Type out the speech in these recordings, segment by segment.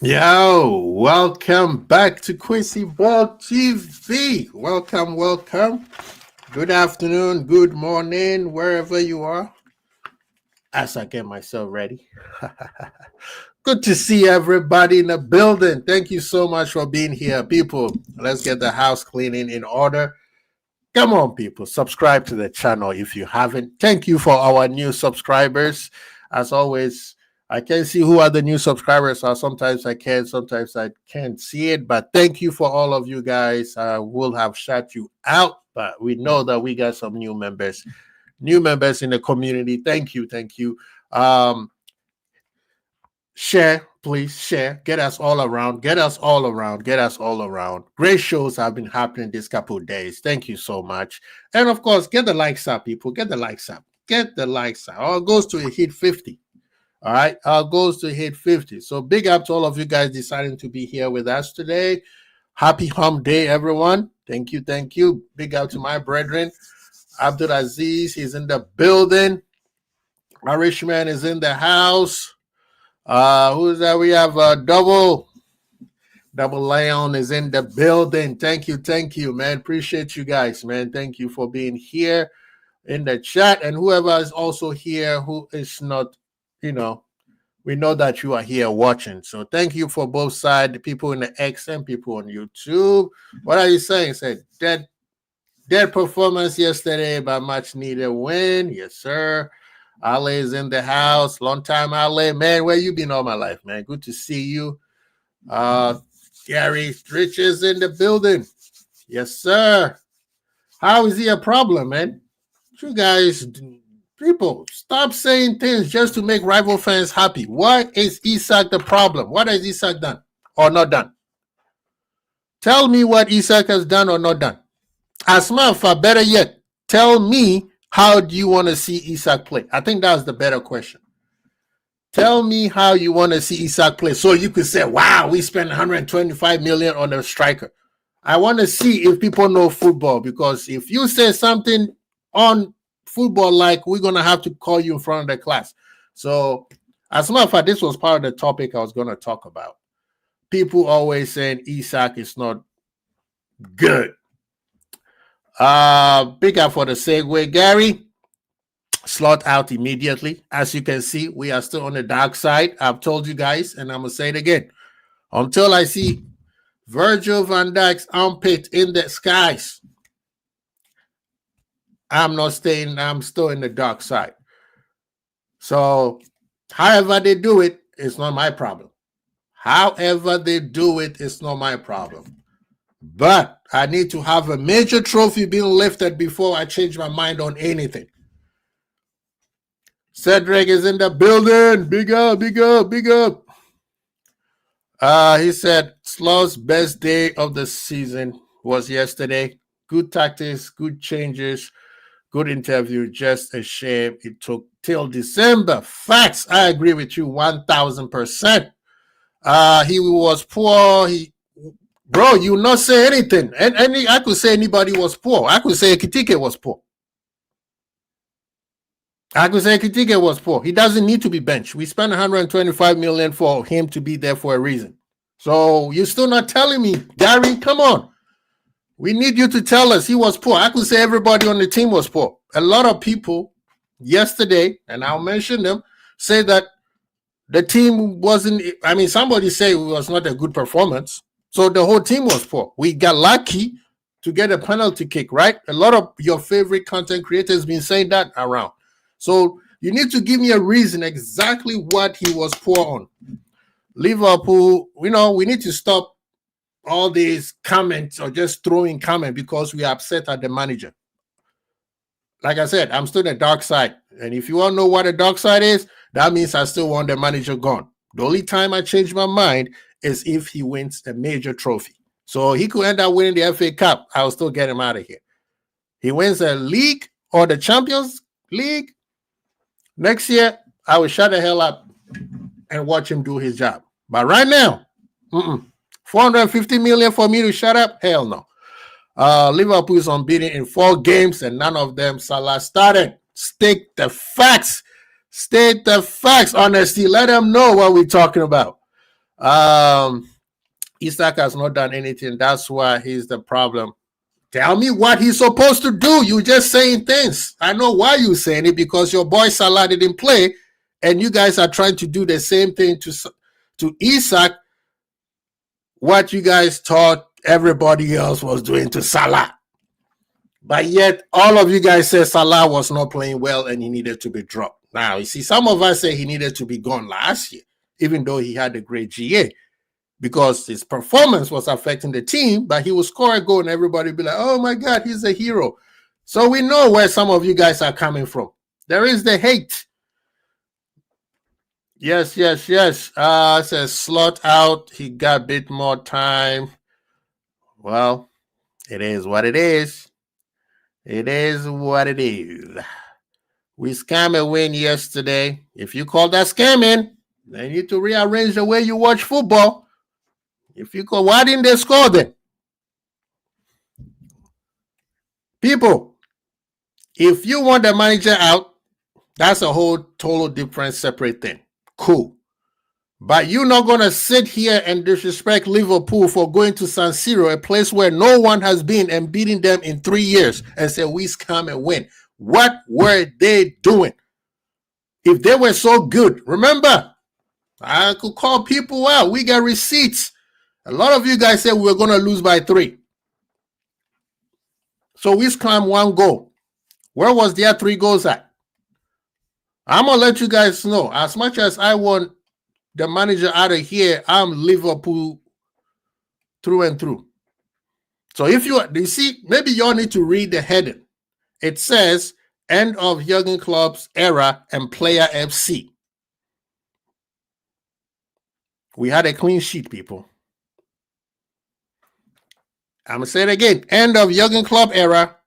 Yo, welcome back to Quincy Ball TV. Welcome. Good afternoon, good morning, wherever you are. As I get myself ready. Good to see everybody in the building. Thank you so much for being here, people. Let's get the house cleaning in order. Come on, people. Subscribe to the channel if you haven't. Thank you for our new subscribers. As always, I can see who are the new subscribers are. Sometimes I can, sometimes I can't see it. But thank you for all of you guys. I will have shout you out, but we know that we got some new members in the community. Thank you. Share, please share. Get us all around. Great shows have been happening this couple of days. Thank you so much. And of course, get the likes up, people. Get the likes up. Our goals to hit 50. All right, our goals to hit 50. So big up to all of you guys deciding to be here with us today. Happy Hump Day, everyone. Thank you. Big up to my brethren. Abdul Aziz is in the building. Irishman is in the house. Who's that? We have Double Leon is in the building. Thank you, man. Appreciate you guys, man. Thank you for being here in the chat. And whoever is also here who is not, we know that you are here watching. So thank you for both sides, the people in the X and people on YouTube. What are you saying? Say dead performance yesterday, but much needed win. Yes, sir. Ale is in the house. Long time, Ale. Man, where you been all my life, man? Good to see you. Gary Rich is in the building. Yes, sir. How is he a problem, man? You guys, people, stop saying things just to make rival fans happy. Why is Isak the problem? What has Isak done or not done? Tell me what Isak has done or not done. As matter of fact, better yet, tell me how do you want to see Isak play? I think that's the better question. Tell me how you want to see Isak play so you could say, wow, we spent 125 million on a striker. I want to see if people know football, because if you say something on football, like, we're going to have to call you in front of the class. So as a matter of fact, this was part of the topic I was going to talk about. People always saying Isak is not good. Big up for the segue, Gary. Slot out immediately. As you can see, we are still on the dark side. I've told you guys, and I'm gonna say it again. Until I see Virgil van Dijk's armpit in the skies, I'm not staying. I'm still in the dark side. So, however they do it, it's not my problem. But I need to have a major trophy being lifted before I change my mind on anything. Cedric is in the building. Big up. He said Slow's best day of the season was yesterday. Good tactics, good changes, good interview. Just a shame it took till December. Facts. I agree with you 1,000%. He was poor. Bro, you not say anything. I could say anybody was poor. I could say Kitike was poor. He doesn't need to be benched. We spent 125 million for him to be there for a reason. So you're still not telling me, Gary, come on. We need you to tell us he was poor. I could say everybody on the team was poor. A lot of people yesterday, and I'll mention them, say that the team wasn't, somebody say it was not a good performance. So the whole team was poor. We got lucky to get a penalty kick, right? A lot of your favorite content creators been saying that around. So you need to give me a reason exactly what he was poor on. Liverpool, we need to stop all these comments or just throwing comment because we are upset at the manager. Like I said, I'm still the dark side. And if you want to know what the dark side is, that means I still want the manager gone. The only time I change my mind is if he wins a major trophy. So he could end up winning the FA Cup. I'll still get him out of here. He wins a league or the Champions League. Next year, I will shut the hell up and watch him do his job. But right now, 450 million for me to shut up? Hell no. Liverpool is unbeaten in 4 games and none of them Salah started. State the facts. Honestly. Let them know what we're talking about. Isak has not done anything. That's why he's the problem. Tell me what he's supposed to do. You just saying things. I know why you're saying it, because your boy Salah didn't play, and you guys are trying to do the same thing to Isak, what you guys thought everybody else was doing to Salah. But yet, all of you guys said Salah was not playing well and he needed to be dropped. Now, you see, some of us say he needed to be gone last year, even though he had a great GA, because his performance was affecting the team, but he would score a goal and everybody would be like, oh my God, he's a hero. So we know where some of you guys are coming from. There is the hate. Yes. Says slot out. He got a bit more time. Well, it is what it is. It is what it is. We scam a win yesterday. If you call that scamming, then you need to rearrange the way you watch football. If you call, why didn't they score then? People, if you want the manager out, that's a whole total different separate thing. Cool. But you're not going to sit here and disrespect Liverpool for going to San Siro, a place where no one has been, and beating them in 3 years, and say we scam and win. What were they doing? If they were so good, remember, I could call people out. We got receipts. A lot of you guys said we were going to lose by 3. So we scammed 1 goal. Where was their 3 goals at? I'm going to let you guys know, as much as I want the manager out of here, I'm Liverpool through and through. So if you see, maybe y'all need to read the heading. It says, end of Jurgen Klopp's era and player FC. We had a clean sheet, people. I'm going to say it again. End of Jurgen Klopp era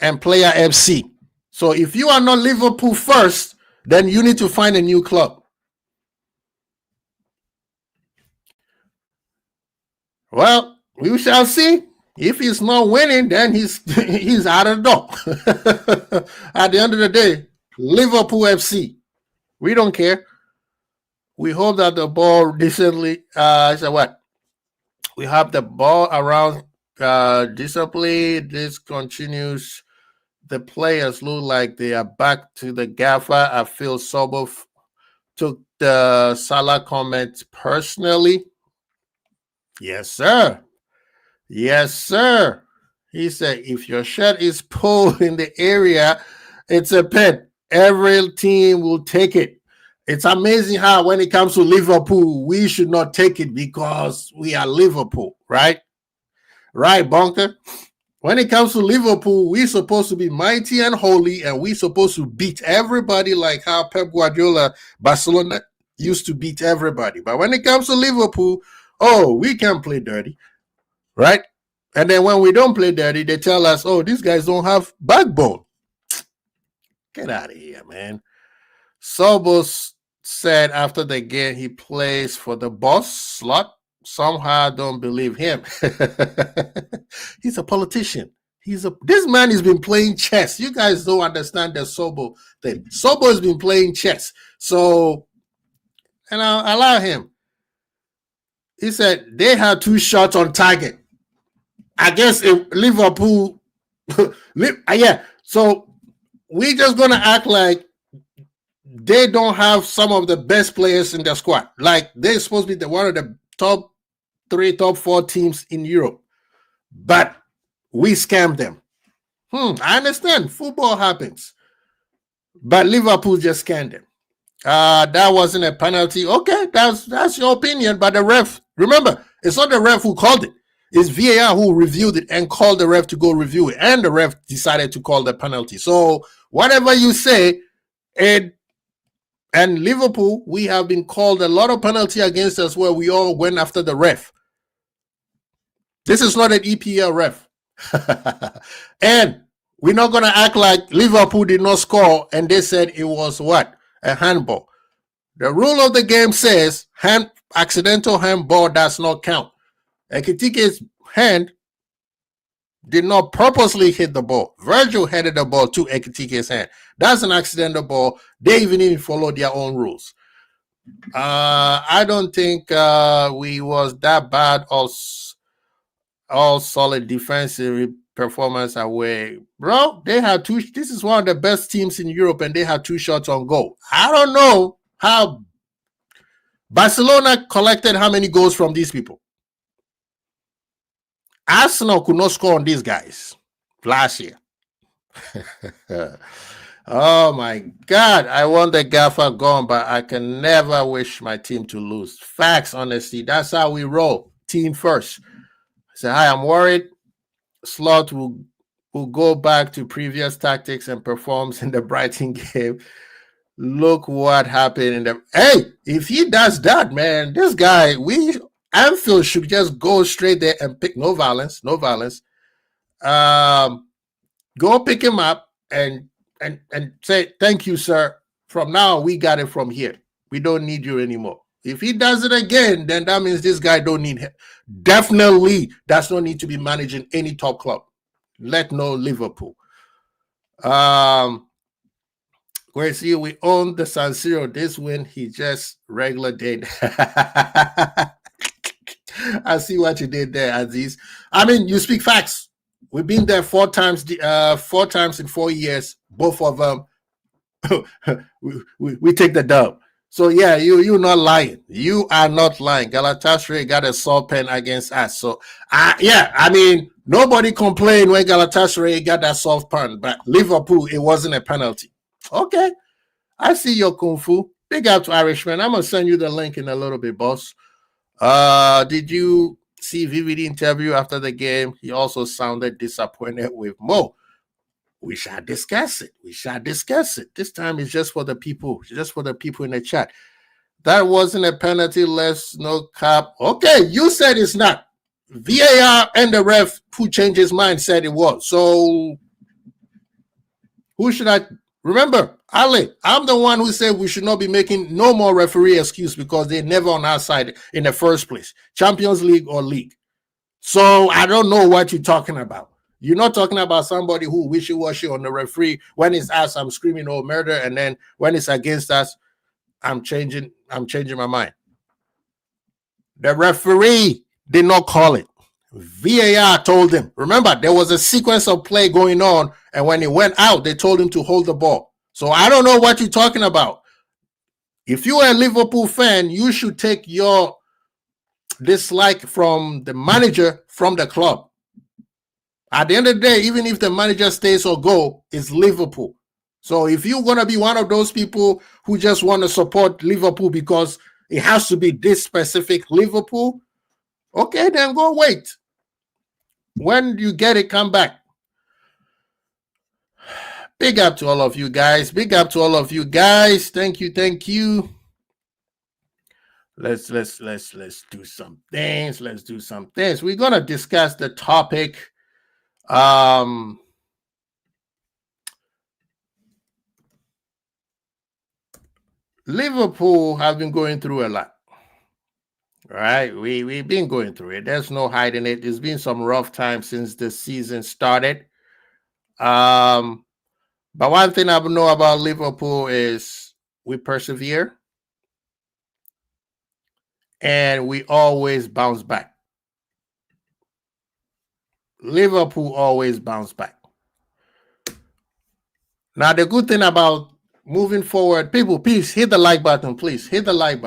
and player FC. So if you are not Liverpool first, then you need to find a new club. Well, we shall see. If he's not winning, then he's out of the door. At the end of the day, Liverpool FC. We don't care. We hope that the ball decently. We have the ball around decently. This continues. The players look like they are back to the gaffer. I feel Sobo took the Salah comment personally. Yes, sir. Yes, sir. He said, if your shirt is pulled in the area, it's a pen. Every team will take it. It's amazing how when it comes to Liverpool, we should not take it because we are Liverpool, right? Right, Bunker? When it comes to Liverpool, we're supposed to be mighty and holy, and we're supposed to beat everybody like how Pep Guardiola, Barcelona used to beat everybody. But when it comes to Liverpool, oh, we can play dirty, right? And then when we don't play dirty, they tell us, oh, these guys don't have backbone. Get out of here, man. Sobos said after the game he plays for the boss slot. Somehow I don't believe him. He's a politician. This man has been playing chess. You guys don't understand the Sobo thing. Sobo has been playing chess. So, and I'll allow him. He said they had 2 shots on target. I guess if Liverpool, yeah. So we're just gonna act like they don't have some of the best players in the squad. Like they're supposed to be one of the top 3, top 4 teams in Europe, but we scammed them. I understand football happens, but Liverpool just scammed them. That wasn't a penalty. Okay, that's your opinion, but the ref, remember, it's not the ref who called it. It's VAR who reviewed it and called the ref to go review it, and the ref decided to call the penalty. So whatever you say, and Liverpool, we have been called a lot of penalty against us where we all went after the ref. This is not an EPL ref. And we're not going to act like Liverpool did not score and they said it was what? A handball. The rule of the game says accidental handball does not count. Ekitike's hand did not purposely hit the ball. Virgil headed the ball to Ekitike's hand. That's an accidental ball. They even follow their own rules. I don't think we was that bad. All solid defensive performance away, bro. They had two. This is one of the best teams in Europe, and they had 2 shots on goal. I don't know how Barcelona collected how many goals from these people. Arsenal could not score on these guys last year. Oh my God. I want the gaffer gone, but I can never wish my team to lose. Facts, honestly. That's how we roll. Team first. Say, hi, I'm worried. Slot will go back to previous tactics and performs in the Brighton game. Look what happened in the. Hey, if he does that, man, this guy, Anfield should just go straight there and pick no violence. Go pick him up and say, thank you, sir. From now, we got it from here. We don't need you anymore. If he does it again, then that means this guy don't need him. Definitely does not need to be managing any top club. Let no Liverpool. Where see we own the San Siro. This win, he just regular did. I see what you did there, Aziz. I mean, you speak facts. We've been there 4 times in 4 years. Both of them, we take the dub. So yeah, you're not lying. You are not lying. Galatasaray got a soft pen against us. So yeah, I mean, nobody complained when Galatasaray got that soft pen, but Liverpool, it wasn't a penalty. Okay, I see your kung fu. Big up to Irishman. I'm gonna send you the link in a little bit, boss. Did you see VVD interview after the game? He also sounded disappointed with Mo. We shall discuss it. This time is just for the people, in the chat. That wasn't a penalty, no cap. Okay, you said it's not. VAR and the ref who changed his mind said it was. So who should I remember? Ali, I'm the one who said we should not be making no more referee excuse because they're never on our side in the first place. Champions League or league. So I don't know what you're talking about. You're not talking about somebody who wishy-washy on the referee. When it's us, I'm screaming, oh, murder. And then when it's against us, I'm changing my mind. The referee did not call it. VAR told him. Remember, there was a sequence of play going on, and when he went out, they told him to hold the ball. So I don't know what you're talking about. If you are a Liverpool fan, you should take your dislike from the manager, from the club. At the end of the day, even if the manager stays or go, it's Liverpool. So if you're going to be one of those people who just want to support Liverpool because it has to be this specific Liverpool, okay, then go wait. When you get it, come back. Big up to all of you guys. Thank you. Let's do some things. We're going to discuss the topic. Liverpool have been going through a lot. Right? We've been going through it. There's no hiding it. There's been some rough times since the season started. But one thing I know about Liverpool is we persevere and we always bounce back. Liverpool always bounce back. Now, the good thing about moving forward, people, please hit the like button. Hit the like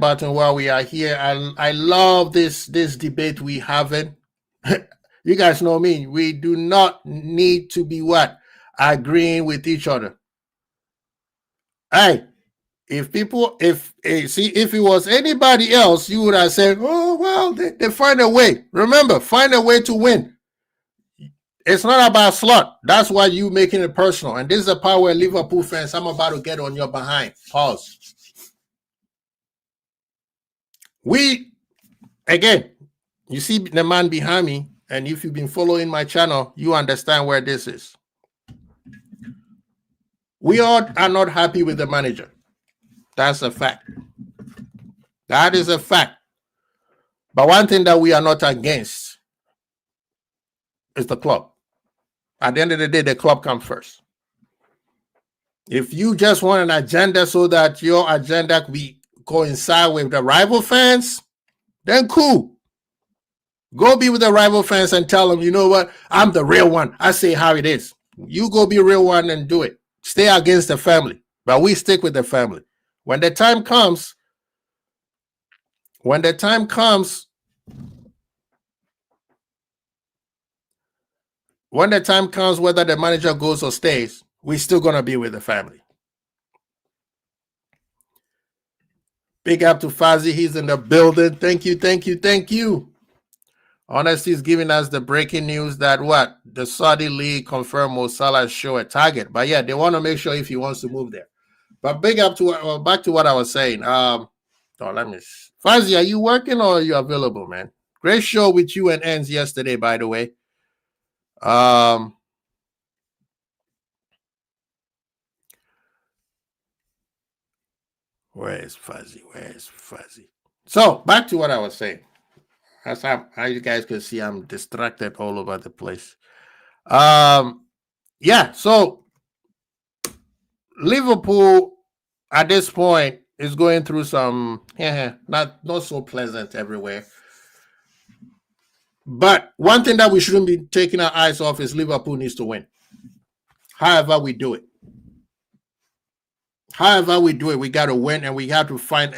button while we are here. I love this debate we having. You guys know me. We do not need to be agreeing with each other. Hey, if it was anybody else, you would have said, oh, well, they find a way. Remember, find a way to win. It's not about slot. That's why you making it personal. And this is a part where Liverpool fans, I'm about to get on your behind. Pause. Again, you see the man behind me, and if you've been following my channel, you understand where this is. We all are not happy with the manager. That's a fact. That is a fact. But one thing that we are not against is the club. At the end of the day, the club comes first. If you just want an agenda so that your agenda coincide with the rival fans, then cool. Go be with the rival fans and tell them, you know what? I'm the real one. I say how it is. You go be a real one and do it. Stay against the family. But we stick with the family. When the time comes, whether the manager goes or stays, we're still going to be with the family. Big up to Fuzzy. He's in the building. Thank you. Honesty is giving us the breaking news that the Saudi League confirmed Mo Salah show a target. But yeah, they want to make sure if he wants to move there. But big up to back to what I was saying. Fuzzy, are you working or are you available, man? Great show with you and Ends yesterday, by the way. Where is Fuzzy? So back to what I was saying. As you guys can see, I'm distracted all over the place. Yeah, so Liverpool at this point is going through some not so pleasant everywhere. But one thing that we shouldn't be taking our eyes off is Liverpool needs to win. However we do it, we got to win, and we have to find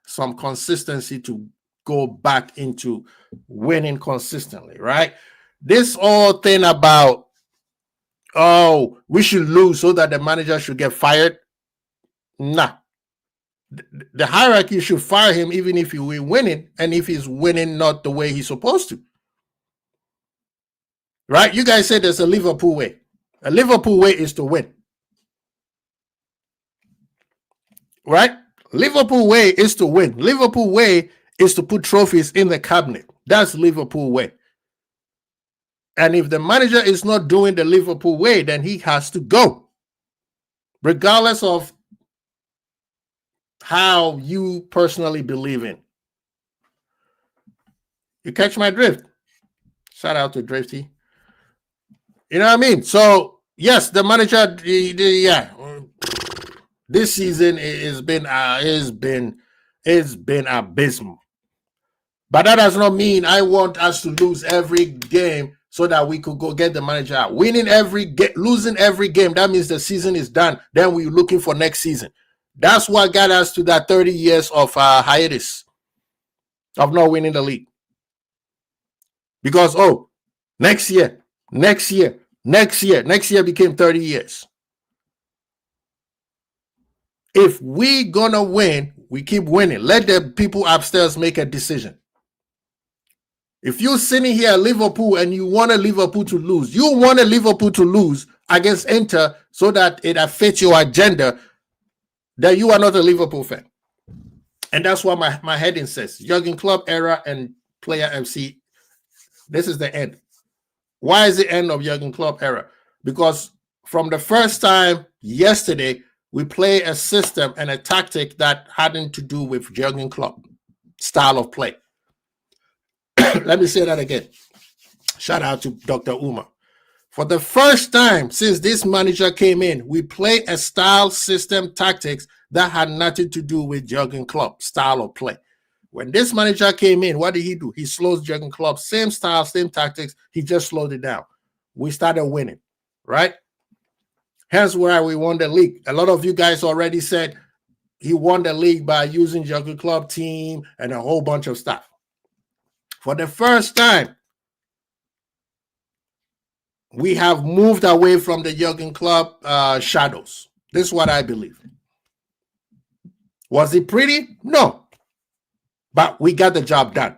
some consistency to go back into winning consistently, right? This whole thing about, we should lose so that the manager should get fired. Nah. The hierarchy should fire him even if he will winning, and if he's winning not the way he's supposed to. Right? You guys say there's a Liverpool way. A Liverpool way is to win. Right? Liverpool way is to win. Liverpool way is to put trophies in the cabinet. That's Liverpool way. And if the manager is not doing the Liverpool way, then he has to go. Regardless of how you personally believe in. You catch my drift? Shout out to Drifty. You know what I mean? So, yes, the manager, this season has been abysmal. But that does not mean I want us to lose every game so that we could go get the manager out. Winning losing every game, that means the season is done. Then we're looking for next season. That's what got us to that 30 years of hiatus of not winning the league. Because, next year became 30 years. If we gonna win, we keep winning. Let the people upstairs make a decision. If you're sitting here at Liverpool and you want Liverpool to lose, you want Liverpool to lose against Inter so that it affects your agenda, then you are not a Liverpool fan. And that's what my heading says. Jurgen Klopp era and Player FC. This is the end. Why is the end of Jurgen Klopp era? Because from the first time yesterday, we play a system and a tactic that hadn't to do with Jurgen Klopp style of play. Let me say that again. Shout out to Dr. Uma. For the first time since this manager came in, we play a style, system, tactics that had nothing to do with Jurgen Klopp style of play. When this manager came in, what did he do? He slows Jurgen Klopp, same style, same tactics. He just slowed it down. We started winning, right? Hence why we won the league. A lot of you guys already said he won the league by using Jurgen Klopp team and a whole bunch of stuff. For the first time, we have moved away from the Jurgen Klopp shadows. This is what I believe. Was it pretty? No. But we got the job done.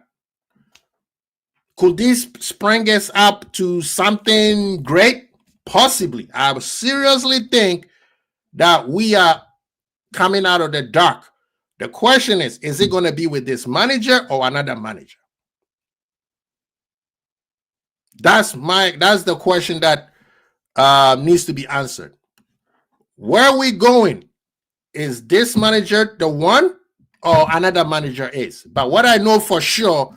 Could this spring us up to something great? Possibly. I seriously think that we are coming out of the dark. The question is it going to be with this manager or another manager? That's the question that needs to be answered. Where are we going? Is this manager the one or another manager is? But what I know for sure,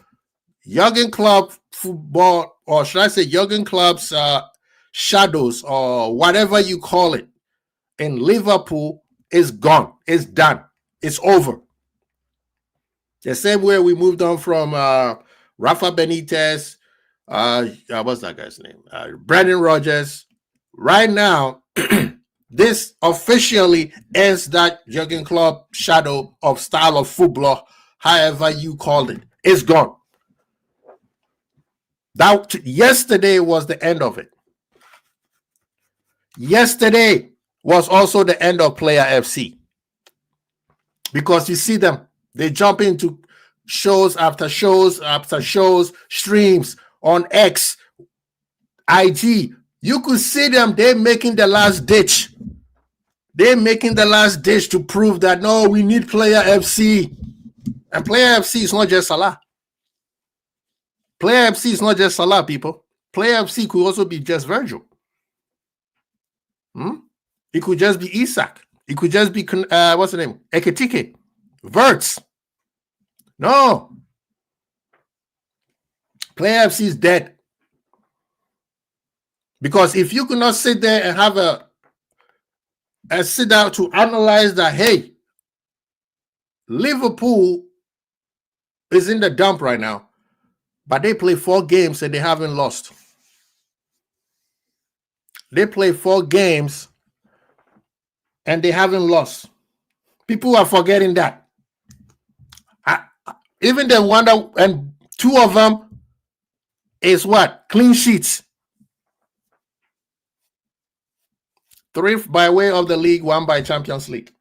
Jurgen Klopp football, or should I say Jurgen Klopp's shadows or whatever you call it, in Liverpool is gone. It's done. It's over. The same way we moved on from Rafa Benitez, what's that guy's name? Brendan Rodgers. Right now, this officially ends that Jurgen Klopp shadow of style of football, however you called it. It's gone. That yesterday was the end of it. Yesterday was also the end of Player FC. Because you see them, they jump into shows after shows after shows, streams on X, IG. You could see them, they're making the last ditch. They're making the last ditch to prove that, no, we need Player FC. And Player FC is not just Salah. Player FC is not just Salah, people. Player FC could also be just Virgil. It could just be Isak. It could just be, what's the name? Ekitike. Verts. No. Player FC is dead. Because if you could not sit there and have sit down to analyze that, hey, Liverpool is in the dump right now, but they play 4 games and they haven't lost. They play 4 games and they haven't lost. People are forgetting that. Even the one that, and 2 of them is what? Clean sheets. 3 by way of the league, 1 by Champions League.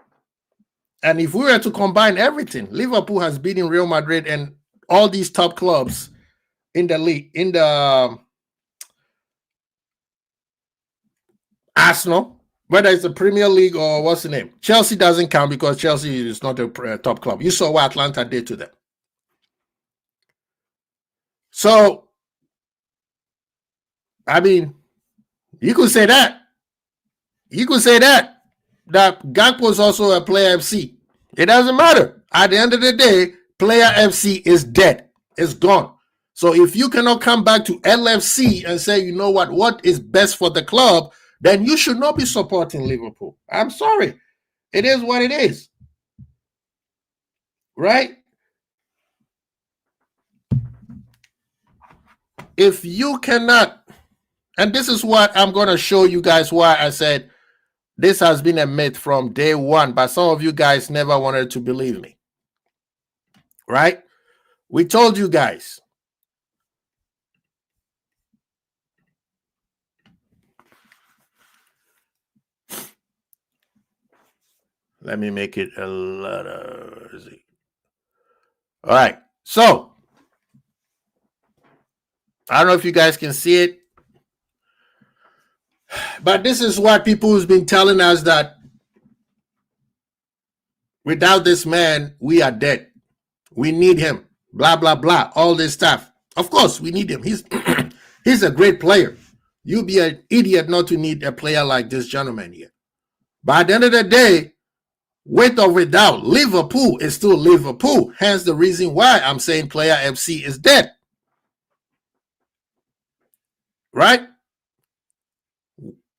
And if we were to combine everything, Liverpool has beaten Real Madrid and all these top clubs in the league, in the Arsenal, whether it's the Premier League or what's the name. Chelsea doesn't count because Chelsea is not a top club. You saw what Atlanta did to them. So, I mean, you could say that. You could say that Gakpo is also a Player FC. It doesn't matter. At the end of the day, Player FC is dead. It's gone. So if you cannot come back to LFC and say, you know what is best for the club, then you should not be supporting Liverpool. I'm sorry. It is what it is. Right? If you cannot, and this is what I'm going to show you guys why I said this has been a myth from day one, but some of you guys never wanted to believe me. Right? We told you guys. Let me make it a lot of... All right. So, I don't know if you guys can see it. But this is what people who's been telling us, that without this man, we are dead. We need him. Blah, blah, blah. All this stuff. Of course, we need him. He's a great player. You'd be an idiot not to need a player like this gentleman here. But at the end of the day, with or without, Liverpool is still Liverpool. Hence the reason why I'm saying Player FC is dead. Right?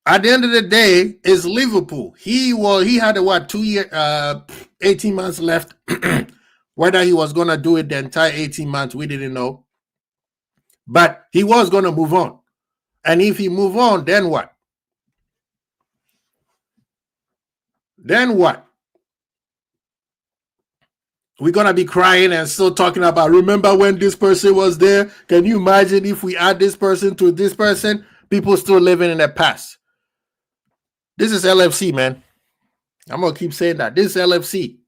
At the end of the day, it's Liverpool. He had a 2 year, 18 months left. Whether he was going to do it the entire 18 months, we didn't know. But he was going to move on. And if he move on, then what? Then what? We're going to be crying and still talking about, remember when this person was there? Can you imagine if we add this person to this person? People still living in the past. This is LFC, man. I'm going to keep saying that. This is LFC.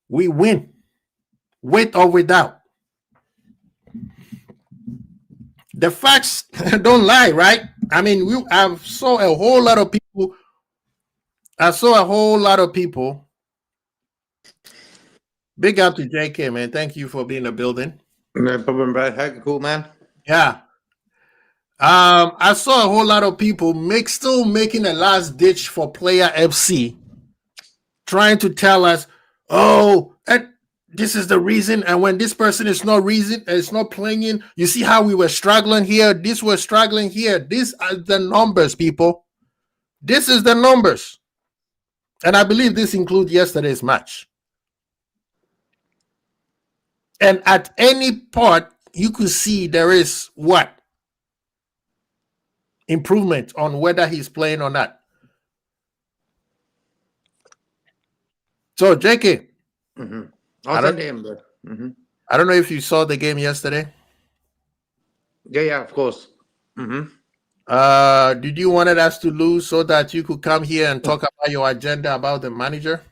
We win. With or without. The facts don't lie, right? I mean, I saw a whole lot of people. Big up to JK, man. Thank you for being in the building. No problem, bro. How cool, man. Yeah. I saw a whole lot of people still making a last ditch for Player FC, trying to tell us, oh, and this is the reason. And when this person is not playing, you see how we were struggling here. This was struggling here. These are the numbers, people. This is the numbers. And I believe this includes yesterday's match. And at any part, you could see there is what? Improvement on whether he's playing or not. So, JK. I'll send it in, bro. I don't know if you saw the game yesterday. Yeah, of course. Did you wanted us to lose so that you could come here and talk about your agenda about the manager?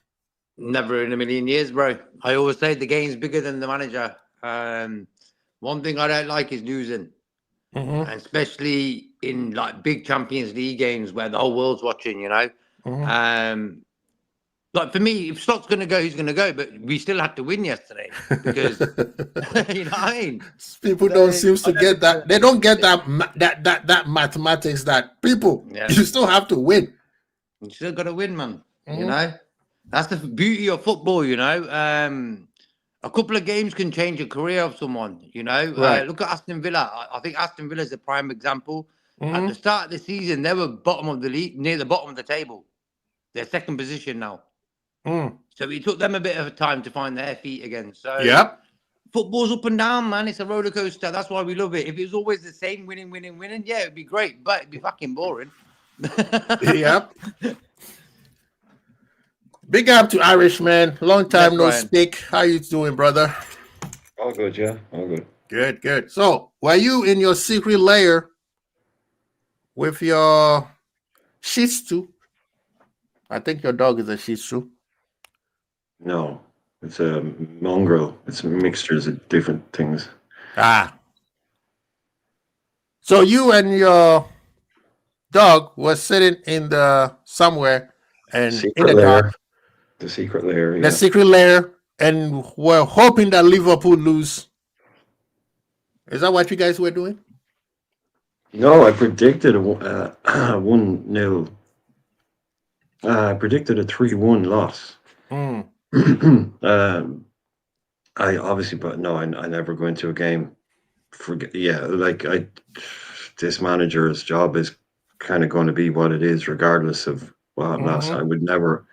Never in a million years, bro. I always say the game's bigger than the manager. One thing I don't like is losing, and especially in like big Champions League games where the whole world's watching. You know, like for me, if Slott's going to go, he's going to go. But we still had to win yesterday because you know what I mean. People don't seem to get that. They don't get that mathematics. That people, you still have to win. You still got to win, man. You know, that's the beauty of football. You know, a couple of games can change a career of someone. You know, look at Aston Villa. I think Aston Villa is a prime example. At the start of the season, they were bottom of the league, near the bottom of the table. They're second position now. So it took them a bit of time to find their feet again. So football's up and down, man. It's a roller coaster. That's why we love it. If it was always the same, winning, yeah, it'd be great, but it'd be fucking boring. Big up to Irishman. Long time no speak. How you doing, brother? All good, yeah. All good. Good. So, were you in your secret lair with your Shih Tzu? I think your dog is a Shih Tzu. No, it's a mongrel. It's mixtures of different things. So you and your dog were sitting in the somewhere and in the dark. The secret lair. The secret lair, and we're hoping that Liverpool lose. Is that what you guys were doing? No, I predicted a 1-0. I predicted a 3-1 loss. I obviously, but no, I never go into a game. This manager's job is kind of going to be what it is, regardless of what happens. I would never.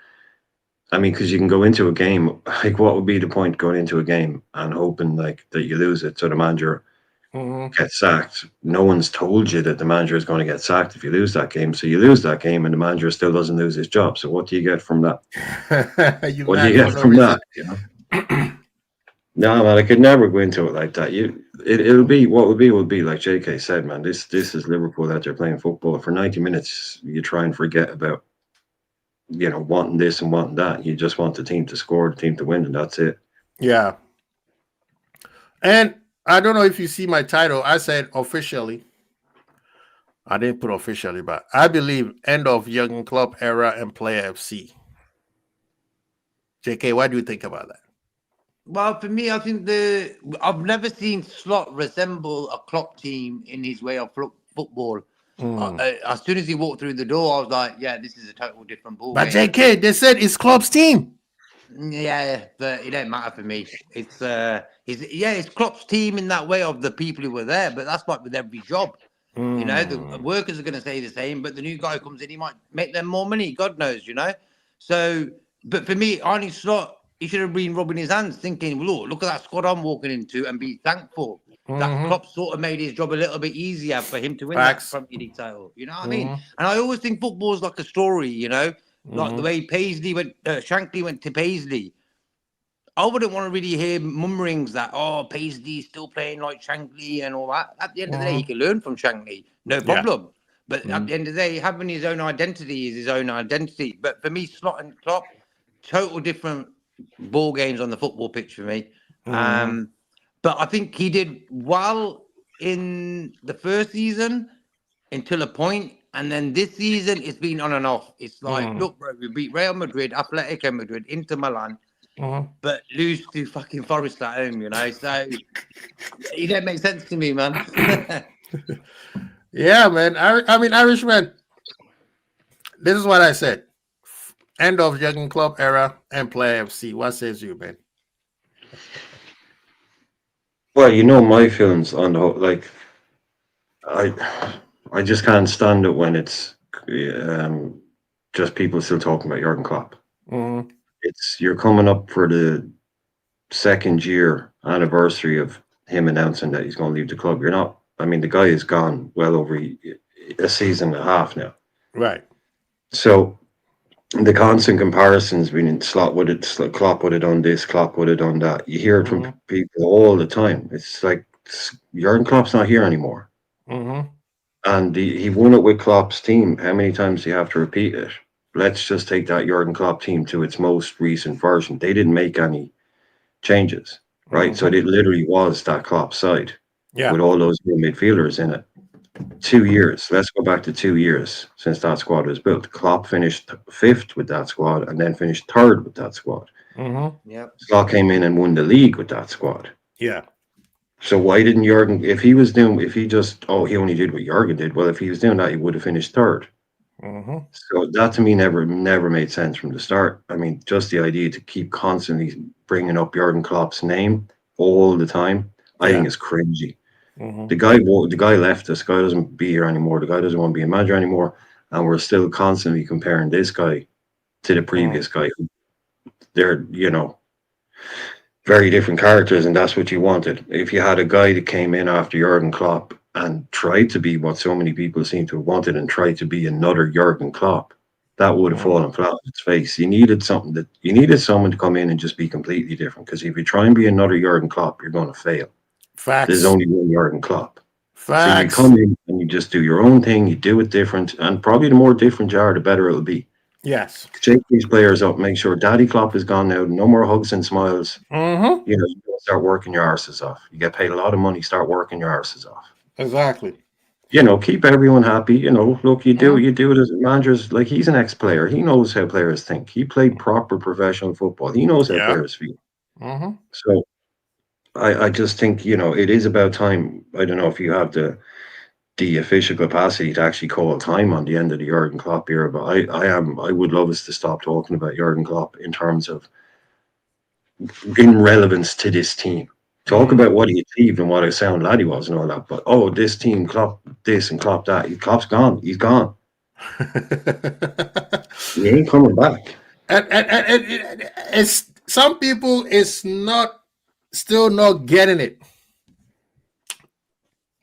I mean, because you can go into a game. Like, what would be the point going into a game and hoping like that you lose it, so the manager gets sacked? No one's told you that the manager is going to get sacked if you lose that game. So you lose that game, and the manager still doesn't lose his job. So what do you get from that? What do you get from that? You know? No, man, I could never go into it like that. It'll be what will be like JK said, man. This is Liverpool that they're playing football for 90 minutes. You try and forget about, you know, wanting this and wanting that. You just want the team to score, the team to win, and that's it. Yeah. And I don't know if you see my title. I said officially. I didn't put officially, but I believe end of Jurgen Klopp era and play FC. JK, what do you think about that? Well, for me, I think I've never seen Slot resemble a Klopp team in his way of football. As soon as he walked through the door, I was like, yeah, this is a total different ball. But JK, they said it's Klopp's team. Yeah, but it don't matter for me. It's Klopp's team in that way of the people who were there, but that's like with every job. You know, the workers are going to say the same, but the new guy comes in, he might make them more money. God knows, you know. So, but for me, Arne Slot, he should have been rubbing his hands, thinking, look at that squad I'm walking into, and be thankful that Klopp sort of made his job a little bit easier for him to win that Premier League title. You know what I mean? And I always think football is like a story, you know, like the way Shankly went to Paisley. I wouldn't want to really hear murmurings that, Paisley's still playing like Shankly and all that. At the end of the day, he can learn from Shankly, no problem. Yeah. But at the end of the day, having his own identity is his own identity. But for me, Slot and Klopp, total different ball games on the football pitch for me. But I think he did well in the first season until a point, and then this season it's been on and off. It's like, look, bro, we beat Real Madrid, Atletico Madrid, Inter Milan, but lose to fucking Forest at home, you know. So it don't make sense to me, man. Yeah, man. I mean, Irishman. This is what I said. End of Jurgen Klopp era and play FC. What says you, man? Well, you know my feelings on the whole, like, I just can't stand it when it's just people still talking about Jurgen Klopp. Mm-hmm. You're coming up for the second year anniversary of him announcing that he's going to leave the club. You're not. I mean, the guy is gone well over a season and a half now. Right. So the constant comparisons between Klopp would have done this, Klopp would have done that. You hear it from people all the time. It's like Jurgen Klopp's not here anymore. Mm-hmm. And he won it with Klopp's team. How many times do you have to repeat it? Let's just take that Jurgen Klopp team to its most recent version. They didn't make any changes, right? So it literally was that Klopp side with all those new midfielders in it. 2 years. Let's go back to 2 years since that squad was built. Klopp finished 5th with that squad and then finished 3rd with that squad. Mm-hmm. Yep. Klopp came in and won the league with that squad. Yeah. So why didn't Jurgen, he only did what Jurgen did. Well, if he was doing that, he would have finished 3rd. Mm-hmm. So that to me never made sense from the start. I mean, just the idea to keep constantly bringing up Jurgen Klopp's name all the time, I think is cringy. Mm-hmm. The guy left us. The guy doesn't be here anymore. The guy doesn't want to be a manager anymore, and we're still constantly comparing this guy to the previous guy. They're very different characters, and that's what you wanted. If you had a guy that came in after Jurgen Klopp and tried to be what so many people seem to have wanted and tried to be another Jurgen Klopp, that would have fallen flat on its face. You needed someone to come in and just be completely different. Because if you try and be another Jurgen Klopp, you're going to fail. Facts. There's only one Jurgen Klopp. Facts. So you come in and you just do your own thing. You do it different, and probably the more different you are, the better it'll be. Yes. Shake these players up. Make sure Daddy Klopp is gone now. No more hugs and smiles. Mm-hmm. You start working your arses off. You get paid a lot of money. Start working your arses off. Exactly. Keep everyone happy. Look, you do it as managers. Like, he's an ex-player. He knows how players think. He played proper professional football. He knows how players feel. Mm-hmm. So I just think, it is about time. I don't know if you have the official capacity to actually call time on the end of the Jurgen Klopp era, but I would love us to stop talking about Jurgen Klopp in terms of in relevance to this team. Talk about what he achieved and what a sound lad he was and all that, but this team, Klopp this and Klopp that. Klopp's gone. He's gone. He ain't coming back. And it's some people is still not getting it.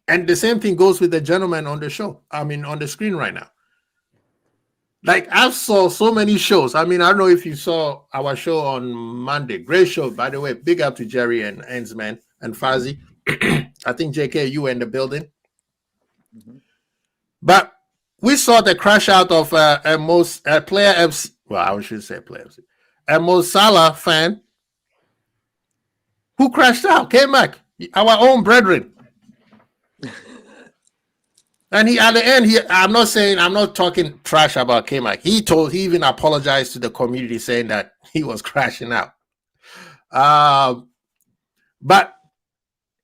And the same thing goes with the gentleman on the show. I mean, on the screen right now. Like, I've saw so many shows. I mean, I don't know if you saw our show on Monday. Great show, by the way. Big up to Jerry and Ensman and Fazzy. I think, JK, you were in the building. Mm-hmm. But we saw the crash out of a player FC. Well, I should say player FC. A Mo Salah fan who crashed out, came back. Our own brethren. And at the end, I'm not talking trash about K-Mac. He even apologized to the community saying that he was crashing out. But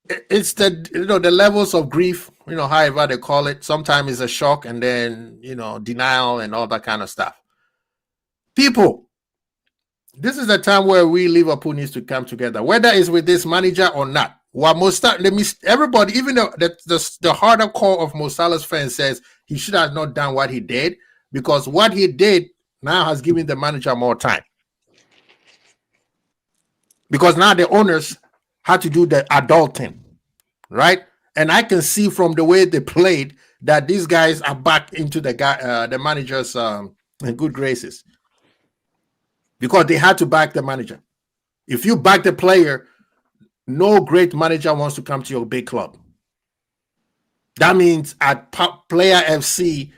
it's the levels of grief, however they call it. Sometimes it's a shock and then, denial and all that kind of stuff. People, this is the time where we Liverpool needs to come together, whether it's with this manager or not. Everybody, even the harder core of Mo Salah's fans says he should have not done what he did, because what he did now has given the manager more time. Because now the owners had to do the adulting, right? And I can see from the way they played that these guys are back into the manager's good graces, because they had to back the manager. If you back the player, no great manager wants to come to your big club. That means at Player FC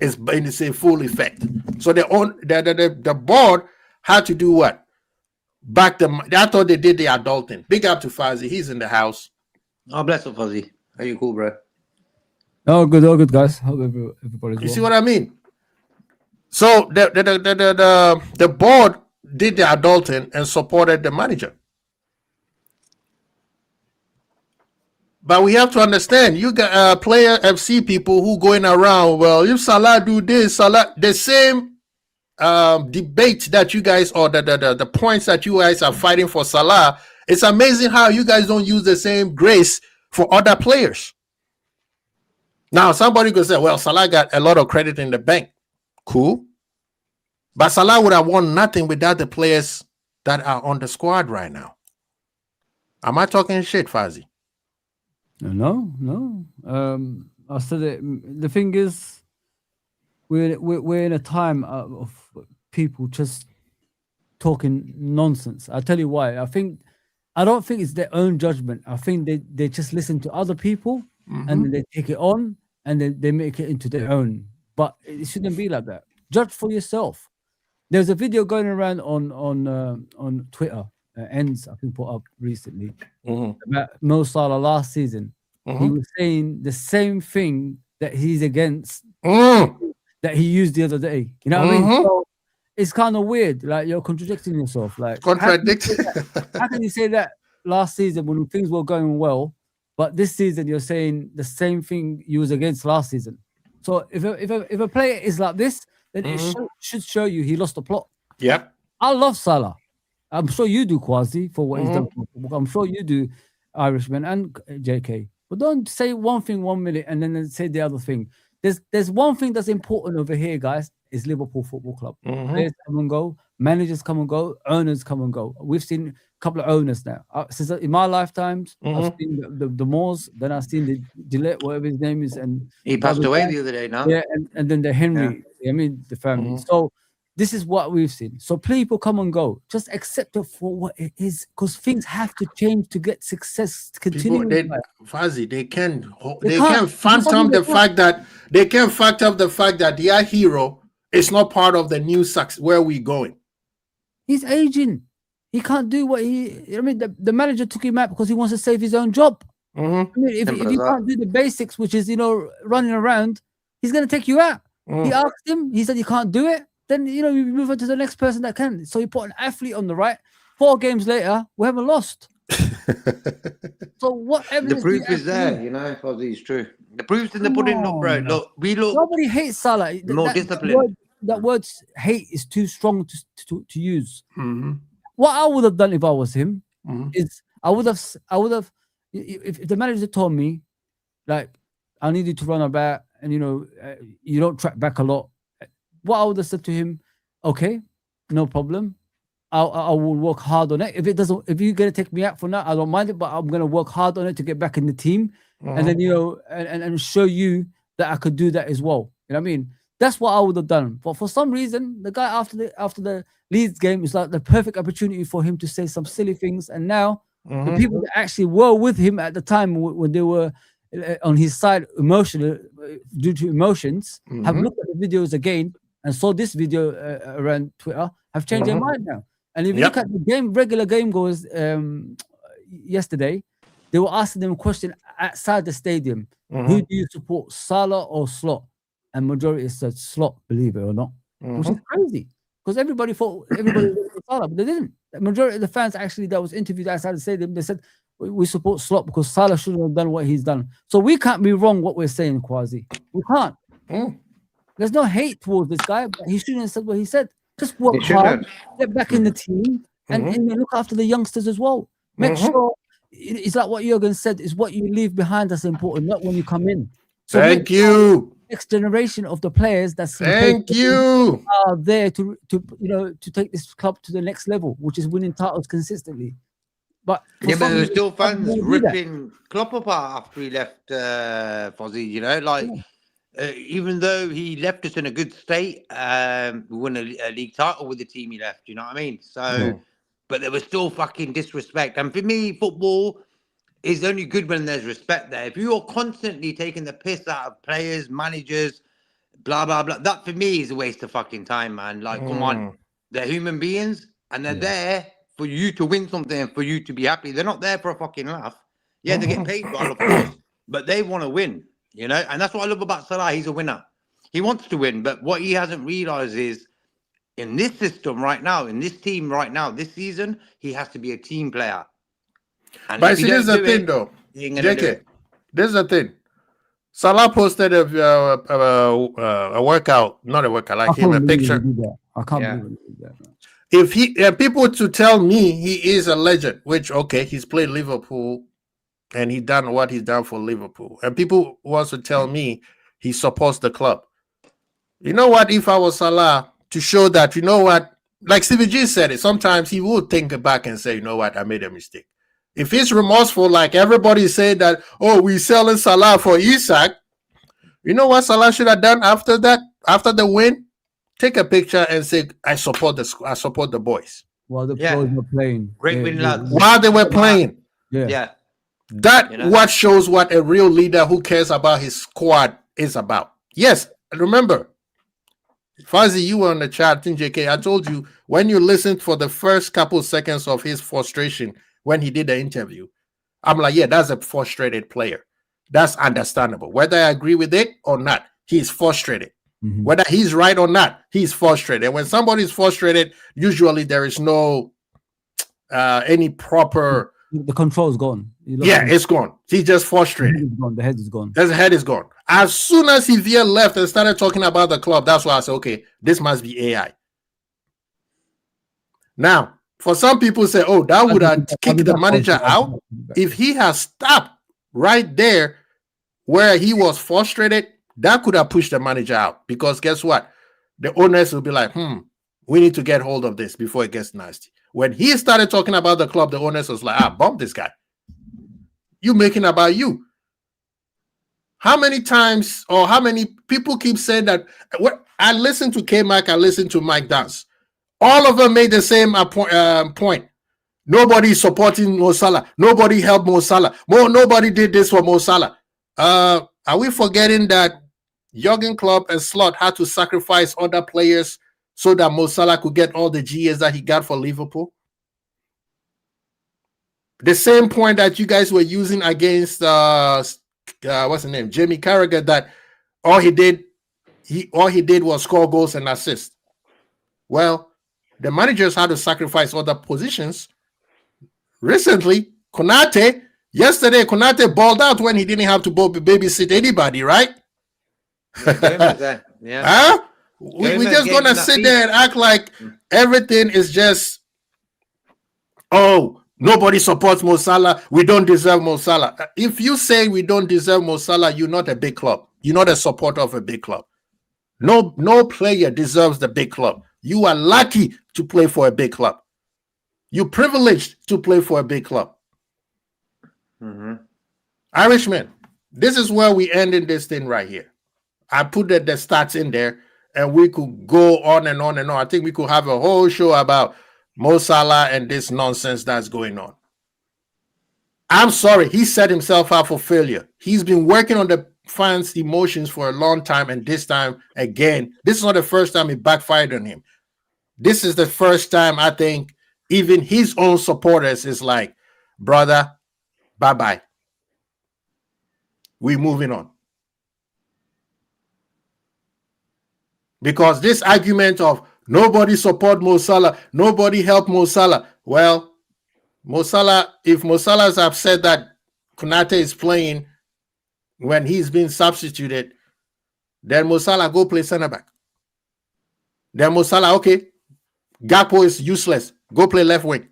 is in full effect. So the board had to do what? Back them. I thought they did the adulting. Big up to Fazzy. He's in the house. Oh, bless up, Fuzzy. How you cool, bro? All good, guys. Hope everybody's You see what I mean? So the board did the adulting and supported the manager. But we have to understand, you got Player FC people who going around, well, if Salah do this, the same debate that you guys, or the points that you guys are fighting for Salah, it's amazing how you guys don't use the same grace for other players. Now, somebody could say, well, Salah got a lot of credit in the bank. Cool. But Salah would have won nothing without the players that are on the squad right now. Am I talking shit, Fazi? No. I said it. The thing is, we're in a time of people just talking nonsense. I'll tell you why. I don't think it's their own judgment. I think they just listen to other people and then they take it on and then they make it into their own. But it shouldn't be like that. Judge for yourself. There's a video going around on Twitter, ends I think put up recently about Mo Salah last season. He was saying the same thing that he's against that he used the other day. You know what I mean? So it's kind of weird. Like you're contradicting yourself. Like how can you say that last season when things were going well, but this season you're saying the same thing you was against last season? So if a player is like this, then it should show you he lost the plot. Yep. I love Salah. I'm sure you do, Kwasi, for what he's done. I'm sure you do, Irishman and JK. But don't say one thing 1 minute and then say the other thing. There's one thing that's important over here, guys, is Liverpool Football Club. Players come and go, managers come and go, owners come and go. We've seen a couple of owners now. Since in my lifetimes, I've seen the Moors, then I've seen the Gillette, whatever his name is, and he passed away the other day now. Yeah, and then the Henry, I mean the family. So this is what we've seen. So people come and go. Just accept it for what it is, because things have to change to get success. To continue. Fazi, they can't phantom the fact that their hero is not part of the new success. Where are we going? He's aging. He can't do what I mean, the manager took him out because he wants to save his own job. I mean, if you can't do the basics, which is, running around, he's going to take you out. He asked him, he said, you can't do it. Then, you move on to the next person that can. So you put an athlete on the right. 4 games later, we haven't lost. So what evidence? The proof is there, Fozzy, it's true. The proof's in the pudding, look, bro. Look, nobody hates Salah. More discipline. That word hate is too strong to use. What I would have done if I was him is I would have if the manager told me, like, I need you to run about and you don't track back a lot. What I would have said to him, okay, no problem. I will work hard on it. If you're gonna take me out for now, I don't mind it, but I'm gonna work hard on it to get back in the team, and then and show you that I could do that as well. You know what I mean? That's what I would have done. But for some reason, the guy after the Leeds game is like the perfect opportunity for him to say some silly things, and now the people that actually were with him at the time when they were on his side emotional due to emotions have looked at the videos again and saw this video around Twitter, have changed their mind now. And if you look at the regular game goers yesterday, they were asking them a question outside the stadium. Who do you support, Salah or Slot? And majority said Slot, believe it or not, which is crazy. Because everybody thought was Salah, but they didn't. The majority of the fans actually that was interviewed outside the stadium, they said, we support Slot because Salah shouldn't have done what he's done. So we can't be wrong what we're saying, Kwasi. We can't. There's no hate towards this guy, but he shouldn't have said what he said. Just work hard, get back in the team, and look after the youngsters as well. Make sure it's like what Jurgen said, is what you leave behind that's important, not when you come in. So thank you. Next generation of the players are there to take this club to the next level, which is winning titles consistently. But there were still fans ripping Klopp apart after he left Fozzy, even though he left us in a good state, we won a league title with the team he left, you know what I mean? So, but there was still fucking disrespect. And for me, football is only good when there's respect there. If you're constantly taking the piss out of players, managers, blah, blah, blah, that for me is a waste of fucking time, man. Like, come on. They're human beings and they're there for you to win something and for you to be happy. They're not there for a fucking laugh. Yeah, they get paid well, of course, but they want to win. And that's what I love about Salah. He's a winner. He wants to win, but what he hasn't realized is in this system right now, in this team right now, this season, he has to be a team player. And but see, this is the thing, though. JK, this is the thing. Salah posted a workout, not a workout, like him, a picture. I can't believe that. If people to tell me he is a legend, which, okay, he's played Liverpool and he done what he's done for Liverpool, and people wants to tell me he supports the club. You know what? If I was Salah, to show that, you know what, like Stevie G said it, sometimes he will think back and say, you know what, I made a mistake. If he's remorseful, like everybody said that, oh, we selling Salah for Isak, you know what Salah should have done after that, after the win? Take a picture and say, I support the boys. While the boys were playing. Great win, lads. While they were playing. Yeah. That what shows what a real leader who cares about his squad is about. Yes, remember, Fuzzy, you were on the chat, JK. I told you when you listened for the first couple seconds of his frustration when he did the interview, I'm like, yeah, that's a frustrated player. That's understandable. Whether I agree with it or not, he's frustrated. Mm-hmm. Whether he's right or not, he's frustrated. And when somebody's frustrated, usually there is no any proper. The control's gone. It's gone. He's just frustrated. The head is gone. The head is gone. As soon as he veered left and started talking about the club, that's why I said, okay, this must be AI. Now, for some people say, oh, that would have kicked the manager out. If he has stopped right there where he was frustrated, that could have pushed the manager out. Because guess what? The owners will be like, we need to get hold of this before it gets nasty. When he started talking about the club, the owners was like, bump this guy. You making about you. How many times or how many people keep saying that? I listened to K-Mac, I listened to Mike Dance. All of them made the same point. Nobody supporting Mo Salah. Nobody helped Mo Salah. Nobody did this for Mo Salah. Are we forgetting that Jurgen Klopp and Slot had to sacrifice other players so that Mo Salah could get all the GAs that he got for Liverpool? The same point that you guys were using against what's his name, Jamie Carragher, that all he did was score goals and assist. Well, the managers had to sacrifice other positions. Recently, yesterday Konate balled out when he didn't have to babysit anybody, right? Yeah. We're just gonna sit there and act like everything is just, oh, nobody supports Mo Salah. We don't deserve Mo Salah. If you say we don't deserve Mo Salah, you're not a big club. You're not a supporter of a big club. No player deserves the big club. You are lucky to play for a big club. You're privileged to play for a big club. Mm-hmm. Irishman, this is where we end in this thing right here. I put the stats in there, and we could go on and on and on. I think we could have a whole show about Mo Salah and this nonsense that's going on. I'm sorry, he set himself up for failure. He's been working on the fans' emotions for a long time, and this time, again, this is not the first time it backfired on him. This is the first time I think even his own supporters is like, brother, bye-bye. We're moving on. Because this argument of nobody support Mo Salah, nobody help Mo Salah. Well, Mo Salah, if Mo Salah is upset that Konate is playing when he's been substituted, then Mo Salah go play center back. Then Mo Salah, okay, Gakpo is useless. Go play left wing.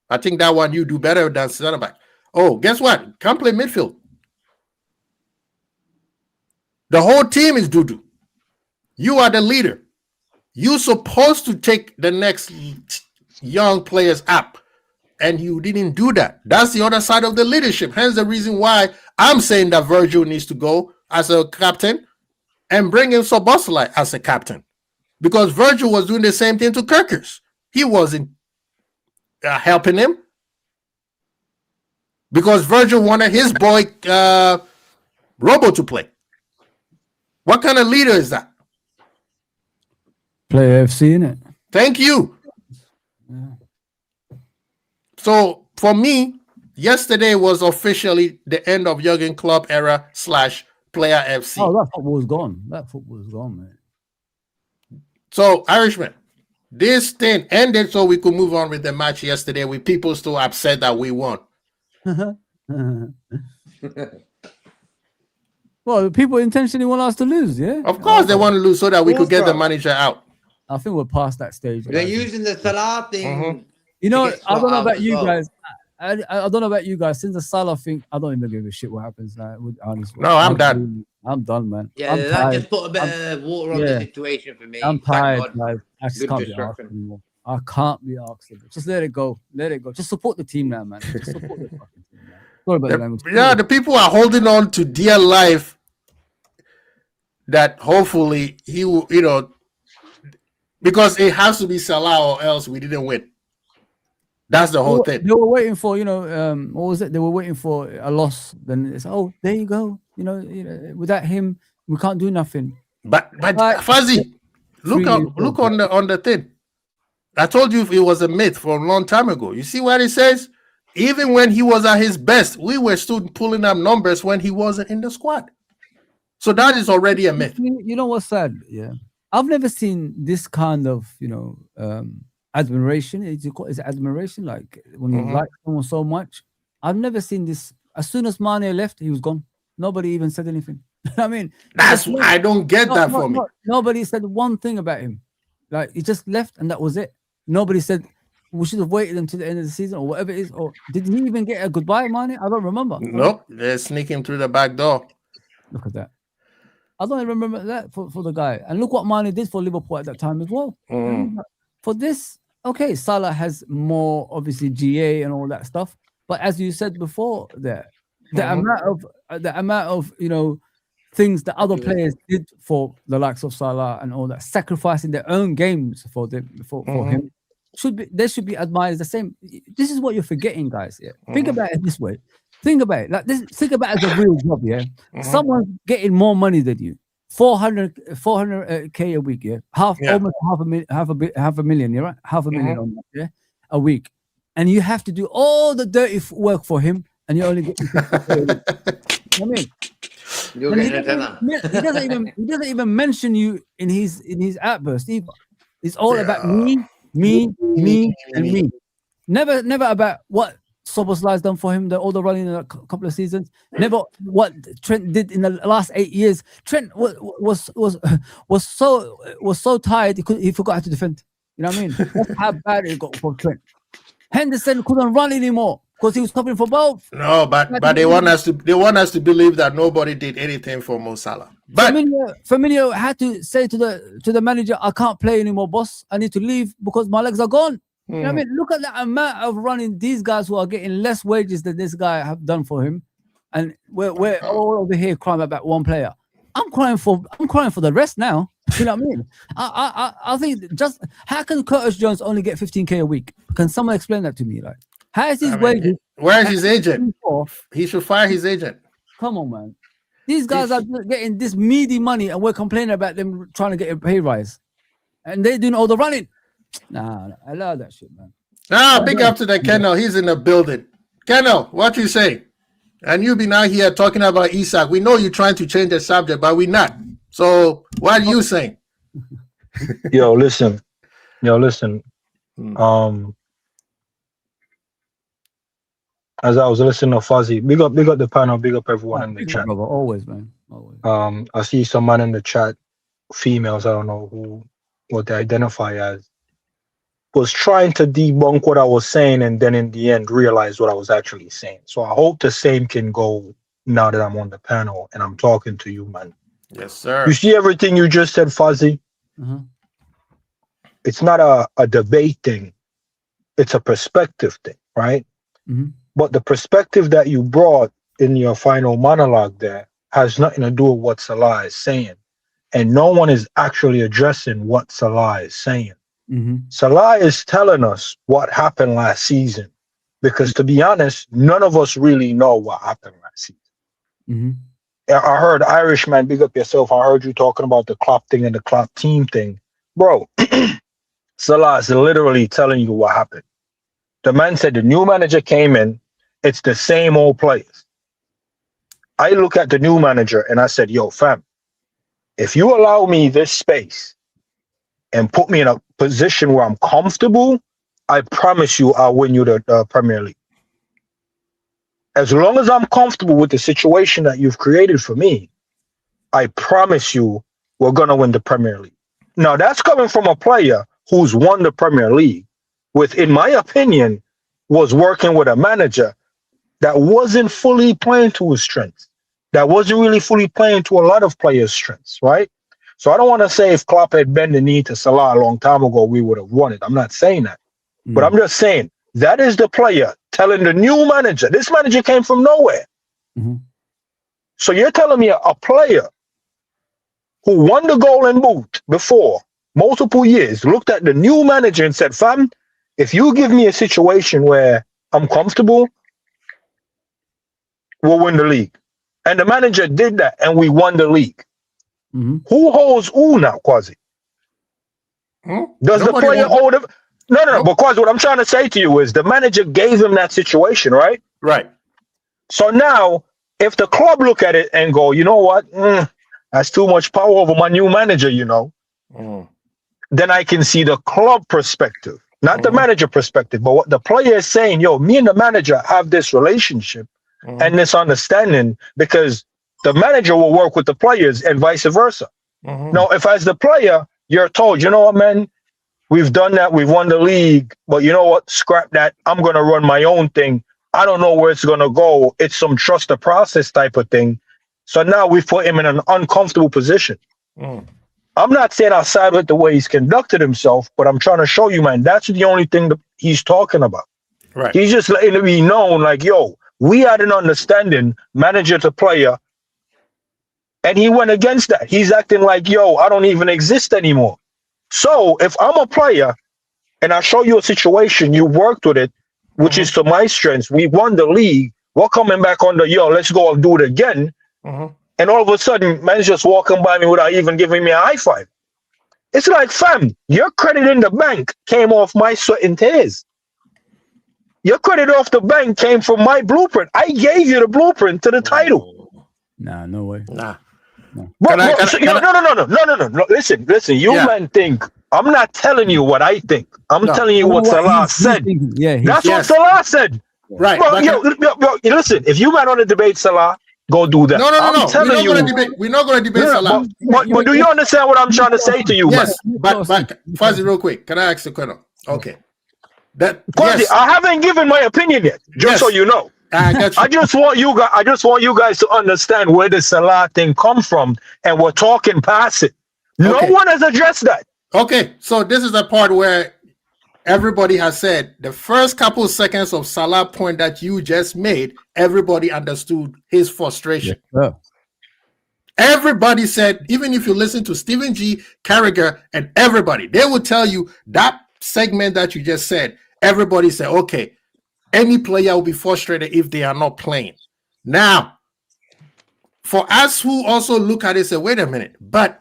I think that one you do better than center back. Oh, guess what? Come play midfield. The whole team is doo-doo. You are the leader. You're supposed to take the next young players up, and you didn't do that. That's the other side of the leadership. Hence the reason why I'm saying that Virgil needs to go as a captain and bring in Szoboszlai as a captain. Because Virgil was doing the same thing to Kirkers. He wasn't helping him. Because Virgil wanted his boy Robo to play. What kind of leader is that? Play LFC, innit? Thank you. Yeah. So for me, yesterday was officially the end of Jurgen Klopp era / Player FC. Oh, that football was gone. That football was gone, man. So, Irishman, this thing ended so we could move on with the match yesterday with people still upset that we won. Well, people intentionally want us to lose, yeah? Of course they want to lose so that we could get the manager out. I think we're past that stage. They're using the Salah thing. You know, I don't know about you guys. I don't know about you guys. Since the Salah thing, I don't even give a shit what happens. Honestly, No, I'm done. I'm done, man. Yeah, I'm that tired. just put a bit of water on the situation for me. I'm Thank tired, God. guys. I just Good can't be distraction. asked anymore. I can't be asked anymore. Just let it go. Let it go. Just support the team now, man. Just support the fucking team, man. Sorry about the language. Yeah, the people are holding on to dear life that hopefully he will, because it has to be Salah or else we didn't win. That's the whole thing. They were waiting for, what was it? They were waiting for a loss. Then it's, there you go. Without him, we can't do nothing. But Fuzzy, look on the thing. I told you it was a myth from a long time ago. You see what it says? Even when he was at his best, we were still pulling up numbers when he wasn't in the squad. So that is already a myth. You know what's sad? Yeah, I've never seen this kind of admiration. Is it admiration? Like when you like someone so much. I've never seen this. As soon as Mane left, he was gone. Nobody even said anything. I mean, I don't get that for me. Nobody said one thing about him. Like he just left and that was it. Nobody said we should have waited until the end of the season or whatever it is. Or did he even get a goodbye, Mane? I don't remember. Nope, they sneak him through the back door. Look at that. I don't even remember that for the guy. And look what Mane did for Liverpool at that time as well. For this, okay, Salah has more obviously GA and all that stuff. But as you said before, the amount of things that other players did for the likes of Salah and all that, sacrificing their own games for him, they should be admired the same. This is what you're forgetting, guys. Yeah, think about it this way. Think about it like this. Think about it as a real job. Yeah, someone's getting more money than you, 400K a week. Yeah, almost half a million. Yeah, right, half a million on that, yeah, a week, and you have to do all the dirty work for him, and you only get 50K a week. I mean. He doesn't even mention you in his outburst either. It's all about me, and me. Never about what Szoboszlai's done for him, all the running in a couple of seasons. Never what Trent did in the last 8 years. Trent was so tired he forgot how to defend. You know what I mean? That's how bad it got for Trent. Henderson couldn't run anymore. Because he was covering for both. No, but they want us to believe that nobody did anything for Mo Salah. But Firmino had to say to the manager, I can't play anymore, boss. I need to leave because my legs are gone. You know what I mean? Look at the amount of running these guys who are getting less wages than this guy have done for him. And we're all over here crying about one player. I'm crying for the rest now. You know what I mean? I think just how can Curtis Jones only get 15K a week? Can someone explain that to me? Like, how is his wages? Where is his agent? He should fire his agent. Come on, man. These guys are getting this meaty money, and we're complaining about them trying to get a pay rise, and they're doing all the running. Nah, I love that shit, man. Big up to the Kennel. He's in the building. Kennel, what you say? And you be now here talking about Isak. We know you're trying to change the subject, but we're not. So what are you saying? Yo, listen. As I was listening to Fuzzy, big up the panel, big up everyone in the chat. Brother, always, man. Always. I see some man in the chat, females, I don't know what they identify as, was trying to debunk what I was saying and then in the end realized what I was actually saying. So I hope the same can go now that I'm on the panel and I'm talking to you, man. Yes, sir. You see everything you just said, Fuzzy? It's not a debate thing. It's a perspective thing, right? But the perspective that you brought in your final monologue there has nothing to do with what Salah is saying. And no one is actually addressing what Salah is saying. Salah is telling us what happened last season. Because to be honest, none of us really know what happened last season. I heard Irishman, big up yourself. I heard you talking about the Klopp thing and the Klopp team thing. Bro, Salah is literally telling you what happened. The man said the new manager came in, it's the same old players. I look at the new manager and I said, yo, fam, if you allow me this space and put me in a position where I'm comfortable, I promise you I'll win you the Premier League. As long as I'm comfortable with the situation that you've created for me, I promise you we're going to win the Premier League. Now, that's coming from a player who's won the Premier League with, in my opinion, was working with a manager that wasn't fully playing to his strengths, that wasn't really fully playing to a lot of players' strengths, right? So I don't want to say if Klopp had bent the knee to Salah a long time ago, we would have won it. I'm not saying that. But I'm just saying that is the player telling the new manager. This manager came from nowhere. So you're telling me a player who won the Golden Boot before multiple years looked at the new manager and said, fam, if you give me a situation where I'm comfortable, we'll win the league. And the manager did that and we won the league. Who holds who now, Quasi? Does the player hold him? No. But Quasi, what I'm trying to say to you is the manager gave him that situation, right? Right. So now, if the club look at it and go, you know what? That's too much power over my new manager, you know. Then I can see the club perspective, not the manager perspective, but what the player is saying, yo, me and the manager have this relationship and this understanding because the manager will work with the players and vice versa. Now, if as the player, you're told, you know what, man, we've done that, we've won the league, but you know what, scrap that, I'm going to run my own thing. I don't know where it's going to go. It's some trust the process type of thing. So now we've put him in an uncomfortable position. I'm not saying I side with the way he's conducted himself, but I'm trying to show you, man, that's the only thing that he's talking about. Right. He's just letting it be known, like, yo, we had an understanding, manager to player, and he went against that. He's acting like, yo, I don't even exist anymore. So if I'm a player and I show you a situation, you worked with it, which is to my strengths, we won the league, we're coming back on the, yo, let's go and do it again. And all of a sudden, man's just walking by me without even giving me a high five. It's like, fam, your credit in the bank came off my sweat and tears. Your credit off the bank came from my blueprint. I gave you the blueprint to the title. Nah, no way. Nah. No. Listen. You man think I'm not telling you what I think. I'm telling you what Salah said. That's what Salah said. Right. Bro, yo, listen, if you man want to debate Salah, go do that. No. We're not going to debate Salah. But do you understand what I'm trying to say to you, yes, man? But Fuzzy, real quick, can I ask a question? Okay. Quasi, yes. I haven't given my opinion yet, just so you know. I got you. I just want you guys to understand where the Salah thing come from, and we're talking past it. No one has addressed that. Okay, so this is the part where everybody has said the first couple of seconds of Salah point that you just made, everybody understood his frustration. Yeah. Everybody said, even if you listen to Stephen G, Carragher, and everybody, they will tell you that segment that you just said, everybody said, okay, any player will be frustrated if they are not playing. Now, for us who also look at it and say, wait a minute, but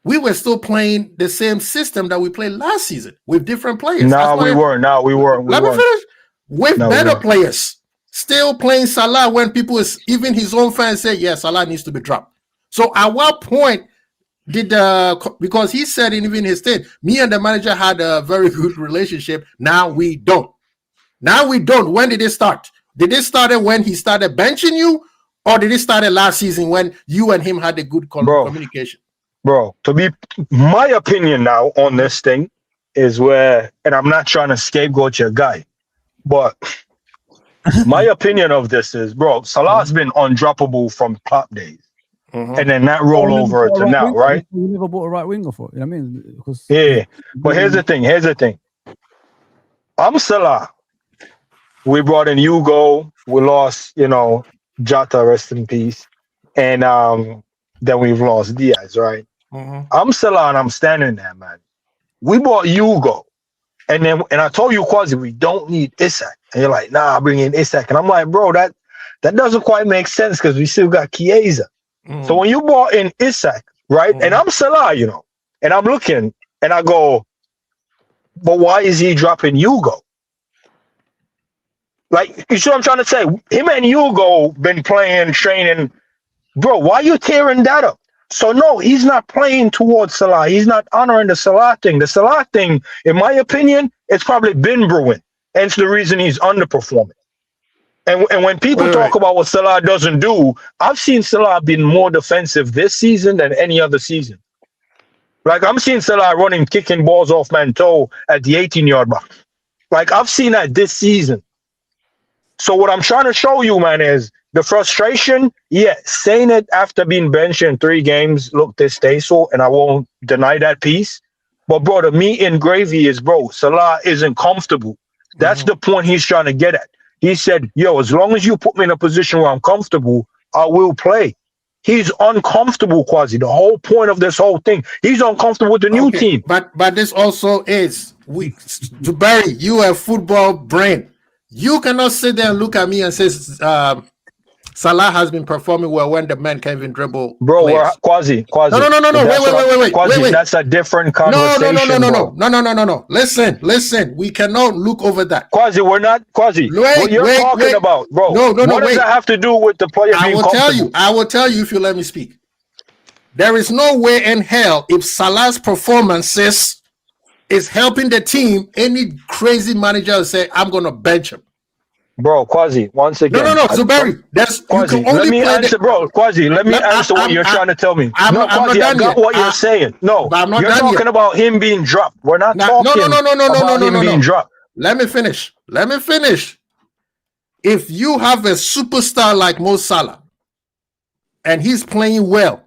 we were still playing the same system that we played last season with different players. No, we weren't. Let me finish. With better players, still playing Salah when people, even his own fans say, yeah, Salah needs to be dropped. So at what point did because he said in even his state, me and the manager had a very good relationship. Now we don't. When did it start? Did it start when he started benching you, or did it start last season when you and him had a good communication? Bro, to be my opinion now on this thing is where, and I'm not trying to scapegoat your guy, but my opinion of this is, bro, Salah's been undroppable from Klopp days. And then that roll over to now, right? We never bought a right winger for it. You know what I mean? Because but here's the thing. I'm Salah. We brought in Hugo. We lost, Jota, rest in peace. And then we've lost Diaz, right? I'm Salah and I'm standing there, man. We bought Hugo. And I told you, Quasi, we don't need Isak. And you're like, nah, bring in Isak. And I'm like, bro, that doesn't quite make sense because we still got Chiesa. So when you brought in Isak, right? And I'm Salah, and I'm looking and I go, but why is he dropping Hugo? Like, you see what I'm trying to say? Him and Hugo been playing, training. Bro, why are you tearing that up? So no, he's not playing towards Salah. He's not honoring the Salah thing. The Salah thing, in my opinion, it's probably been brewing. And it's the reason he's underperforming. And when people talk about what Salah doesn't do, I've seen Salah being more defensive this season than any other season. Like, I'm seeing Salah running, kicking balls off man toe at the 18-yard box. Like, I've seen that this season. So what I'm trying to show you, man, is the frustration. Yeah, saying it after being benched in 3 games, look, distasteful, and I won't deny that piece. But, bro, the meat and gravy is, bro, Salah isn't comfortable. That's the point he's trying to get at. He said, yo, as long as you put me in a position where I'm comfortable, I will play. He's uncomfortable, Quasi. The whole point of this whole thing, he's uncomfortable with the new team. But this also is, to Barry, you have football brain. You cannot sit there and look at me and say Salah has been performing well when the man can't even dribble. Bro, Quasi. No. Wait. Quasi, that's a different conversation. No. Listen. We cannot look over that. Quasi, we're not Quasi. What you're talking about, bro? No. What does that have to do with the player being comfortable? I will tell you if you let me speak. There is no way in hell if Salah's performances is helping the team, any crazy manager will say, I'm going to bench him. Bro, Quasi, once again. No. So, Barry, Quasi, let me answer, bro. Quasi, let me answer what you're trying to tell me. Quasi, I got what you're saying. No, you're talking about him being dropped. We're not talking about him being dropped. Let me finish. If you have a superstar like Mo Salah and he's playing well,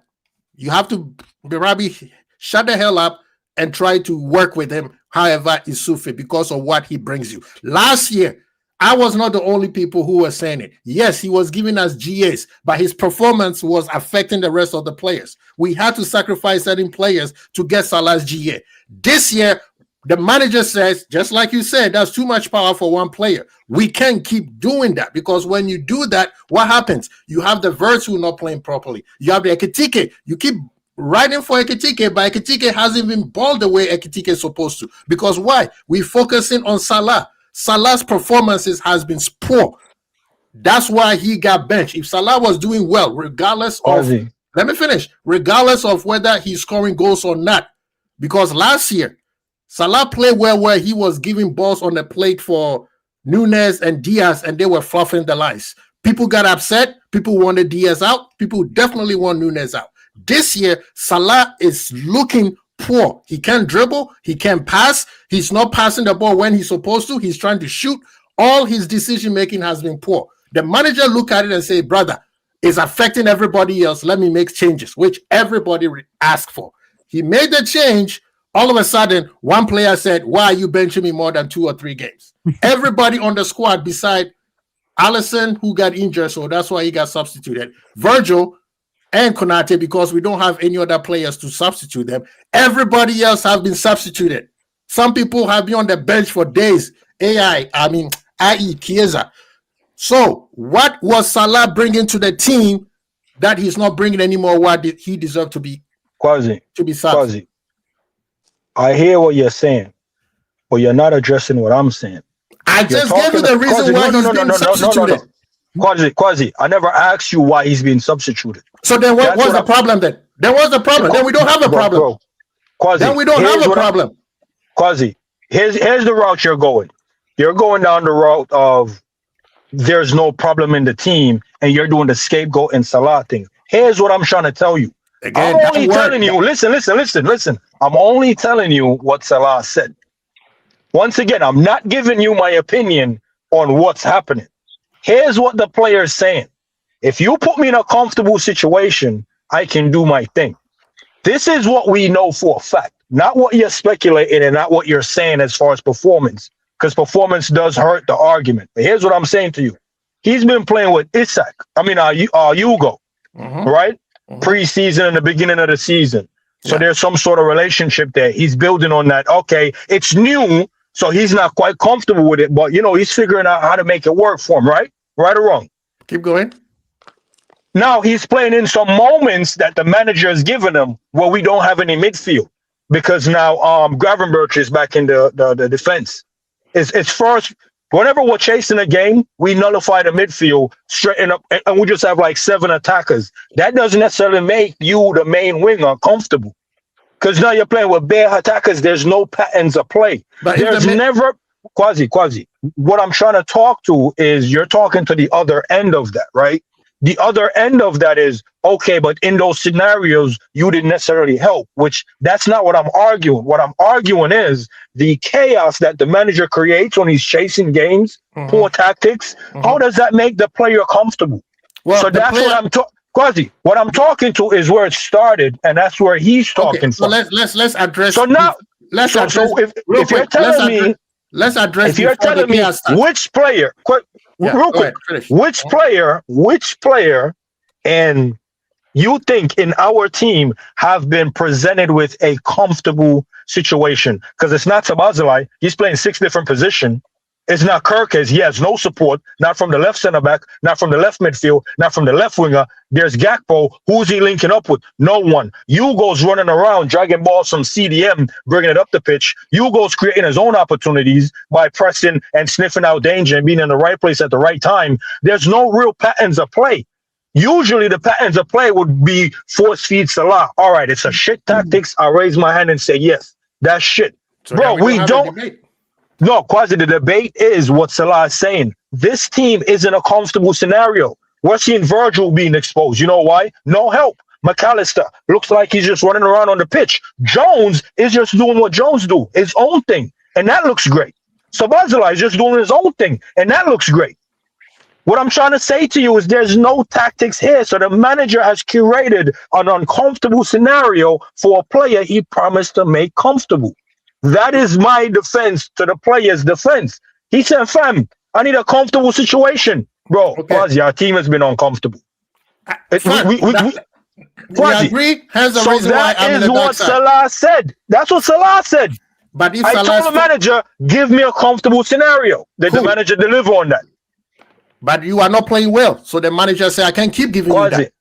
you have to, Barabi, shut the hell up and try to work with him however is fit because of what he brings you. Last year, I was not the only people who were saying it. Yes, he was giving us GAs, but his performance was affecting the rest of the players. We had to sacrifice certain players to get Salah's GA. This year, the manager says, just like you said, that's too much power for one player. We can't keep doing that because when you do that, what happens? You have the Virtu not playing properly. You have the Ekitike. You keep riding for Ekitike, but Ekitike hasn't been balled the way Ekitike is supposed to. Because why? We're focusing on Salah. Salah's performances has been poor. That's why he got benched. If Salah was doing well, regardless of whether he's scoring goals or not, because last year Salah played well where he was giving balls on the plate for Nunes and Diaz, and they were fluffing the lines. People got upset. People wanted Diaz out. People definitely want Nunes out. This year, Salah is looking poor. He can't dribble. He can't pass. He's not passing the ball when he's supposed to. He's trying to shoot. All his decision-making has been poor. The manager look at it and say, brother, it's affecting everybody else. Let me make changes, which everybody asked for. He made the change. All of a sudden, one player said, why are you benching me more than 2 or 3 games? Everybody on the squad beside Alisson, who got injured, so that's why he got substituted. Virgil and Konate, because we don't have any other players to substitute them. Everybody else has been substituted. Some people have been on the bench for days. IE, Chiesa. So what was Salah bringing to the team that he's not bringing anymore? What did he deserve to be? Quasi. Quasi. I hear what you're saying, but you're not addressing what I'm saying. I just gave you the reason why he's being substituted. Quasi, I never asked you why he's being substituted. So then what was the problem then? Then what's the problem? Then we don't have a problem. Bro. Quasi, then we don't have a problem. Quasi, here's the route you're going. You're going down the route of there's no problem in the team, and you're doing the scapegoat and Salah thing. Here's what I'm trying to tell you. Again, I'm only telling you, listen. I'm only telling you what Salah said. Once again, I'm not giving you my opinion on what's happening. Here's what the player is saying. If you put me in a comfortable situation, I can do my thing. This is what we know for a fact, not what you're speculating and not what you're saying as far as performance, because performance does hurt the argument. But here's what I'm saying to you. He's been playing with Hugo, right? Preseason and the beginning of the season. So there's some sort of relationship there. He's building on that. Okay, it's new, so he's not quite comfortable with it, but he's figuring out how to make it work for him, right? Right or wrong? Keep going. Now he's playing in some moments that the manager has given him where we don't have any midfield because now Gravenberch is back in the defense. It's first. Whenever we're chasing a game, we nullify the midfield, straighten up, and we just have like 7 attackers. That doesn't necessarily make you, the main winger, comfortable. Because now you're playing with bare attackers. There's no patterns of play. But there's never... Quasi. What I'm trying to talk to is you're talking to the other end of that, right? the other end of that is, okay, but in those scenarios, you didn't necessarily help, which that's not what I'm arguing. What I'm arguing is the chaos that the manager creates when he's chasing games, poor tactics. How does that make the player comfortable? Well, so that's what I'm talking. Quasi, what I'm talking to is where it started, and that's where he's talking so from. Let's address. So now, let's address. So if you're telling me, let's address. If you're telling me which player, real quick, which player, and you think in our team have been presented with a comfortable situation? Because it's not Sabazalai. He's playing 6 different positions. It's not Kirkes. He has no support, not from the left center back, not from the left midfield, not from the left winger. There's Gakpo. Who's he linking up with? No one. Hugo's running around, dragging balls from CDM, bringing it up the pitch. Hugo's creating his own opportunities by pressing and sniffing out danger and being in the right place at the right time. There's no real patterns of play. Usually the patterns of play would be force feed Salah. All right, it's a shit tactics. I raise my hand and say, yes, that's shit. So bro, we don't. No, Quasi, the debate is what Salah is saying. This team is in a comfortable scenario. We're seeing Virgil being exposed. You know why? No help. McAllister looks like he's just running around on the pitch. Jones is just doing what Jones do, his own thing, and that looks great. Sabazalai is just doing his own thing, and that looks great. What I'm trying to say to you is there's no tactics here. So the manager has curated an uncomfortable scenario for a player he promised to make comfortable. That is my defense to the player's defense. He said, fam, I need a comfortable situation. Bro, Quasi, our team has been uncomfortable. We agree. Here's the reason why I'm in the dark side. Salah said. That's what Salah said. But if I told the manager, give me a comfortable scenario. Did the manager deliver on that? But you are not playing well. So the manager said, I can't keep giving you that.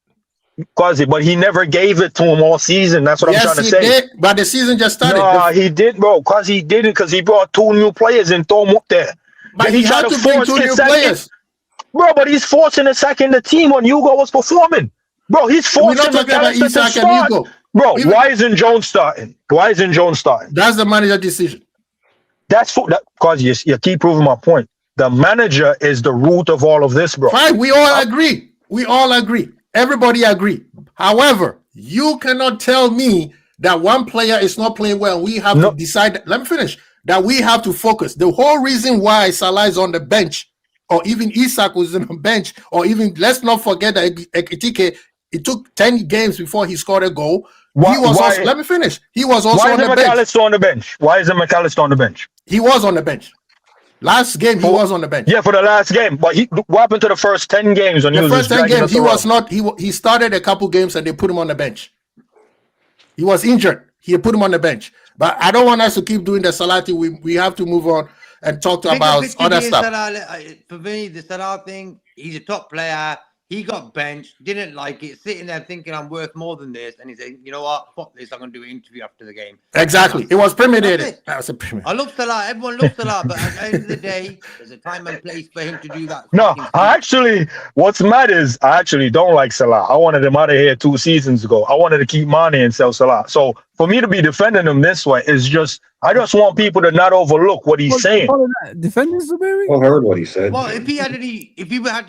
Quasi, but he never gave it to him all season. That's what I'm trying to say. Yes, he did, but the season just started. No, he did, bro. Quasi, he didn't, because he brought 2 new players and throw them up there. But he had to bring 2 new players. Bro, but he's forcing a second the team when Hugo was performing. Bro, he's forcing McAllister to start. Bro, why isn't Jones starting? Why isn't Jones starting? That's the manager's decision. That's because you keep proving my point. The manager is the root of all of this, bro. Fine, we all agree. We all agree. Everybody agree. However, you cannot tell me that one player is not playing well. We have to decide. Let me finish. That we have to focus. The whole reason why Salah is on the bench, or even Isak was on the bench, or even let's not forget that Ekitike, it took 10 games before he scored a goal. Let me finish. He was also on the bench. Why is McAllister on the bench? Why isn't McAllister on the bench? He was on the bench. Last game, he was on the bench. Yeah, for the last game. But what happened to the first 10 games? When the first 10 games, he was not. He started a couple games and they put him on the bench. He was injured. He put him on the bench. But I don't want us to keep doing the Salati. We have to move on and talk about other stuff. For me, the Salah thing, he's a top player. He got benched, didn't like it, sitting there thinking I'm worth more than this. And he's saying, you know what, fuck this, I'm going to do an interview after the game. Exactly. It was premeditated. I love Salah. Everyone loves Salah. But at the end of the day, there's a time and place for him to do that. No, what's mad is I actually don't like Salah. I wanted him out of here 2 seasons ago. I wanted to keep Mane and sell Salah. So for me to be defending him this way is just, I just want people to not overlook what he's saying. Defending Zuberi? I heard what he said. Well, if he had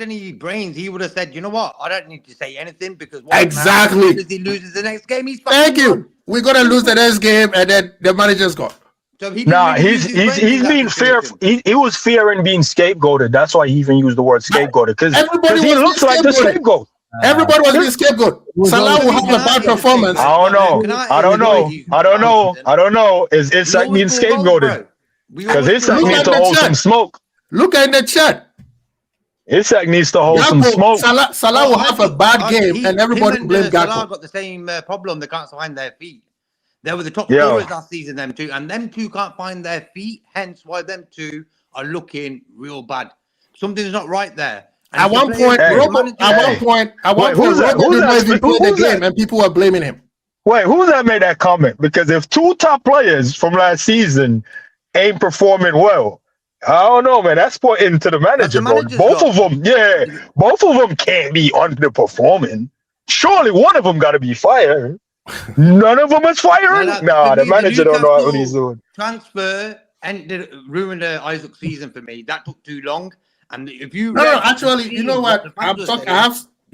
any brains, he would have said, you know what, I don't need to say anything because exactly. If he loses the next game, he's thank you. Gone. We're gonna lose the next game, and then the manager's gone. So he's being fearful. He was fearing being scapegoated. That's why he even used the word scapegoated, because he looks like the scapegoat. Everybody was being scapegoat. Salah will have a bad performance. I don't know. Is Isak being scapegoated? Because Isak needs to hold some smoke. Look at the chat. Isak needs to hold some smoke. Salah will have a bad game, and everybody blame Gakpo. Salah got the same problem. They can't find their feet. They were the top scorers last season, them two, and them two can't find their feet. Hence why them two are looking real bad. Something's not right there. And at one point, Robert didn't even play the game, and people were blaming him. Wait, who's that made that comment? Because if 2 top players from last season ain't performing well, I don't know, man. That's pointing to the manager, bro. Both of them can't be underperforming. Surely one of them got to be fired. None of them is firing. The manager don't know what he's doing. Transfer ruined Isaac's season for me. That took too long. And if you actually, you know what?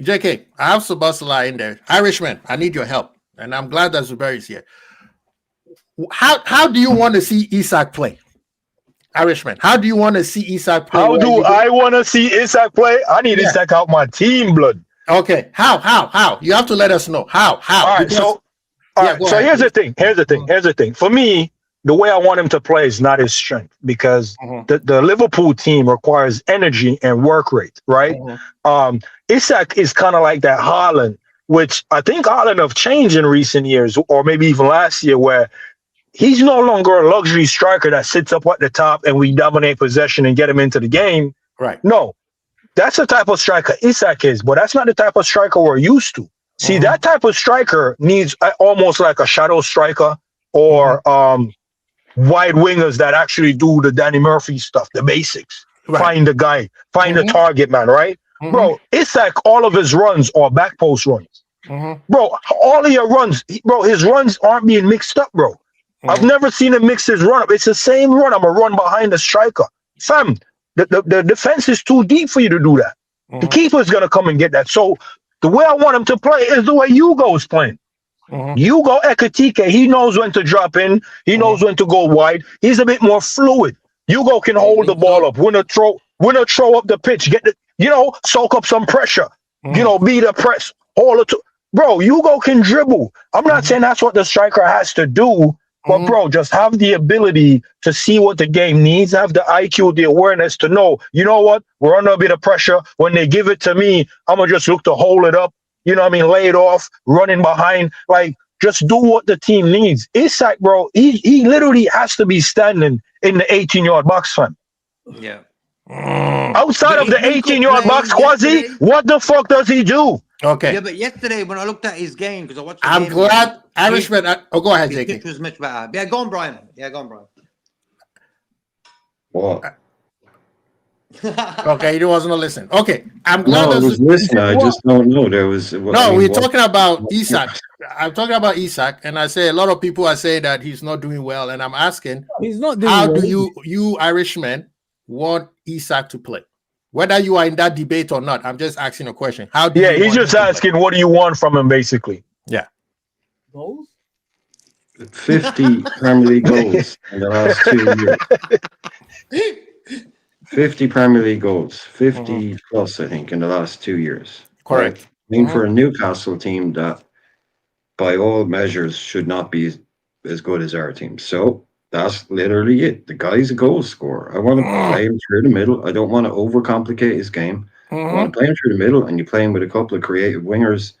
JK, I have Subasala in there. Irishman, I need your help. And I'm glad that Zubair is here. How do you want to see Isak play? Irishman, how do you want to see Isak play? How do I want to see Isak play? I need Isak out my team, blood. Okay. How? You have to let us know. How? All right, so here's the thing. For me, the way I want him to play is not his strength, because the Liverpool team requires energy and work rate, right? Isak is kind of like that Haaland, which I think Haaland have changed in recent years, or maybe even last year, where he's no longer a luxury striker that sits up at the top and we dominate possession and get him into the game. Right. No, that's the type of striker Isak is, but that's not the type of striker we're used to. See, that type of striker needs almost like a shadow striker or wide wingers that actually do the Danny Murphy stuff, the basics. Right. Find the guy, find the target man, right? Bro, Isak, all of his runs are back post runs. Bro, all of your runs, bro, his runs aren't being mixed up, bro. I've never seen him mix his run up. It's the same run. I'm a run behind the striker. Fam, the defense is too deep for you to do that. The keeper's going to come and get that. So the way I want him to play is the way Hugo's playing. Hugo Ekitike, he knows when to drop in. He knows when to go wide. He's a bit more fluid. Hugo can hold the ball up, win a throw up the pitch, get the, soak up some pressure, be the press, hold it. Bro, Hugo can dribble. I'm not saying that's what the striker has to do, but bro, just have the ability to see what the game needs, have the IQ, the awareness to know, you know what, we're under a bit of pressure. When they give it to me, I'm going to just look to hold it up, lay it off, running behind, like, just do what the team needs. Isak, bro, he literally has to be standing in the 18-yard box, fam. Yeah. Outside of the 18-yard box, Quasi, what the fuck does he do? Okay. Yeah, but yesterday when I looked at his game, because I watched the I'm game, glad Irishman. Go ahead, his JK. pitch was much better. Yeah, go on, Brian. What? Okay, he wasn't listening. Okay, I'm glad. No, I was listening. I just don't know. There was we're talking about Isak. I'm talking about Isak, and I say a lot of people are saying that he's not doing well, and I'm asking, he's not doing how well. do you Irishmen want Isak to play? Whether you are in that debate or not, I'm just asking a question. How do? He's just asking, what do you want from him, basically? Yeah. Goals? 50 Premier League goals in the last 2 years. 50 Premier League goals, 50 plus, I think, in the last 2 years. Correct. I mean, for a Newcastle team that, by all measures, should not be as good as our team. So that's literally it. The guy's a goal scorer. I want to play him through the middle. I don't want to overcomplicate his game. I want to play him through the middle, and you play him with a couple of creative wingers.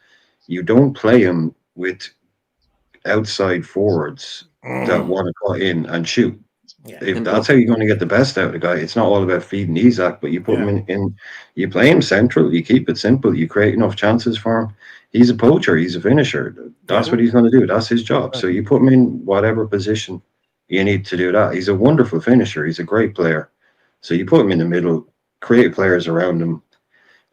You don't play him with outside forwards that want to cut in and shoot. Yeah. If that's how you're going to get the best out of the guy, it's not all about feeding Isak, but you put him in, you play him central, you keep it simple, you create enough chances for him. He's a poacher, he's a finisher. That's what he's going to do. That's his job. So you put him in whatever position you need to do that. He's a wonderful finisher. He's a great player. So you put him in the middle, create players around him,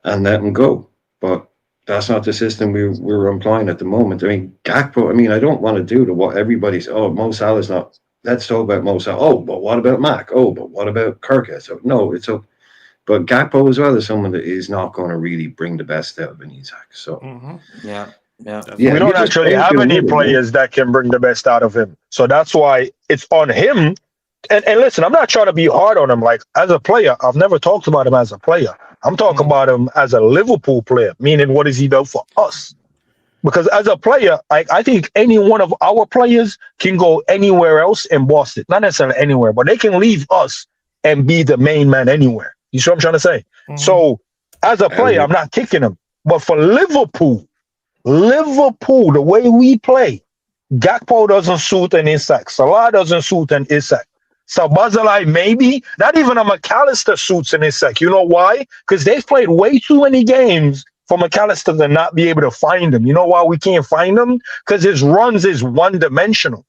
and let him go. But that's not the system we're employing at the moment. I mean, Gakpo, I don't want to do what everybody's, Mo Salah's not. Let's talk about Mo Salah. Oh, but what about Mac? Oh, but what about Kirk? So no, it's up. But Gakpo as well is someone that is not going to really bring the best out of an Isak. So yeah. We don't actually have any players that can bring the best out of him. So that's why it's on him. And listen, I'm not trying to be hard on him. Like, as a player, I've never talked about him as a player. I'm talking about him as a Liverpool player, meaning what has he done for us? Because as a player, I think any one of our players can go anywhere else and boss it. Not necessarily anywhere, but they can leave us and be the main man anywhere. You see what I'm trying to say? So as a player, I'm not kicking him. But for Liverpool, the way we play, Gakpo doesn't suit an Isak. Salah doesn't suit an Isak. Sabazalai, maybe. Not even a McAllister suits an Isak. You know why? Because they've played way too many games for McAllister to not be able to find him. You know why we can't find him? Because his runs is one-dimensional.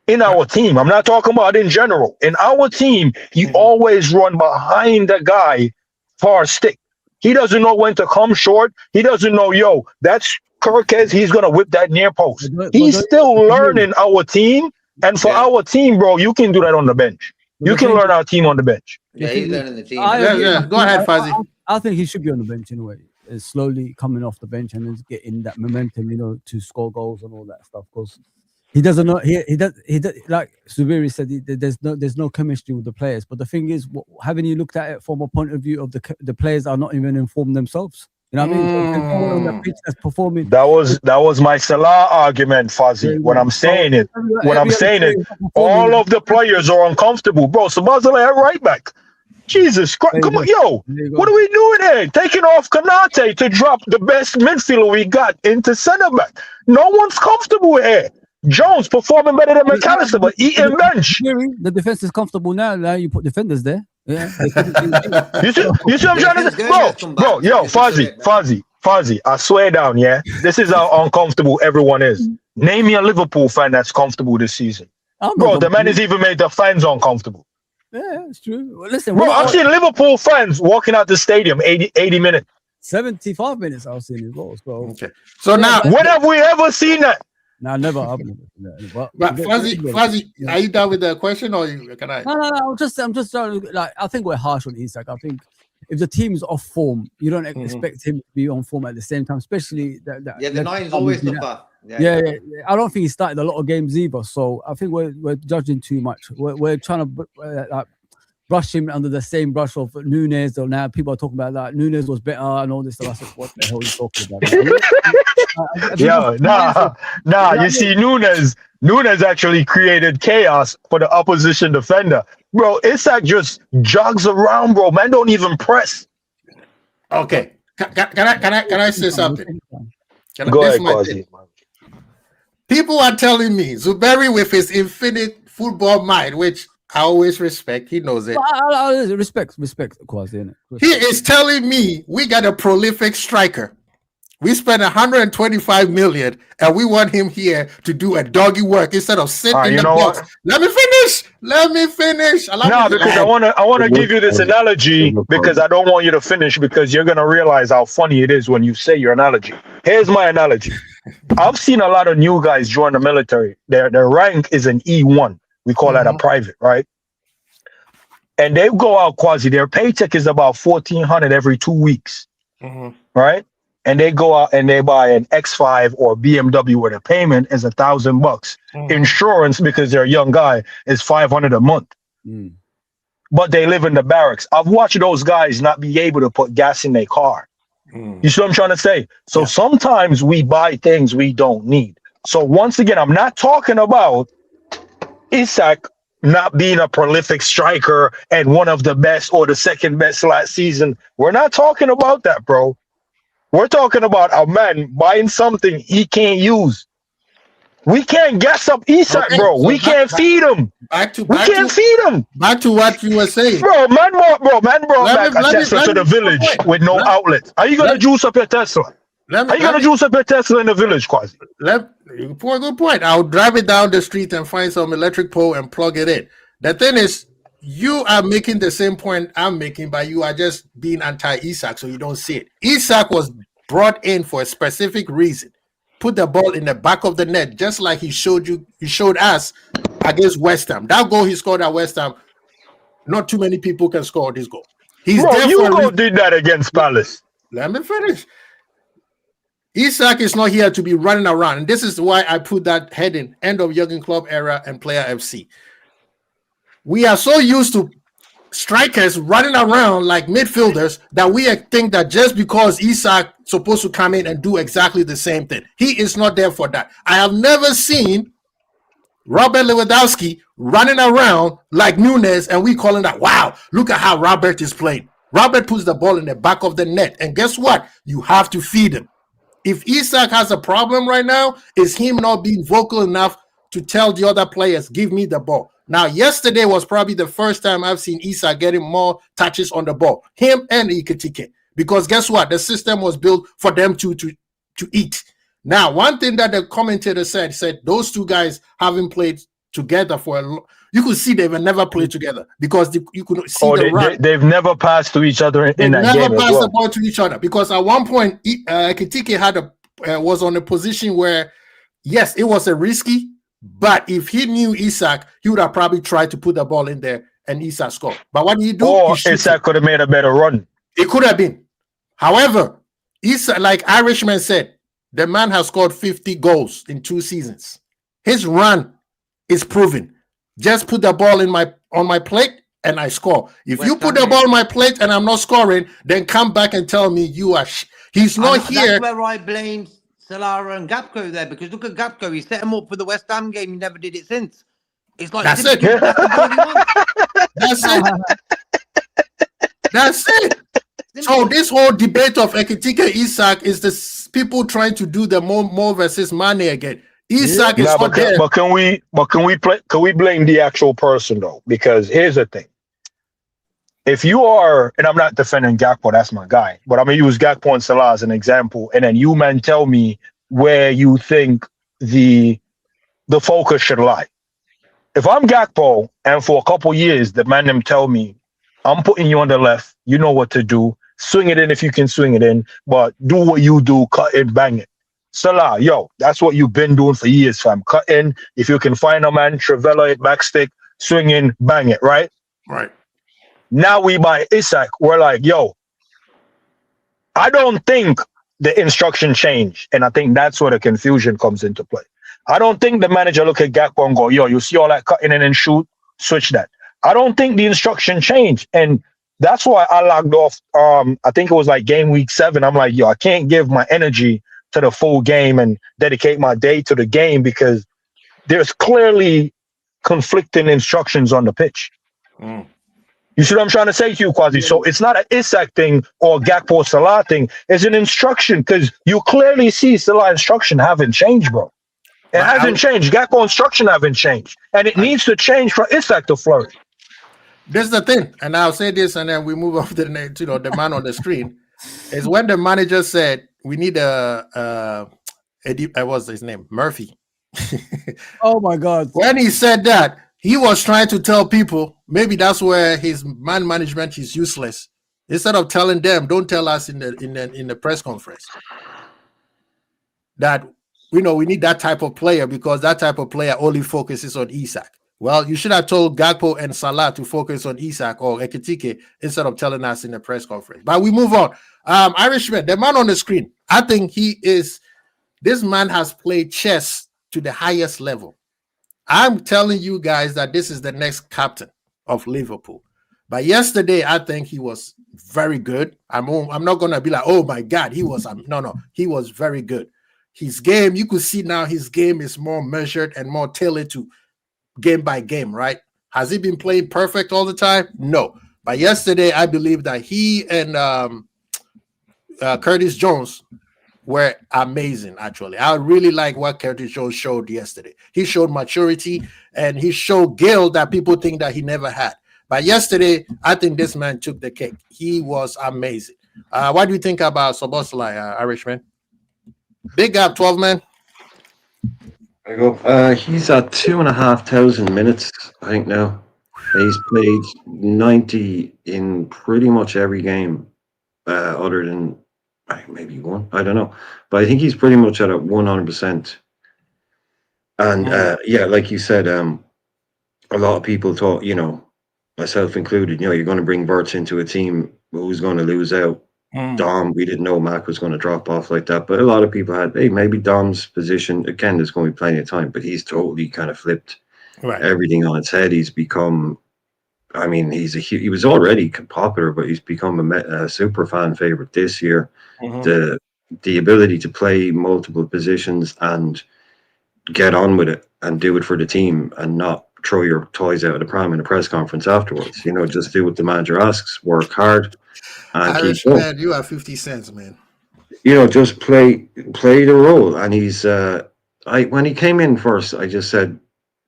In our team, I'm not talking about in general. In our team, he always run behind the guy far stick. He doesn't know when to come short. He doesn't know, that's Kirkes, he's going to whip that near post. He's still learning our team. And for our team, bro, you can do that on the bench. You can learn our team on the bench. Yeah, he's learning the team. Go ahead, Fuzzy. I think he should be on the bench in a way. is slowly coming off the bench and is getting that momentum, you know, to score goals and all that stuff. Because he doesn't know. He does. Like Zuberi said, there's no chemistry with the players. But the thing is, haven't you looked at it from a point of view of the players are not even informed themselves? You know what I mean? There's no one on the pitch that's performing. That was my Salah argument, Fuzzy. When I'm saying it, all of the players are uncomfortable, bro. Sabazala at right back. Jesus Christ, come on, yo, what are we doing here? Taking off Kanate to drop the best midfielder we got into centre back. No one's comfortable here. Jones performing better than McAllister, but eating bench. The defense is comfortable now. Now you put defenders there. Yeah. you see what I'm trying to say? Bro, yo, Fuzzy, I swear down, yeah. This is how uncomfortable everyone is. Name me a Liverpool fan that's comfortable this season. Bro, the man has even made the fans uncomfortable. Yeah, it's true. Well, listen, bro, I've seen Liverpool fans walking out the stadium 80 minutes. 75 minutes I've seen as well. So, okay. So now, when have we ever seen that? No, never. But Fuzzy, are you done with the question, or can I? No. I'm just trying to, like, I think we're harsh on Isak. I think if the team is off form, you don't expect him to be on form at the same time, especially the nine's always tougher. Yeah. I don't think he started a lot of games either. So I think we're judging too much. We're trying to brush him under the same brush of Nunes. Or now people are talking about that Nunes was better and all this stuff. I said, what the hell are you talking about? You see, Nunes actually created chaos for the opposition defender. Bro, Isak just jogs around, bro. Man, don't even press. Okay. Can I say something? Go ahead, Quasi. People are telling me Zuberi with his infinite football mind, which I always respect. He knows it. Respect, Quasi. He is telling me we got a prolific striker. We spent 125 million, and we want him here to do a doggy work instead of sitting in the box. What? Let me finish. Because I want to give you this analogy because I don't want you to finish because you're gonna realize how funny it is when you say your analogy. Here's my analogy. I've seen a lot of new guys join the military. Their rank is an E1. We call that a private, right? And they go out Quasi. Their paycheck is about $1,400 every 2 weeks, right? And they go out and they buy an X5 or BMW where the payment is $1,000. Insurance, because they're a young guy, is $500 a month. But they live in the barracks. I've watched those guys not be able to put gas in their car. You see what I'm trying to say? So sometimes we buy things we don't need. So once again, I'm not talking about Isak not being a prolific striker and one of the best or the second best last season. We're not talking about that, bro. We're talking about a man buying something he can't use. We can't gas up Isak, bro. So we can't feed him. We can't feed him. Back to what you were saying. Man brought back a Tesla to the village with no outlet. Are you going to juice up your Tesla? Are you going to juice up your Tesla in the village, Quasi? Good point. I'll drive it down the street and find some electric pole and plug it in. The thing is, you are making the same point I'm making, but you are just being anti-Isak, so you don't see it. Isak was brought in for a specific reason. Put the ball in the back of the net, just like he showed us against West Ham. That goal he scored at West Ham, not too many people can score this goal. Did that against Palace. Let me finish. Isak is not here to be running around, and this is why I put that heading, end of Jurgen Klopp era and Player FC. We are so used to strikers running around like midfielders that we think that just because Isak supposed to come in and do exactly the same thing. He is not there for that. I have never seen Robert Lewandowski running around like Nunes and we calling that, wow, look at how Robert is playing. Robert puts the ball in the back of the net, and guess what? You have to feed him. If Isak has a problem right now, it's him not being vocal enough to tell the other players, give me the ball. Now, yesterday was probably the first time I've seen Isak getting more touches on the ball, him and Ekitike, because guess what? The system was built for them to eat. Now, one thing that the commentator said those two guys haven't played together you could see they've never played together because you could see they've never passed to each other in that game. Never passed the ball to each other because at one point Ekitike was on a position where, yes, it was a risky, but if he knew Isak, he would have probably tried to put the ball in there and Isak scored. But what did he do? Isak could have made a better run. It could have been. However, Isak, like Irishman said, the man has scored 50 goals in 2 seasons. His run is proven. Just put the ball on my plate and I score. If you put the ball on my plate and I'm not scoring, then come back and tell me you are. He's not here. That's where I blame Salah and Gakpo there, because look at Gakpo. He set him up for the West Ham game. He never did it since. It's like that's it. That's it. That's it. So this whole debate of Ekitike Isak is the people trying to do the more versus Mane again. Isak is not there. But can we blame the actual person though? Because here's the thing. If you are, and I'm not defending Gakpo, that's my guy, but I'm gonna use Gakpo and Salah as an example, and then you man tell me where you think the focus should lie. If I'm Gakpo and for a couple years the man them tell me, I'm putting you on the left, you know what to do, swing it in if you can swing it in, but do what you do, cut it, bang it. Salah, yo, that's what you've been doing for years, fam. Cut in, if you can find a man, Trivela it, back stick, swing in, bang it, right? Right. Now we buy Isak, we're like, yo, I don't think the instruction changed, and I think that's where the confusion comes into play. I don't think the manager look at Gakpo and go, yo, you see all that cutting in and shoot, switch that. I don't think the instruction changed, and that's why I logged off. I think it was like game week 7. I'm like, yo, I can't give my energy to the full game and dedicate my day to the game because there's clearly conflicting instructions on the pitch. Mm. You see what I'm trying to say to you, Quasi? So it's not an Isak thing or Gakpo Salah thing. It's an instruction because you clearly see Salah instruction haven't changed, bro. It hasn't changed. Gakpo instruction haven't changed. And it needs to change for Isak to flourish. This is the thing, and I'll say this, and then we move on to the man on the screen. Is when the manager said we need what's his name? Murphy. Oh my God! When he said that, he was trying to tell people maybe that's where his man management is useless. Instead of telling them, don't tell us in the press conference that we need that type of player because that type of player only focuses on Isak. Well, you should have told Gakpo and Salah to focus on Isak or Ekitike instead of telling us in the press conference. But we move on. Irishman, the man on the screen, I think this man has played chess to the highest level. I'm telling you guys that this is the next captain of Liverpool. But yesterday, I think he was very good. I'm not going to be like, oh my God, he was. No, he was very good. His game, you could see now his game is more measured and more tailored to game by game, right? Has he been playing perfect all the time? No. But yesterday, I believe that he and Curtis Jones were amazing, actually. I really like what Curtis Jones showed yesterday. He showed maturity, and he showed skill that people think that he never had. But yesterday, I think this man took the cake. He was amazing. What do you think about Szoboszlai, Irishman? Big gap, 12 man. There you go. He's at 2,500 minutes, I think now. He's played 90 in pretty much every game, other than maybe one. I don't know, but I think he's pretty much at a 100%. And yeah, like you said, a lot of people thought, myself included, you're going to bring Wirtz into a team who's going to lose out. Dom, we didn't know Mac was going to drop off like that, but a lot of people had, hey, maybe Dom's position, again, there's going to be plenty of time, but he's totally kind of flipped everything on its head. He's become, he was already popular, but he's become a super fan favorite this year. The ability to play multiple positions and get on with it and do it for the team and not throw your toys out of the pram in a press conference afterwards. Just do what the manager asks, work hard. Irish man, you have 50 cents, man. Just play the role. And he's when he came in first, I just said,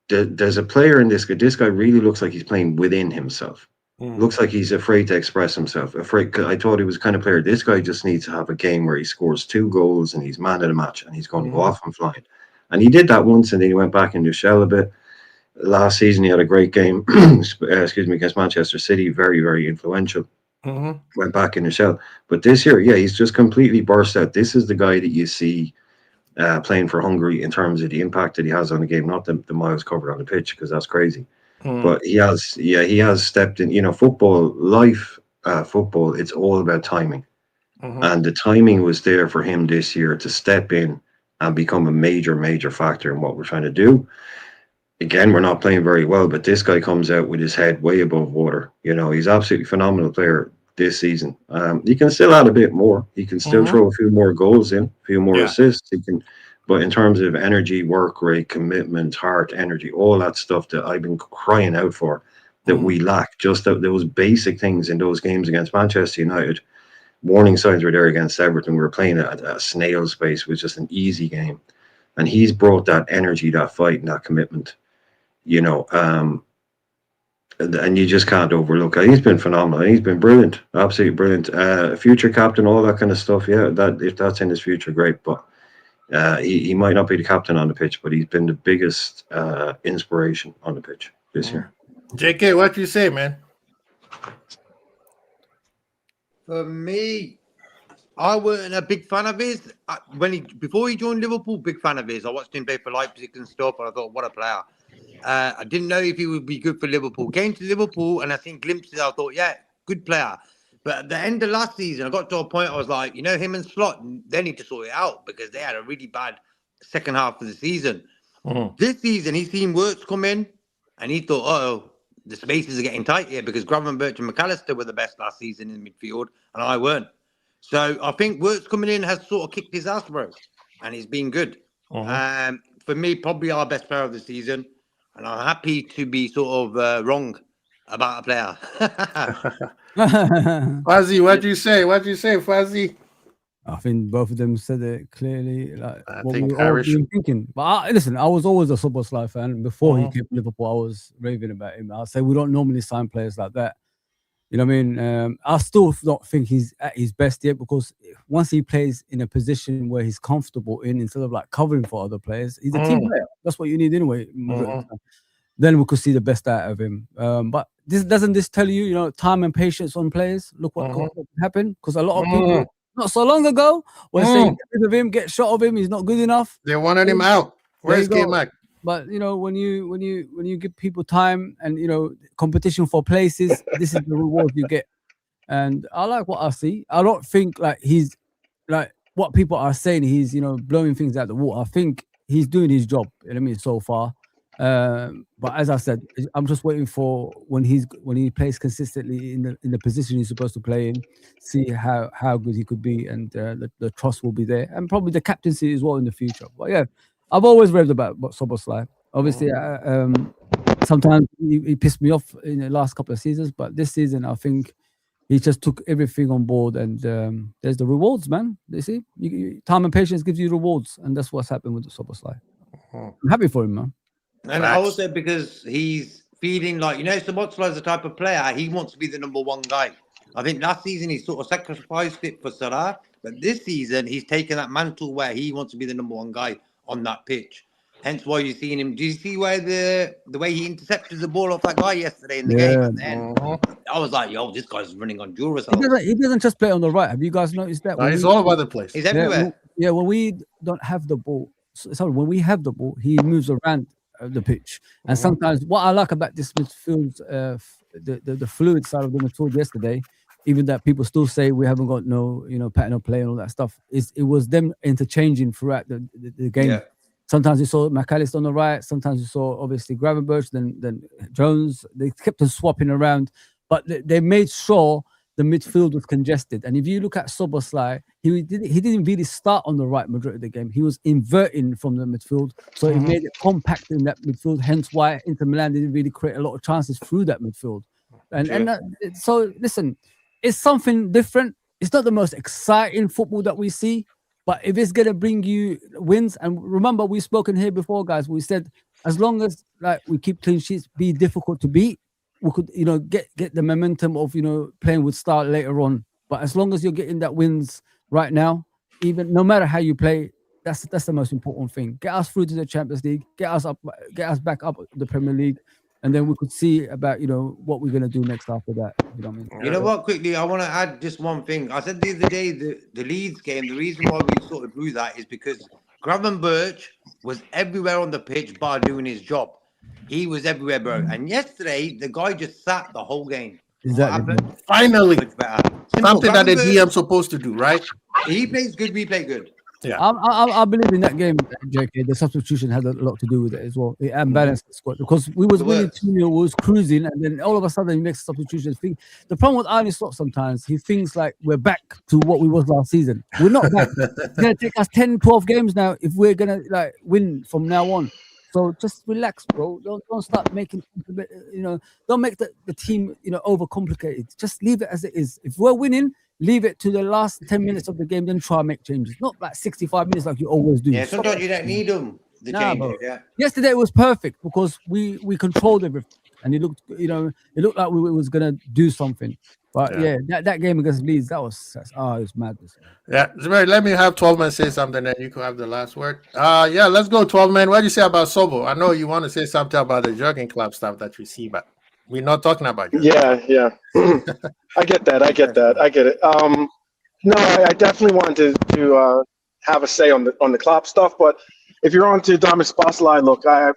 there's a player in this guy. This guy really looks like he's playing within himself. Looks like he's afraid to express himself. Cause I thought he was the kind of player. This guy just needs to have a game where he scores 2 goals and he's man of the match and he's going to go off and flying. And he did that once, and then he went back into shell a bit. Last season, he had a great game. Against Manchester City, very, very influential. Went back in the shell. But this year, yeah, he's just completely burst out. This is the guy that you see playing for Hungary in terms of the impact that he has on the game, not the miles covered on the pitch, because that's crazy. But he has stepped in. Football, it's all about timing. And the timing was there for him this year to step in and become a major factor in what we're trying to do. Again, we're not playing very well, but this guy comes out with his head way above water. You know, he's absolutely phenomenal player this season. He can still add a bit more. He can still throw a few more goals in, a few more assists. He can, but in terms of energy, work rate, commitment, heart, energy, all that stuff that I've been crying out for, that we lack. Just those basic things in those games against Manchester United. Warning signs were there against Everton. We were playing at a snail's pace. It was just an easy game. And he's brought that energy, that fight, and that commitment. You know, and you just can't overlook it. He's been phenomenal. He's been brilliant, absolutely brilliant. Future captain, all that kind of stuff. Yeah, that if that's in his future, great. But he might not be the captain on the pitch, but he's been the biggest inspiration on the pitch this year. JK, what you say, man? For me, I wasn't a big fan of his. Before he joined Liverpool, big fan of his. I watched him play for Leipzig and stuff, and I thought, what a player. I didn't know if he would be good for Liverpool. Came to Liverpool, and I seen glimpses. I thought, yeah, good player. But at the end of last season, I got to a point I was like, you know, him and Slot, they need to sort it out because they had a really bad second half of the season. This season, he's seen Wirtz come in, and he thought, oh, the spaces are getting tight here because Gravenberch and McAllister were the best last season in midfield, and I weren't. So I think Wirtz coming in has sort of kicked his ass, bro, and he's been good. For me, probably our best player of the season. And I'm happy to be sort of wrong about a player. Fuzzy, what do you say? What do you say, Fuzzy? I think both of them said it clearly. Like I what think we were all Irish. been thinking. But listen, I was always a Szoboszlai fan. Before he came to Liverpool, I was raving about him. I say we don't normally sign players like that. You know what I mean? I still don't think he's at his best yet because once he plays in a position where he's comfortable in, instead of like covering for other players, he's a team player. That's what you need anyway. Then we could see the best out of him. But doesn't this tell you, you know, time and patience on players? Look what happened. Because a lot of people, not so long ago, were saying, get rid of him, get shot of him, he's not good enough. They wanted him out. Where's K-Mac? But you know, when you give people time and you know competition for places, this is the reward you get. And I like what I see. I don't think like he's like what people are saying. He's blowing things out the water. I think he's doing his job. You know what I mean, so far. But as I said, I'm just waiting for when he plays consistently in the position he's supposed to play in, see how good he could be, and the trust will be there, and probably the captaincy as well in the future. But yeah, I've always raved about Szoboszlai. Obviously, sometimes he pissed me off in the last couple of seasons, but this season I think he just took everything on board, and there's the rewards, man. You see, time and patience gives you rewards, and that's what's happened with Szoboszlai. I'm happy for him, man. And also because he's feeling like, Szoboszlai is the type of player, he wants to be the number one guy. I think last season he sort of sacrificed it for Salah, but this season he's taken that mantle where he wants to be the number one guy on that pitch. Hence why you're seeing him. Do you see where the way he intercepted the ball off that guy yesterday in the game? And then I was like, yo, this guy's running on Duracell. He doesn't just play on the right. Have you guys noticed that? No, he's all over the place. He's everywhere. When we don't have the ball, when we have the ball, he moves around the pitch. And sometimes what I like about this midfield, the fluid side of the midfield yesterday, even that people still say we haven't got no pattern of play and all that stuff, it was them interchanging throughout the game. Yeah. Sometimes you saw McAllister on the right, sometimes you saw obviously Gravenberch, then Jones. They kept on swapping around, but they made sure the midfield was congested. And if you look at Szoboszlai, he didn't really start on the right majority of the game. He was inverting from the midfield, so it made it compact in that midfield. Hence why Inter Milan didn't really create a lot of chances through that midfield. So listen, it's something different. It's not the most exciting football that we see, but if it's gonna bring you wins, and remember we've spoken here before, guys. We said as long as we keep clean sheets, be difficult to beat, we could get the momentum of playing with style later on. But as long as you're getting that wins right now, even no matter how you play, that's the most important thing. Get us through to the Champions League, get us back up the Premier League, and then we could see about what we're gonna do next after that. You know what I mean? You know what? Quickly, I want to add just one thing. I said the other day the Leeds game. The reason why we sort of drew that is because Gravenberch was everywhere on the pitch, bar doing his job. He was everywhere, bro. And yesterday, the guy just sat the whole game. Exactly. Finally, Much better. something that the Gravenberch, DM supposed to do, right? he plays good, we play good. Yeah. I believe in that game, JK. The substitution had a lot to do with it as well. It unbalanced the squad because we was winning 2-0, we was cruising, and then all of a sudden he makes a substitution. The problem with Arne Slot sometimes, he thinks like we're back to what we was last season. We're not back. It's gonna take us 10, 12 games now if we're gonna like win from now on. So just relax, bro. Don't start making, don't make the team, overcomplicated. Just leave it as it is. If we're winning, leave it to the last 10 minutes of the game, then try and make changes. Not like 65 minutes like you always do. Yeah, sometimes you don't need them. The changes, yeah. Yesterday it was perfect because we controlled everything, and it looked like we was gonna do something. But yeah, that game against Leeds, it was madness. Yeah, Zuberi, let me have 12 men say something, then you can have the last word. Yeah, let's go 12 men. What do you say about Sobo? I know you want to say something about the Jurgen Club stuff that we see, but we're not talking about Jurgen. Yeah. I get that. I get it. No, I definitely wanted to have a say on the Klopp stuff, but if you're on to Domin Szoboszlai, look, I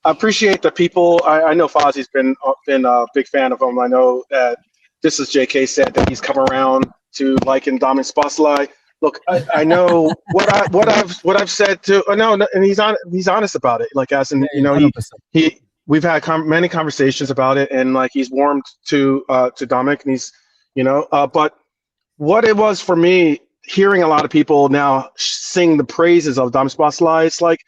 appreciate the people. I know Fozzie's been a big fan of him. I know that this is JK said that he's come around to liking Domin Szoboszlai. Look, I know what I've said to. No, and he's honest about it. Like as in, we've had many conversations about it, and like he's warmed to Dominic, and he's, but what it was for me, hearing a lot of people now sing the praises of Domin Szoboszlai, it's like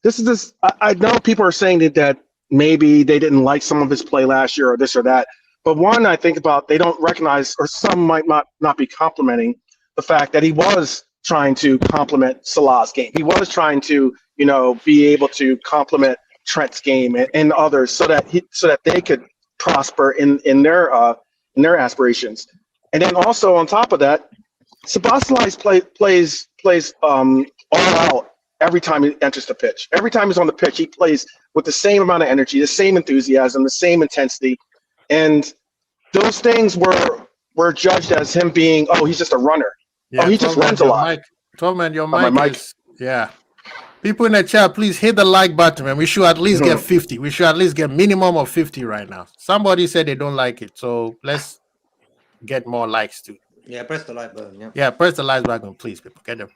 this. I know people are saying that maybe they didn't like some of his play last year or this or that. But one, I think about they don't recognize, or some might not be complimenting the fact that he was trying to complement Salah's game. He was trying to, be able to complement Trent's game and others, so that they could prosper in their aspirations. And then also on top of that, Szoboszlai plays all out every time he enters the pitch. Every time he's on the pitch, he plays with the same amount of energy, the same enthusiasm, the same intensity. And those things were judged as him being, he's just a runner. Yeah, he just runs a lot. 12 man, your mic is, yeah. People in the chat, please hit the like button, man. We should at least get 50. We should at least get minimum of 50 right now. Somebody said they don't like it, so let's get more likes too. Yeah, press the like button. Yeah. Yeah, press the like button, please, people. Get them.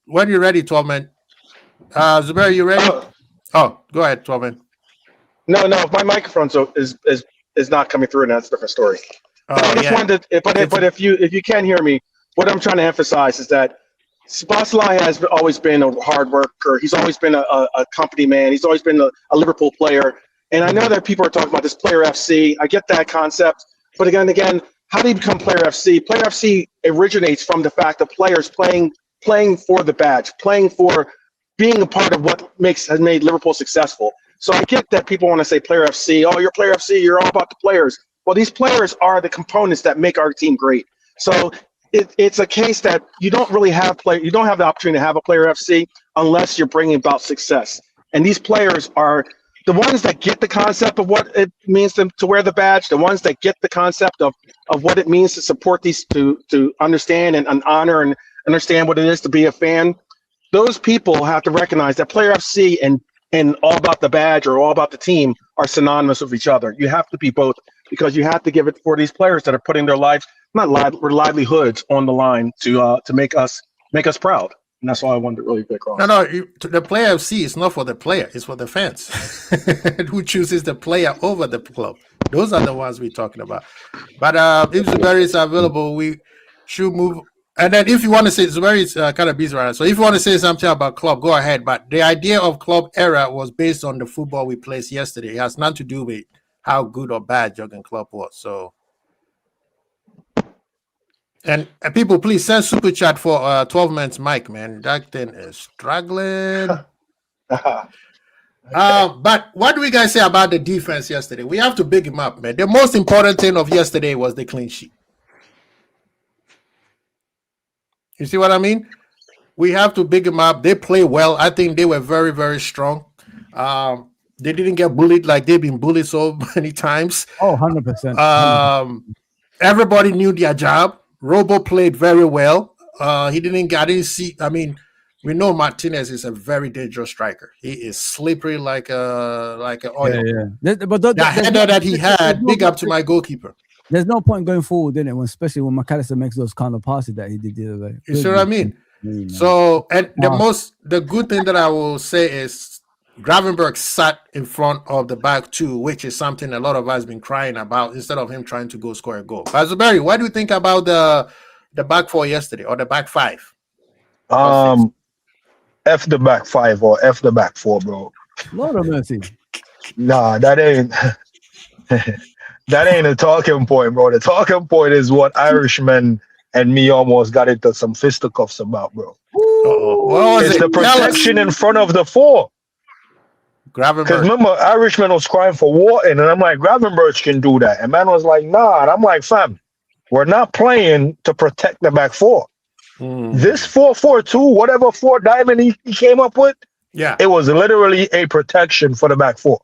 When you're ready, 12 man. Zubair, you ready? Go ahead, 12 man. No, my microphone is not coming through, and that's a different story. I just wanted to, but if you can't hear me, what I'm trying to emphasize is that Szoboszlai has always been a hard worker. He's always been a company man. He's always been a Liverpool player. And I know that people are talking about this Player FC. I get that concept. But again, how do you become Player FC? Player FC originates from the fact of players playing for the badge, playing for being a part of what has made Liverpool successful. So I get that people want to say Player FC. Oh, you're Player FC. You're all about the players. Well, these players are the components that make our team great. So it's a case that you don't really have you don't have the opportunity to have a Player FC unless you're bringing about success. And these players are the ones that get the concept of what it means to wear the badge, the ones that get the concept of what it means to support these, to understand and honor and understand what it is to be a fan. Those people have to recognize that Player FC and all about the badge or all about the team are synonymous with each other. You have to be both, because you have to give it for these players that are putting their livelihoods on the line to make us proud. And that's all I wanted to really pick on. No, the Player FC is not for the player; it's for the fans who chooses the player over the club. Those are the ones we're talking about. But if Zuberi is available, we should move. And then if you want to say, Zuberi is kind of busy right now. So if you want to say something about Klopp, go ahead. But the idea of Klopp era was based on the football we played yesterday. It has nothing to do with how good or bad Jurgen Klopp was. So, and people, please send super chat for 12 man's mic, man. That thing is struggling. But what do we guys say about the defense yesterday? We have to big him up, man. The most important thing of yesterday was the clean sheet. You see what I mean? We have to big them up. They play well. I think they were very, very strong. They didn't get bullied like they've been bullied so many times. Oh, 100%. Everybody knew their job. Robo played very well. I didn't see. I mean, We know Martinez is a very dangerous striker. He is slippery like a oil. But the header that he had, big up to my goalkeeper. There's no point going forward in it, especially when McAllister makes those kind of passes that he did the other day. You see what I mean? So, and the good thing that I will say is Gravenberch sat in front of the back two, which is something a lot of us have been crying about instead of him trying to go score a goal. Zuberi, what do you think about the back four yesterday or the back five? F the back five or F the back four, bro. Lord of mercy. Nah, that ain't that ain't a talking point, bro. The talking point is what Irishman and me almost got into some fisticuffs about, bro. It's the protection in front of the four. Because remember, Irishman was crying for Wharton, and I'm like, Gravenberch can do that. And man was like, nah. And I'm like, fam, we're not playing to protect the back four. This 4-4-2, whatever four diamond he came up with, it was literally a protection for the back four.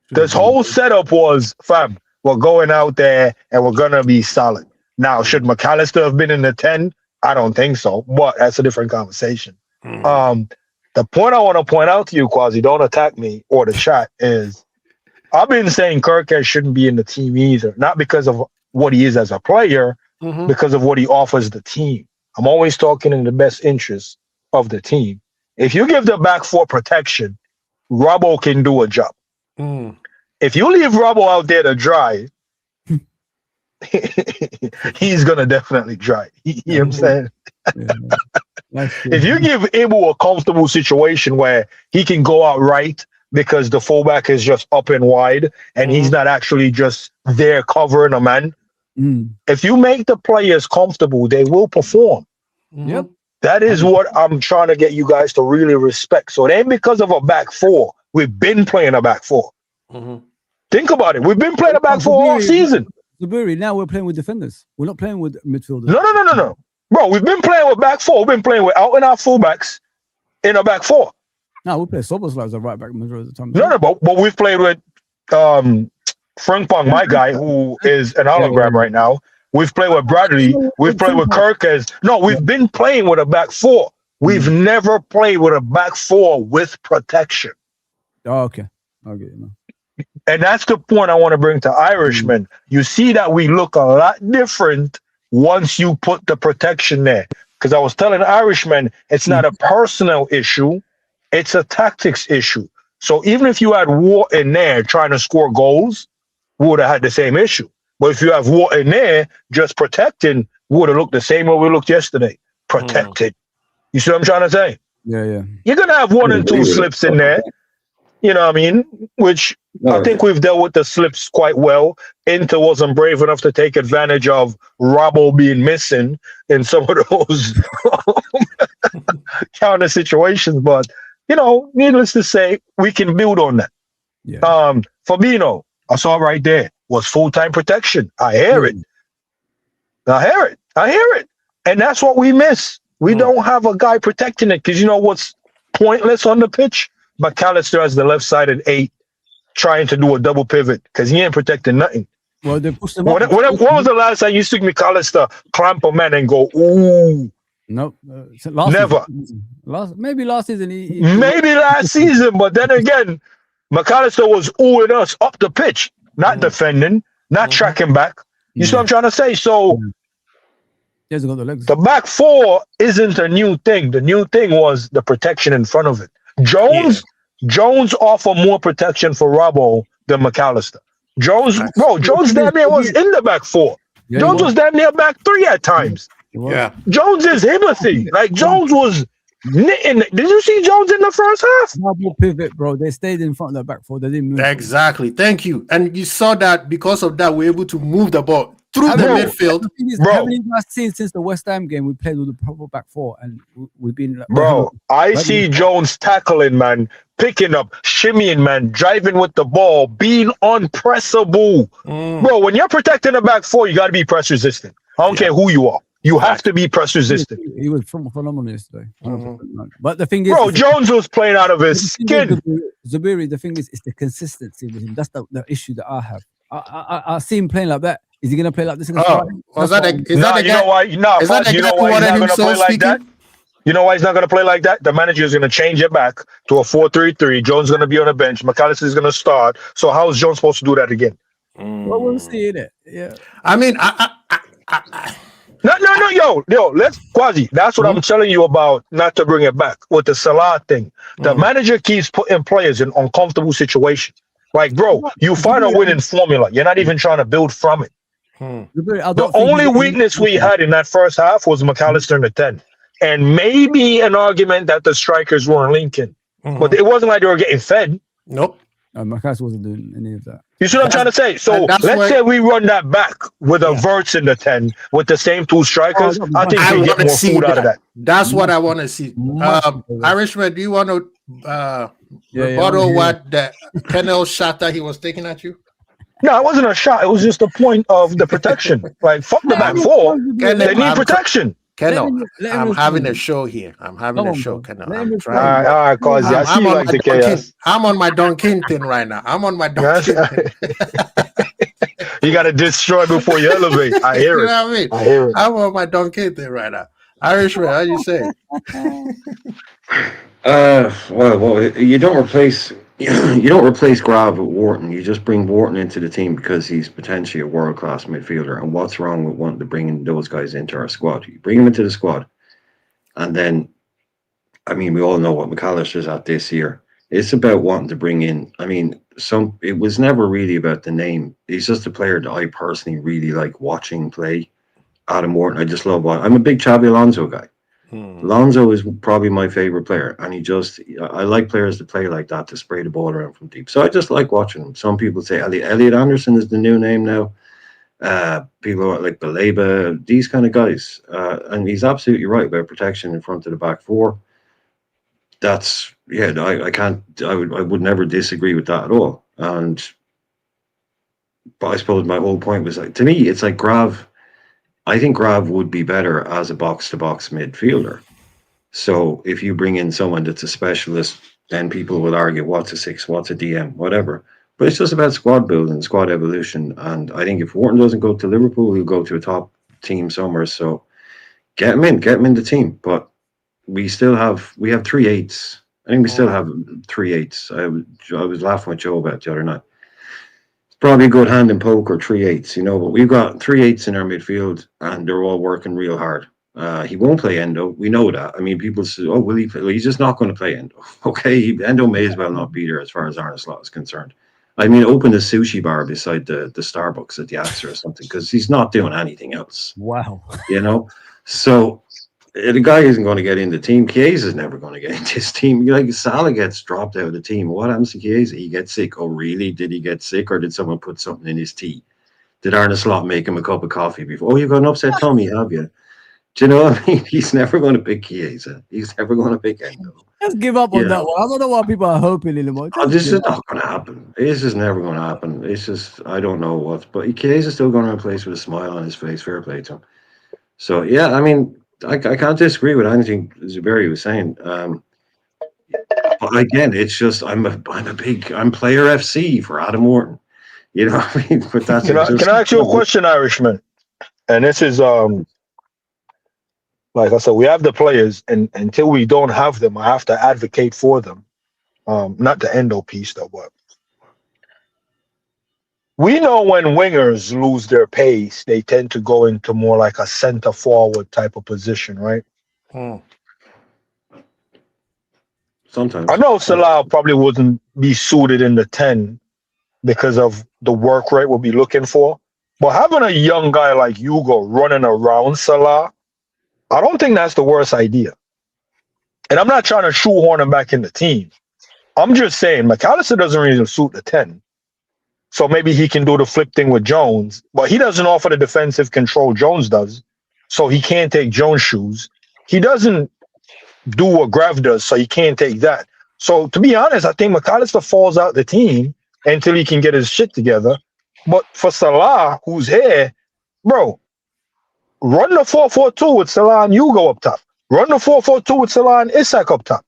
This whole setup was, fam, we're going out there and we're gonna be solid. Now, should McAllister have been in the 10? I don't think so, but that's a different conversation. The point I want to point out to you, Quasi, don't attack me or the chat, is I've been saying Kirkhead shouldn't be in the team either, not because of what he is as a player, because of what he offers the team. I'm always talking in the best interest of the team. If you give the back four protection, Robbo can do a job. If you leave Robbo out there to dry, he's gonna definitely dry. You know what I'm saying? If you give Ibu a comfortable situation where he can go out right because the fullback is just up and wide and he's not actually just there covering a man, if you make the players comfortable, they will perform. That is what I'm trying to get you guys to really respect. So it ain't because of a back four. We've been playing a back four. Think about it. We've been playing a back four all season. Now we're playing with defenders. We're not playing with midfielders. No. Bro, we've been playing with back four. We've been playing with out and out fullbacks in a back four. No, we play Soboslai as a right back majority of the time. No, but we've played with Frank Pong, my guy, who is an hologram right now. We've played with Bradley. We've played with Kirkes. No, we've been playing with a back four. We've never played with a back four with protection. Oh, okay. I'll get it now. And that's the point I want to bring to Irishman. You see that we look a lot different once you put the protection there. Because I was telling Irishman, it's not a personal issue, it's a tactics issue. So even if you had Watt in there trying to score goals, we would have had the same issue. But if you have Watt in there just protecting, we would have looked the same way we looked yesterday. Protected. You see what I'm trying to say? Yeah. You're going to have one and two slips in there. You know what I mean? Which I think we've dealt with the slips quite well. Inter wasn't brave enough to take advantage of Robbo being missing in some of those counter situations. But, you know, needless to say, we can build on that. Fabinho, I saw it right there, was full-time protection. I hear it. And that's what we miss. We don't have a guy protecting it because you know what's pointless on the pitch? McAllister has the left-sided 8 trying to do a double pivot because he ain't protecting nothing. Well, they pushed him when was the last time you see McAllister clamp a man and go, ooh? Nope. Never. Maybe last season. Maybe last season, but then again, McAllister was oohing us up the pitch, not defending, not tracking back. You see what I'm trying to say? So the back four isn't a new thing. The new thing was the protection in front of it. Jones offer more protection for Robbo than McAllister. Jones damn near was in the back four. Jones was damn near back 3 at times. Jones is Himothy. Like Jones was knitting. Did you see Jones in the first half? Double pivot, bro. They stayed in front of the back four. They didn't move. Exactly. Thank you. And you saw that because of that, we're able to move the ball through the midfield. How many guys seen since the West Ham game we played with the proper back four and we've been I see Jones tackling, man, picking up, shimmying, man, driving with the ball, being unpressable. Bro, when you're protecting the back four, you got to be press resistant. I don't care who you are. You have to be press resistant. He was phenomenal yesterday. But the thing is, bro, Jones was playing out of his skin. Zuberi, the thing is, it's the consistency with him. That's the issue that I have. I see him playing like that. Is he gonna play like this? Is that the guy who wanted him so play like that? You know why he's not going to play like that? The manager is going to change it back to a 4-3-3. Jones is going to be on the bench. McAllister is going to start. So how is Jones supposed to do that again? Well, we'll see it. Yeah. I mean, No, yo, let's Quasi. That's what I'm telling you about. Not to bring it back with the Salah thing. The manager keeps putting players in uncomfortable situations. Like, bro, you find a winning formula. You're not even trying to build from it. The only weakness we had in that first half was McAllister in the 10. And maybe an argument that the strikers weren't linking. But it wasn't like they were getting fed. Nope. McAllister wasn't doing any of that. You see what I'm trying to say? So let's say we run that back with a Verts in the 10 with the same two strikers. I think we get more food out of that. That's what I want to see. Irishman, do you want to rebuttal what the Kennel shot that he was taking at you? No, it wasn't a shot. It was just a point of the protection. Like, fuck the back four. They need protection. Kennel, I'm having a show here. I'm having a show, Kennel. I'm trying. All right, cause I see you like the chaos. I'm on my Duncan thing right now. You got to destroy before you elevate. I hear it. You know what I mean? I hear it. I'm on my Duncan thing right now. Irishman, how you say? Well, you don't replace Grav with Wharton. You just bring Wharton into the team because he's potentially a world-class midfielder. And what's wrong with wanting to bring those guys into our squad? You bring them into the squad, and then, I mean, we all know what McAllister's at this year. It's about wanting to bring in. I mean, it was never really about the name. He's just a player that I personally really like watching play. Adam Wharton, I just love. I'm a big Xabi Alonso guy. Alonso is probably my favorite player, and I like players that play like that, to spray the ball around from deep. So I just like watching him. Some people say Elliot Anderson is the new name now. People like Baleba, these kind of guys, and he's absolutely right about protection in front of the back four. That's I would never disagree with that at all. But I suppose my whole point was, like, to me, it's like Grav. I think Grav would be better as a box-to-box midfielder. So if you bring in someone that's a specialist, then people will argue, what's a 6, what's a DM, whatever. But it's just about squad building, squad evolution. And I think if Wharton doesn't go to Liverpool, he'll go to a top team somewhere. So get him in the team. But we have 3 8s. I think we still have 3 8s. I was laughing with Joe about it the other night. Probably a good hand in poker, 3 8s, but we've got 3 8s in our midfield, and they're all working real hard. He won't play Endo. We know that. I mean, people say, "Oh, will he play?" Well, he's just not going to play Endo. Okay, Endo may as well not be there as far as Arne Slot is concerned. I mean, open a sushi bar beside the Starbucks at the AXA or something, because he's not doing anything else. Wow. So the guy isn't going to get in the team. Chiesa is never going to get into his team. Like, Salah gets dropped out of the team. What happens to Chiesa? He gets sick. Oh, really? Did he get sick, or did someone put something in his tea? Did Arne Slot make him a cup of coffee before? Oh, you've got an upset tummy, have you? Do you know what I mean? He's never going to pick Chiesa. He's never going to pick Endo. Let's give up on that one. I don't know why people are hoping anymore. This is not going to happen. This is never going to happen. It's just, I don't know what. But Chiesa's still going to replace with a smile on his face. Fair play to him. So, yeah, I mean, I can't disagree with anything Zuberi was saying. But again, it's just I'm player FC for Adam Wharton. You know what I mean? But that's can I ask you a question, Irishman? And this is like I said, we have the players, and until we don't have them, I have to advocate for them. Not the Endo piece though, but we know when wingers lose their pace, they tend to go into more like a center forward type of position, right? Sometimes. I know Salah probably wouldn't be suited in the 10 because of the work rate we'll be looking for. But having a young guy like Hugo running around Salah, I don't think that's the worst idea. And I'm not trying to shoehorn him back in the team. I'm just saying McAllister doesn't really suit the 10. So maybe he can do the flip thing with Jones, but he doesn't offer the defensive control Jones does. So he can't take Jones' shoes. He doesn't do what Grav does, so he can't take that. So to be honest, I think McAllister falls out the team until he can get his shit together. But for Salah, who's here, bro, run the 4-4-2 with Salah and Hugo up top. Run the 4-4-2 with Salah and Isak up top.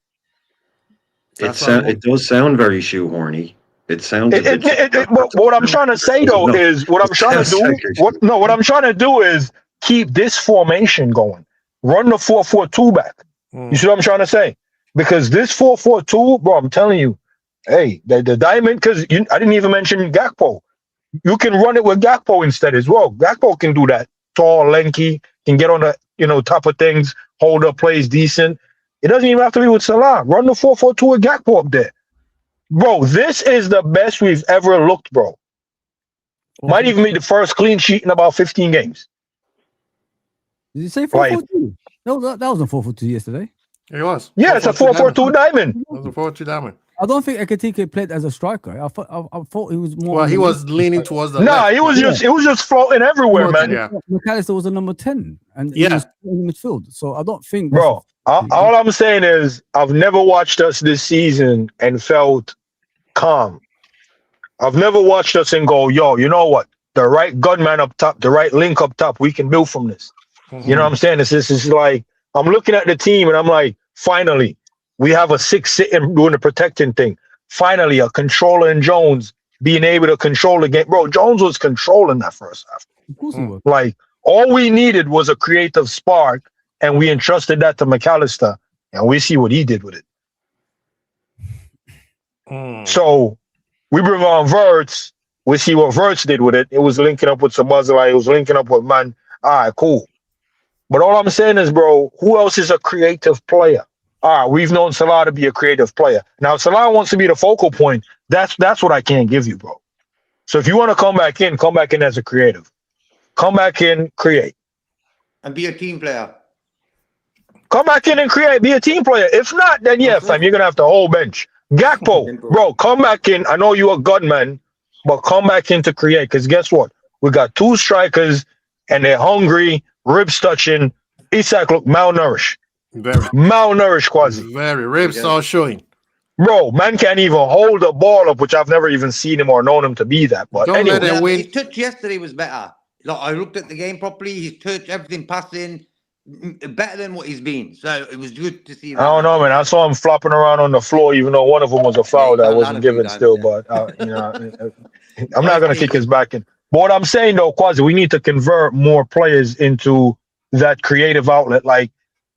It does sound very shoehorny. It sounds. But what I'm trying to say though is what I'm trying to do is keep this formation going. Run the 4-4-2 back. You see what I'm trying to say? Because this 4-4-2, bro, I'm telling you, hey, the diamond, because I didn't even mention Gakpo. You can run it with Gakpo instead as well. Gakpo can do that. Tall, lanky, can get on the top of things, hold up, plays decent. It doesn't even have to be with Salah. Run the 4-4-2 with Gakpo up there. Bro, this is the best we've ever looked, bro. Might even be the first clean sheet in about 15 games. Did you say 4-4-2? No, that wasn't 4-4-2 yesterday. It was. Yeah, it's a 4-4-2 diamond. It was a 4-2 diamond. I don't think Ekitike played as a striker. I thought he was more. Well, he was leaning towards the Nah, left. it was just floating everywhere, man. Yeah. McAllister was a number 10, and he was in midfield. So I don't think, bro. All I'm saying is I've never watched us this season and felt calm. I've never watched us and go, yo, you know what? The right gunman up top, the right link up top, we can build from this. You know what I'm saying? This is like, I'm looking at the team and I'm like, finally, we have a 6 sitting doing the protecting thing. Finally, a controller in Jones being able to control the game. Bro, Jones was controlling that first half. Of course he was. Like, all we needed was a creative spark, and we entrusted that to McAllister, and we see what he did with it. So we bring on Verts. We see what Verts did with it. It was linking up with Sabazala. It was linking up with Man. All right, cool. But all I'm saying is, bro, who else is a creative player? All right, we've known Salah to be a creative player. Now, if Salah wants to be the focal point, that's what I can't give you, bro. So if you want to come back in as a creative. Come back in, create. And be a team player. Come back in and create, be a team player. If not, then yeah, fam, you're going to have to whole bench. Gakpo, bro, come back in. I know you're a gunman, but come back in to create. Because guess what? We got 2 strikers, and they're hungry, ribs touching. Isak look malnourished. Very malnourished, Quasi. Very ribs all showing. Bro, man can't even hold the ball up, which I've never even seen him or known him to be that. But anyway, his touch yesterday was better. Like, I looked at the game properly. His touch, everything passing, better than what he's been. So it was good to see that. I don't know, man. I saw him flopping around on the floor, even though one of them was a foul that wasn't given still. But I'm not gonna kick his back in. But what I'm saying though, Quasi, we need to convert more players into that creative outlet. Like,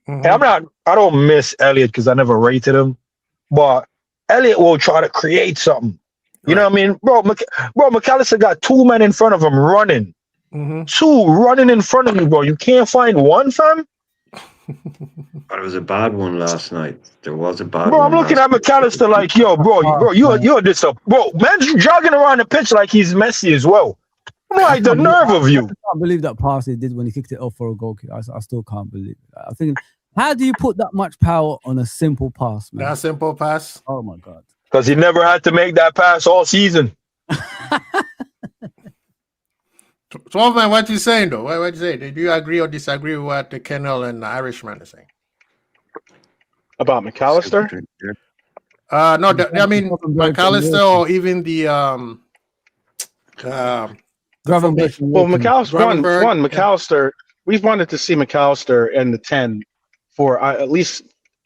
and I don't miss Elliott because I never rated him, but Elliott will try to create something. You know what I mean, bro? McAllister got 2 men in front of him running. 2 running in front of you, bro. You can't find one, fam. But it was a bad one last night. There was a bad bro, one. I'm looking at McAllister like, yo, bro, you're this up. Bro, man's jogging around the pitch like he's Messi as well. I'm like, the nerve of you. I can't believe that pass he did when he kicked it off for a goal kick. I still can't believe it. I think, how do you put that much power on a simple pass, man? That simple pass? Oh, my God. Because he never had to make that pass all season. 12 man, what you saying though? What you say? Did you agree or disagree with what the Kennel and the Irishman are saying about McAllister? No, I mean McAllister or even the Gravenberch. Well, McAllister. We've wanted to see McAllister in the 10 for at least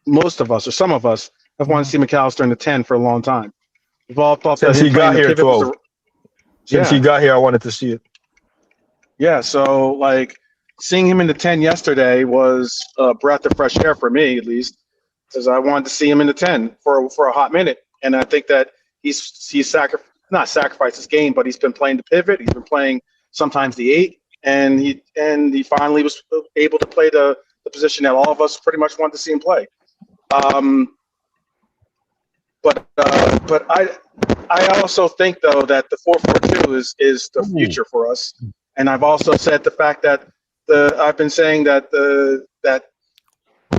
most of us or some of us have wanted to see McAllister in the 10 for a long time. We've all thought since that he got here, 12. Since he got here, I wanted to see it. Yeah, so like seeing him in the 10 yesterday was a breath of fresh air for me, at least, because I wanted to see him in the 10 for a hot minute, and I think that he's not sacrificed his game, but he's been playing the pivot. He's been playing sometimes the 8, and he finally was able to play the position that all of us pretty much wanted to see him play. But I also think though that the 4-4-2 is the future for us. And I've also said the fact that I've been saying that the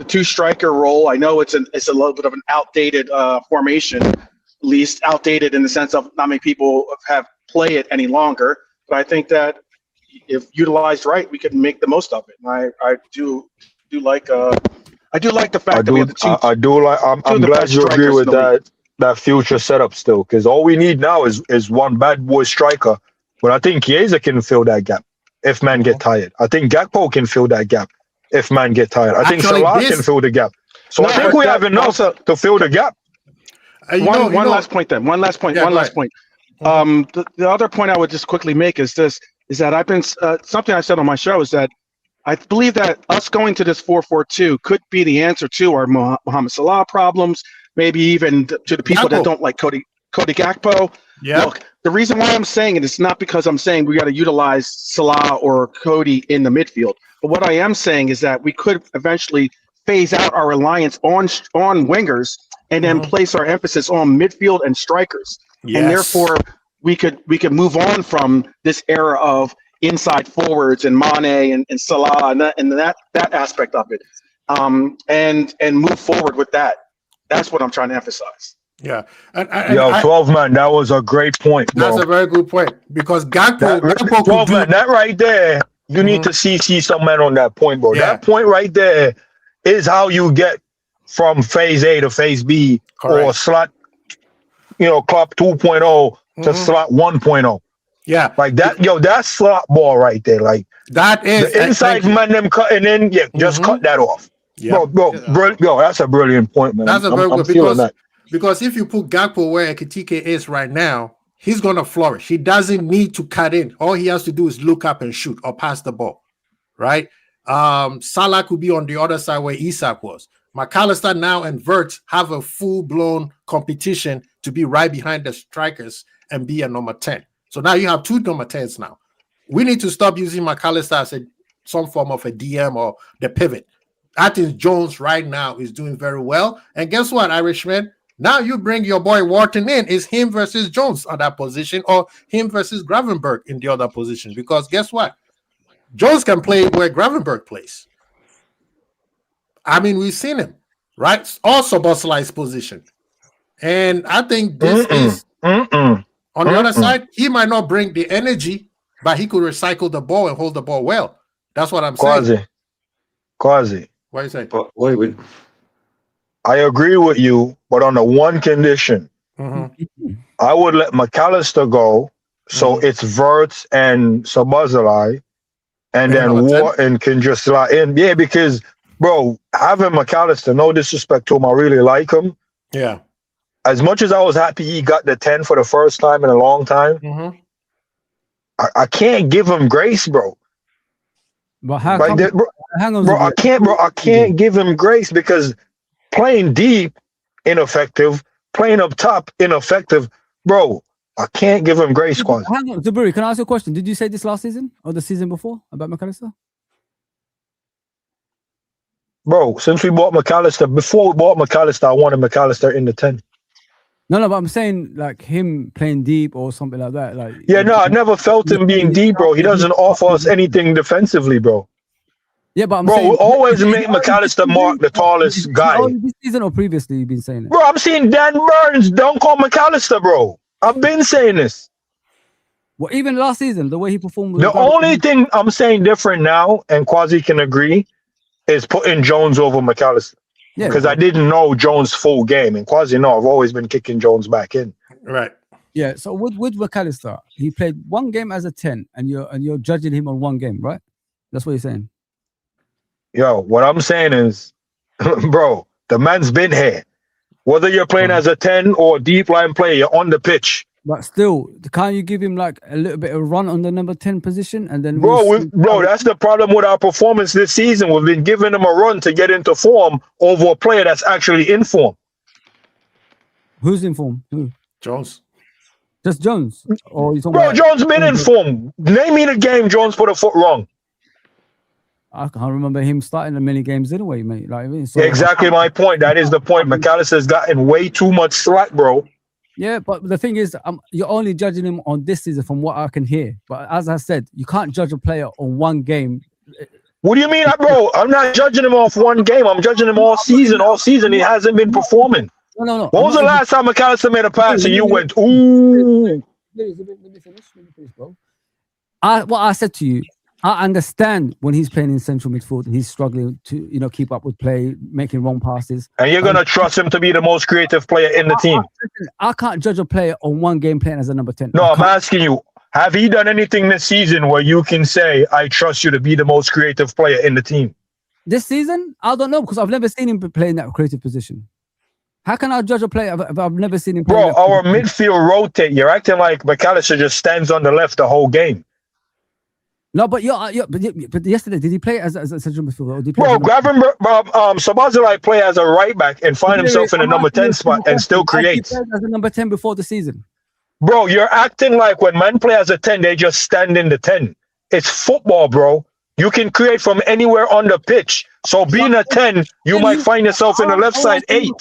2 striker role. I know it's a little bit of an outdated formation, at least outdated in the sense of not many people play it any longer. But I think that if utilized right, we could make the most of it. And I do like the fact that we have the 2. I'm glad you agree with that future setup still, because all we need now is one bad boy striker. But I think Chiesa can fill that gap if man get tired. I think Gakpo can fill that gap if man get tired. I think Salah can fill the gap. So I think we have enough to fill the gap. One last point. The other point I would just quickly make is that I've been something I said on my show is that I believe that us going to this 4-4-2 could be the answer to our Mohamed Salah problems, maybe even to the people that don't like Cody Gakpo. Yeah. Look, the reason why I'm saying it is not because I'm saying we got to utilize Salah or Cody in the midfield. But what I am saying is that we could eventually phase out our reliance on wingers and then place our emphasis on midfield and strikers. Yes. And therefore, we could move on from this era of inside forwards and Mane and Salah and that aspect of it, and move forward with that. That's what I'm trying to emphasize. Yeah. And 12 man, that was a great point, bro. That's a very good point because Gakpo 12 man, that right there, you need to CC some man on that point, bro. Yeah. That point right there is how you get from phase A to phase B. Correct. Or slot, Klopp 2.0 to slot 1.0. Yeah. Like that, that's slot ball right there. Like that is the inside man them cutting in, just cut that off. Yeah. Bro, that's a brilliant point, man. That's a very good feeling that. Because if you put Gakpo where Ekitike is right now, he's gonna flourish. He doesn't need to cut in. All he has to do is look up and shoot or pass the ball. Right? Salah could be on the other side where Isak was. McAllister now and Wirtz have a full-blown competition to be right behind the strikers and be a number 10. So now you have two number 10s now. We need to stop using McAllister as some form of a DM or the pivot. I think Jones right now is doing very well. And guess what, Irishman? Now you bring your boy Wharton in. It's him versus Jones on that position or him versus Gravenberch in the other position. Because guess what? Jones can play where Gravenberch plays. I mean, we've seen him, right? Also Boslai's position. And I think this is on the other side, he might not bring the energy, but he could recycle the ball and hold the ball well. That's what I'm saying. Quasi. What do you say? But wait, I agree with you, but on the one condition, I would let McAllister go, so it's Wirtz and Szoboszlai, and then Wharton can just slot in. Yeah, because, bro, having McAllister, no disrespect to him, I really like him. Yeah. As much as I was happy he got the 10 for the first time in a long time, I can't give him grace, bro. But how like that, bro, I can't give him grace because playing deep, ineffective. Playing up top, ineffective. Bro, I can't give him grace, Quasi. Hang on, Zaburi, can I ask you a question? Did you say this last season or the season before about McAllister? Bro, since we bought McAllister, before we bought McAllister, I wanted McAllister in the 10. No, but I'm saying like him playing deep or something like that. Like, yeah, no, I never felt him being deep, bro. He doesn't offer us anything defensively, bro. Yeah, but I'm bro, saying, we always make McAllister mark the tallest guy. This season or previously you've been saying it? Bro, I'm seeing Dan Burns. Don't call McAllister, bro. I've been saying this. Well, even last season, the way he performed. The only thing I'm saying different now, and Quasi can agree, is putting Jones over McAllister. Yeah, because I didn't know Jones' full game, and Quasi, no, I've always been kicking Jones back in. Right. Yeah. So with McAllister, he played one game as a 10, and you're judging him on one game, right? That's what you're saying. Yo, what I'm saying is, bro, the man's been here. Whether you're playing as a 10 or a deep line player, you're on the pitch. But still, can't you give him like a little bit of run on the number 10 position? And then bro, that's the problem with our performance this season. We've been giving him a run to get into form over a player that's actually in form. Who's in form? Who? Jones. Just Jones? Or you talking bro, Jones been in form. Name me the game Jones put a foot wrong. I can't remember him starting the many games anyway, mate. Like, so exactly my point. That is the point. McAllister's gotten way too much slack, bro. Yeah, but the thing is, you're only judging him on this season from what I can hear. But as I said, you can't judge a player on one game. What do you mean, bro? I'm not judging him off one game. I'm judging him all season. All season, he hasn't been performing. No. When was the last time McAllister made a pass and you went, ooh? Let me finish, bro. What I said to you, I understand when he's playing in central midfield and he's struggling to, keep up with play, making wrong passes. And you're gonna trust him to be the most creative player in the team. I can't judge a player on one game playing as a number 10. No, I'm asking you, have he done anything this season where you can say, I trust you to be the most creative player in the team? This season? I don't know, because I've never seen him play in that creative position. How can I judge a player if I've never seen him play? Bro, our midfield rotate. You're acting like McAllister just stands on the left the whole game. No, but but yesterday did he play as a central midfielder? Or did he play Bro, Gravenberch, Sabazalai play as a right back and find himself in a number 10 spot and still creates. As a number 10 before the season. Bro, you're acting like when men play as a 10, they just stand in the 10. It's football, bro. You can create from anywhere on the pitch. So being a 10, you might find yourself in the left side 8.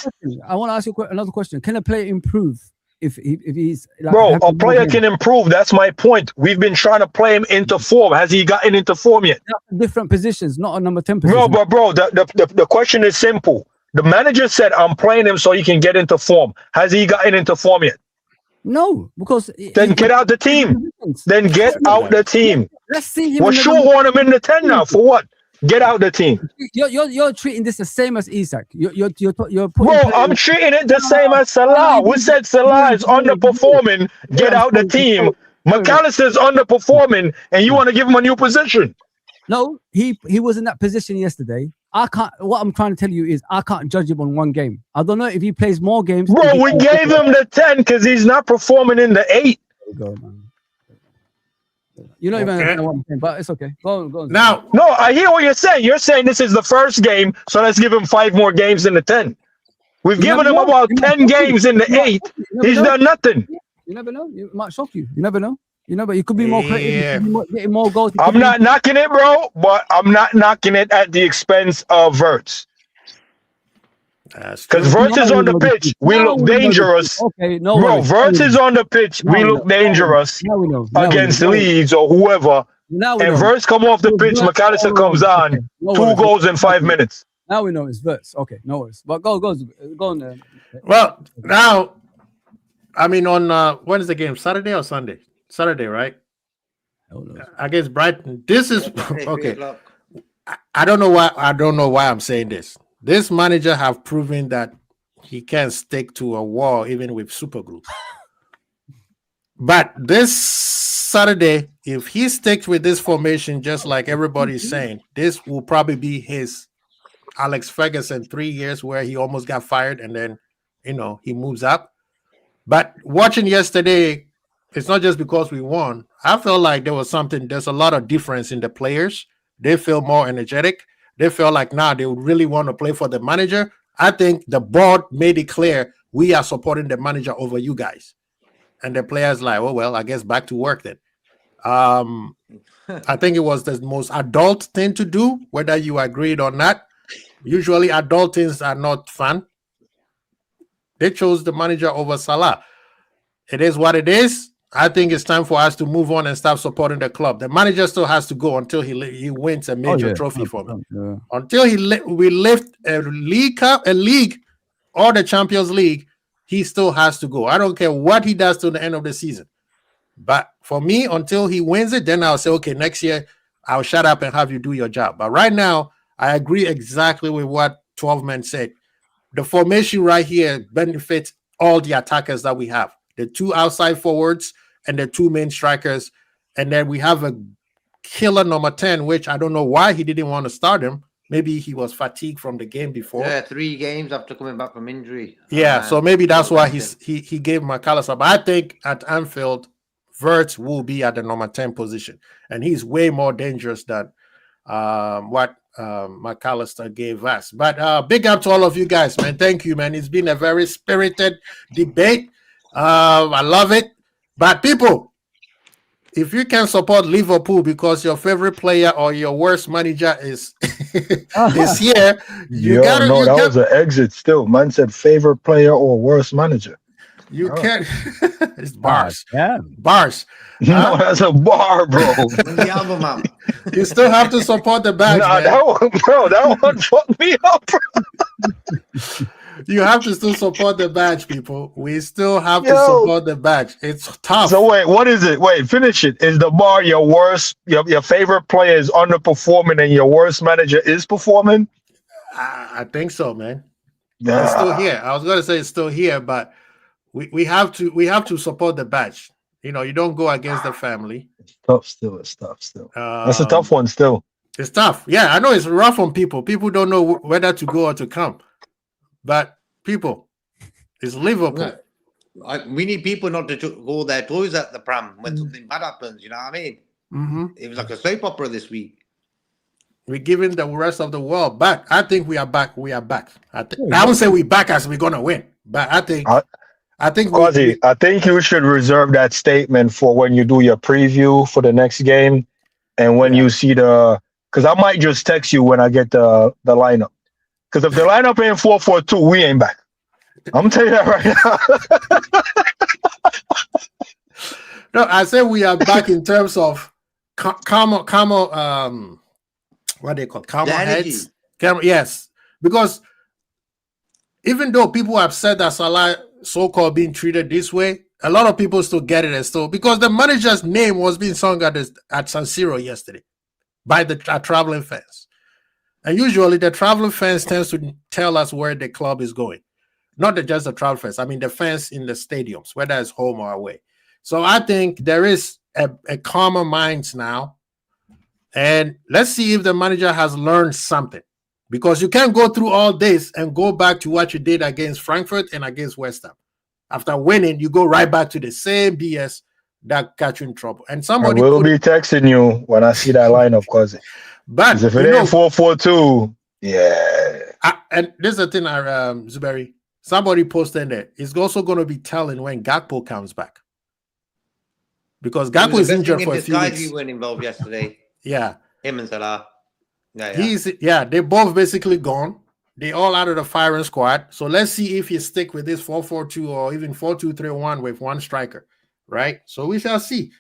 I want to ask you another question. Can a player improve if he's like, bro, a player can improve. That's my point. We've been trying to play him into form. Has he gotten into form yet? Different positions, not a number 10 position. No, but bro, the question is simple. The manager said, I'm playing him so he can get into form. Has he gotten into form yet? No, because then get out the team. Then get out the team. Let's see him. We're shoehorn him in the 10 now. For what? Get out the team. You're treating this the same as Isak. You're bro, I'm treating it the same as Salah. We said Salah is underperforming. Get out the team. McAllister's underperforming, and you want to give him a new position. No, he was in that position yesterday. I can't. What I'm trying to tell you is I can't judge him on one game. I don't know if he plays more games. Bro, we gave him the 10 because he's not performing in the 8. Go, man. You don't even understand what I'm saying, but it's okay. Go on. Now, no, I hear what you're saying. You're saying this is the first game, so let's give him 5 more games in the 10. We've given him about 10 games in the 8. He's done nothing. You never know. It might shock you. You never know. You know, but you could be more creative, getting more goals. I'm not knocking it, bro, but I'm not knocking it at the expense of Wirtz. Because Wirtz is on the pitch, we look dangerous. Okay, no, bro, Wirtz is on the pitch, we look dangerous against Leeds or whoever. And Wirtz come off the pitch, McAllister comes on, 2 goals in 5 minutes. Now we know it's Wirtz. Okay, no worries. But go on. Well, now, I mean, on when is the game? Saturday or Sunday? Saturday, right? Against Brighton. This is okay. I don't know why. I don't know why I'm saying this. This manager have proven that he can stick to a wall even with super glue. But this Saturday, if he sticks with this formation, just like everybody's saying, this will probably be his Alex Ferguson 3 years where he almost got fired and then, he moves up. But watching yesterday, it's not just because we won. I felt like there's a lot of difference in the players. They feel more energetic. They feel like now they would really want to play for the manager. I think the board made it clear we are supporting the manager over you guys. And the players like, oh, well, I guess back to work then. I think it was the most adult thing to do, whether you agreed or not. Usually adult things are not fun. They chose the manager over Salah. It is what it is. I think it's time for us to move on and start supporting the club. The manager still has to go until he wins a major trophy for me. Yeah. Until we lift a league, or the Champions League, he still has to go. I don't care what he does till the end of the season. But for me, until he wins it, then I'll say, okay, next year I'll shut up and have you do your job. But right now, I agree exactly with what 12 men said. The formation right here benefits all the attackers that we have. The 2 outside forwards and the 2 main strikers. And then we have a killer number 10, which I don't know why he didn't want to start him. Maybe he was fatigued from the game before. Yeah, 3 games after coming back from injury. Yeah, so maybe that's why he gave McAllister. But I think at Anfield, Wirtz will be at the number 10 position. And he's way more dangerous than what McAllister gave us. But big up to all of you guys, man. Thank you, man. It's been a very spirited debate. I love it. But people, if you can support Liverpool because your favorite player or your worst manager is is here, that was an exit still. Man said favorite player or worst manager. You can't. It's bars. Yeah. Bars. No, that's a bar, bro. The album out. You still have to support the badge. Nah, that one fucked me up, bro. You have to still support the badge, people. We still have to support the badge. It's tough. So wait, what is it? Wait, finish it. Is the bar your worst? Your favorite player is underperforming, and your worst manager is performing? I think so, man. Yeah. It's still here. I was gonna say it's still here, but we have to support the badge. You don't go against the family. It's tough still. That's a tough one still. It's tough. Yeah, I know it's rough on people. People don't know whether to go or to come. But people, it's Liverpool. We need people not to go their toys at the pram when something bad happens. You know what I mean? It was like a soap opera this week. We're giving the rest of the world back. I think we are back. We are back. I won't say we back as we're gonna win, but I think Quasi, I think you should reserve that statement for when you do your preview for the next game, and when you see because I might just text you when I get the lineup. Because if the lineup ain't 4-4-2, we ain't back. I'm telling you that right now. No, I say we are back in terms of what they call calmer heads. Yes, because even though people are upset that Salah so-called being treated this way, a lot of people still get it as still because the manager's name was being sung at San Siro yesterday by the traveling fans, and usually the traveling fans tends to tell us where the club is going, not just the travel fans. I mean the fans in the stadiums, whether it's home or away. So I think there is a calmer minds now. And let's see if the manager has learned something, because you can't go through all this and go back to what you did against Frankfurt and against West Ham. After winning, you go right back to the same BS that got you in trouble. And somebody will be texting you when I see that lineup, cousin. But if it ain't 4-4-2, and this is the thing, Zuberi. Somebody posted that it's also going to be telling when Gakpo comes back, because Gakpo is injured for a few weeks. He weren't involved yesterday. Yeah, him and Salah. Yeah. They're both basically gone. They all out of the firing squad. So let's see if you stick with this 4-4-2 or even 4-2-3-1 with one striker, right? So we shall see.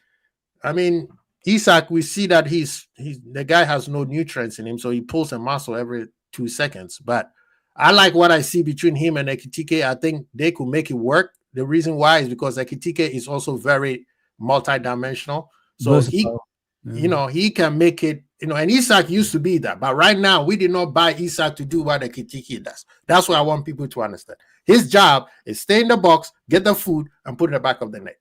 I mean, Isak, we see that he's the guy has no nutrients in him, so he pulls a muscle every 2 seconds. But I like what I see between him and Ekitike. I think they could make it work. The reason why is because Ekitike is also very multidimensional. So he can make it, and Isak used to be that. But right now, we did not buy Isak to do what Ekitike does. That's what I want people to understand. His job is stay in the box, get the food, and put it in the back of the net.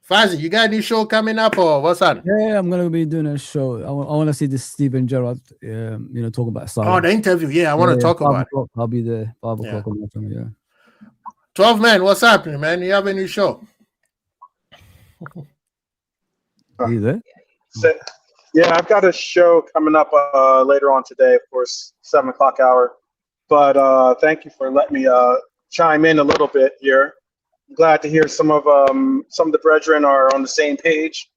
Fazi, you got any show coming up or what's on? Yeah, I'm gonna be doing a show. I want to see this Steven Gerrard, talk about Salah. Oh, the interview. Yeah, I want to talk about it. I'll be there 5 o'clock on that time. Yeah. 12 man, what's happening, man? You have a new show? Are you there? Yeah, I've got a show coming up later on today, of course, 7 o'clock hour. But thank you for letting me chime in a little bit here. I'm glad to hear some of the brethren are on the same page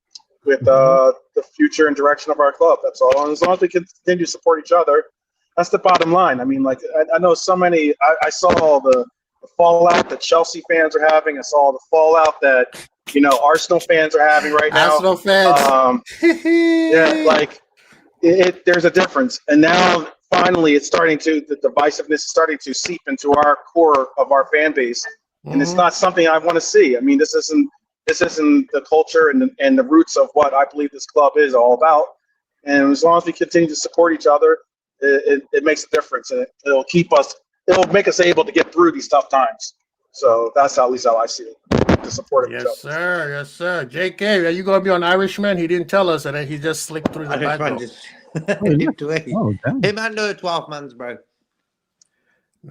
with the future and direction of our club. That's all. And as long as we continue to support each other, that's the bottom line. I mean, like I know so many. I saw all the fallout that Chelsea fans are having. I saw the fallout that Arsenal fans are having right now. Arsenal fans. Yeah, like there's a difference, and now finally the divisiveness is starting to seep into our core of our fan base, and it's not something I want to see. I mean, this isn't the culture and the roots of what I believe this club is all about. And as long as we continue to support each other, it makes a difference, and it'll make us able to get through these tough times. So that's at least how I see it. To support each other. Yes, sir. JK, are you going to be on Irishman? He didn't tell us, and then he just slipped through the back door. Him and 12 mans, bro.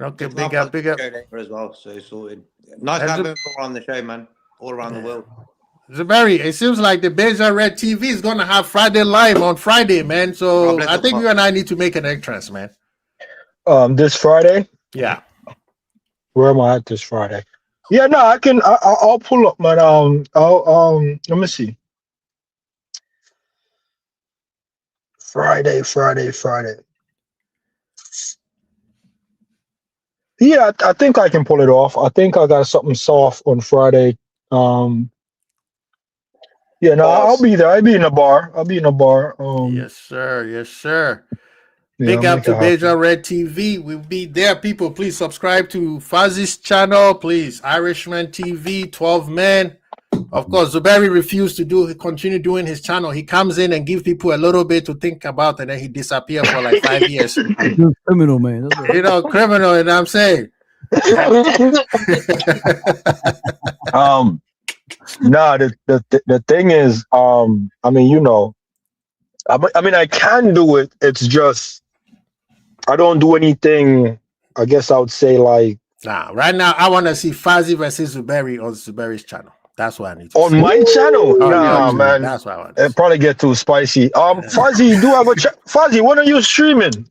Okay, big up. As well, so sorted. Nice to have him on the show, man. All around the world. Zabari, it seems like the VYBEZ Red TV is going to have Friday Live on Friday, man. So I think you and I need to make an entrance, man. This Friday? Yeah. Where am I at this Friday? Yeah, no, I can. I'll pull up, man. Let me see. Friday. Yeah, I think I can pull it off. I think I got something soft on Friday. Yeah, no, I'll be there. I'll be in the bar. Yes, sir. Big up to VYBEZ Red TV. We'll be there, people. Please subscribe to Fazi's channel, please. Irishman TV, 12 men. Of course, Zuberi refused to continue doing his channel. He comes in and gives people a little bit to think about, and then he disappears for like 5 years. Criminal, man. Criminal, and I'm saying. No, the thing is, I mean, I can do it. It's just I don't do anything. I guess I would say like. Nah, right now I want to see Fazi versus Zuberi on Zuberi's channel. That's why I need to On see. my channel? Oh, Nah, yeah, man. That's why I want It probably get too spicy. Fuzzy, you do have a Fuzzy, when are you streaming?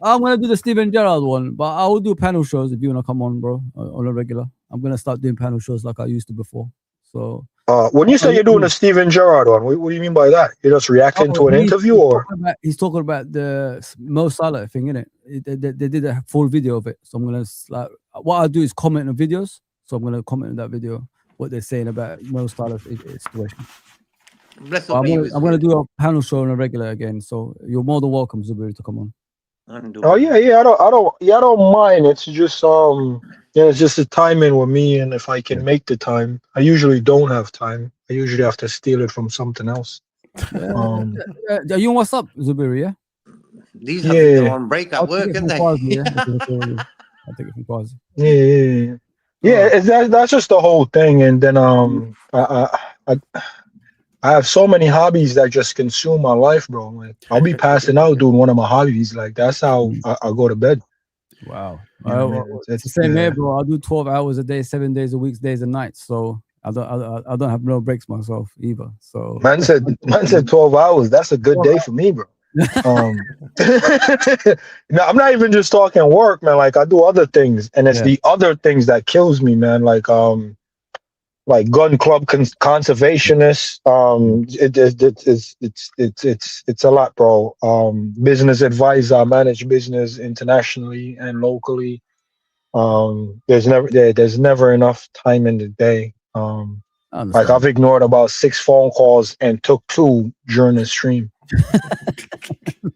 I'm gonna do the Steven Gerrard one, but I will do panel shows if you wanna come on, bro, on a regular. I'm gonna start doing panel shows like I used to before. So When you say you're doing a Steven Gerrard one, what do you mean by that? You're just reacting to an interview, or he's talking about the Mo Salah thing, innit? They did a full video of it. So I'm gonna what I do is comment on videos. So I'm gonna comment on that video what they're saying about Mo Salah's situation. I'm gonna do a panel show on a regular again. So you're more than welcome, Zubiri, to come on. Oh yeah, I don't mind. It's just it's just the timing with me, and if I can make the time, I usually don't have time. I usually have to steal it from something else. Are you on WhatsApp, Zubiri? Yeah. These have to go on break at work, isn't they? I'll take it from Quasi. Yeah. That's just the whole thing, and then I have so many hobbies that just consume my life, bro. Like, I'll be passing out doing one of my hobbies. Like that's how I go to bed. Wow. It's the same here, bro. I do 12 hours a day, 7 days a week, days and nights. So I don't have no breaks myself either. So man said 12 hours. That's a good day for me, bro. No, I'm not even just talking work, man. Like I do other things, and it's the other things that kills me, man. Like gun club conservationist. It's a lot, bro. Business advisor, I manage business internationally and locally. There's never enough time in the day. Like I've ignored about 6 phone calls and took 2 during the stream.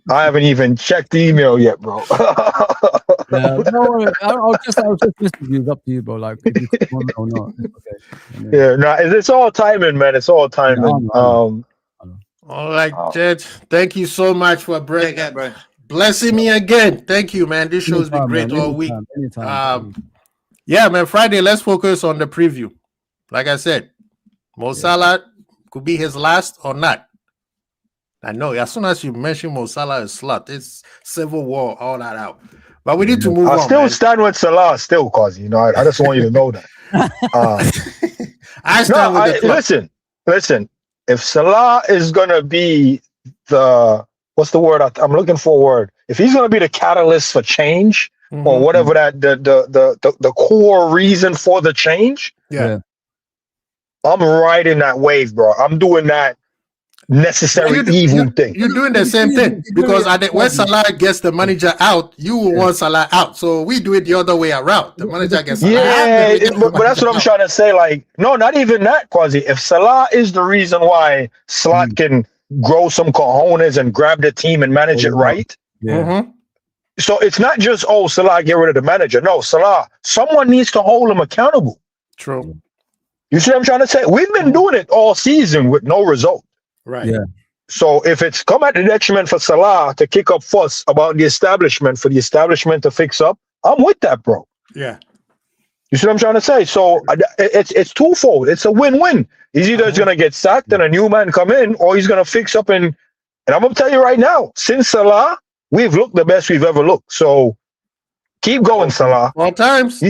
I haven't even checked the email yet, bro. No, I'll just message you. It's up to you, bro. Like, if you want or not. Okay. It's all timing, man. It's all timing. All right, Jed. Thank you so much for blessing me again. Thank you, man. This show's been great all week. Yeah, man. Friday, let's focus on the preview. Like I said, Mo Salah could be his last or not. I know. As soon as you mention Mo Salah is slut, it's civil war, all that out. But we need to move on. I still stand with Salah, still, cause I just want you to know that. I stand with the club. Listen. If Salah is gonna be what's the word I'm looking for? Word. If he's gonna be the catalyst for change, or whatever that the core reason for the change, I'm riding that wave, bro. I'm doing that necessary evil thing. You're doing the same thing because when Salah gets the manager out, you will want Salah out. So we do it the other way around. The manager gets Salah out. But that's what I'm trying to say. Like, no, not even that, Quasi. If Salah is the reason why Slot can grow some cojones and grab the team and manage it right. So it's not just Salah get rid of the manager. No, Salah, someone needs to hold him accountable. True. You see what I'm trying to say? We've been doing it all season with no result. Right. Yeah. So if it's come at the detriment for Salah to kick up fuss about the establishment, for the establishment to fix up, I'm with that, bro. Yeah. You see what I'm trying to say? So it's twofold. It's a win-win. He's either going to get sacked and a new man come in, or he's going to fix up. And I'm going to tell you right now, since Salah, we've looked the best we've ever looked. So keep going, Salah. All times.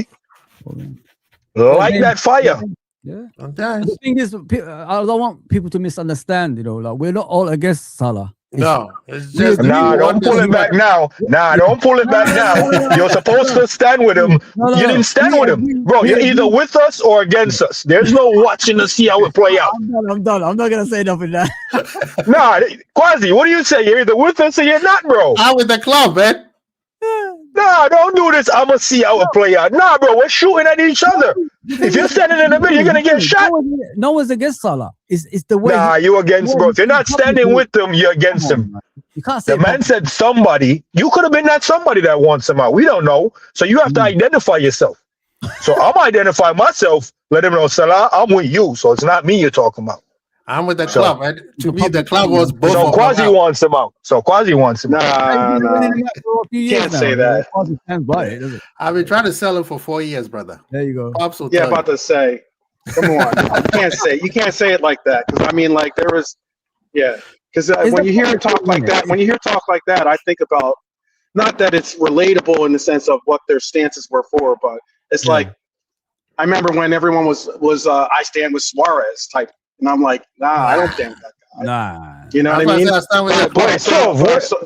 Light that fire. Yeah. Sometimes. The thing is, I don't want people to misunderstand. Like we're not all against Salah. No, it's just don't pull it back now. Don't pull it back now. You're supposed to stand with him. You didn't stand with him, bro. You're either with us or against us. There's no watching to see how it play out. I'm done. I'm not gonna say nothing now. Quasi, what do you say? You're either with us or you're not, bro. I'm with the club, man. Don't do this. I'm gonna see how it play out. Bro, we're shooting at each other. If you're standing in the middle, you're gonna get shot. No one's against Salah. It's the way. You against, bro. If you're not standing with them, you're against him. You can't say the man said somebody. You could have been that somebody that wants him out. We don't know. So you have to identify yourself. So I'm identify myself. Let him know, Salah, I'm with you. So it's not me you're talking about. I'm with the club. Right? To me, the club was both. So Quasi wants him out. Nah. You can't say that. I've been trying to sell him for 4 years, brother. There you go. About to say. Come on. You can't say it like that. Because I mean, like there was, Because when you hear talk like that, I think about not that it's relatable in the sense of what their stances were for, but it's like I remember when everyone was I stand with Suarez type, and I'm like, nah, I don't stand with that guy. Nah. You know what I mean? I stand with that Wait,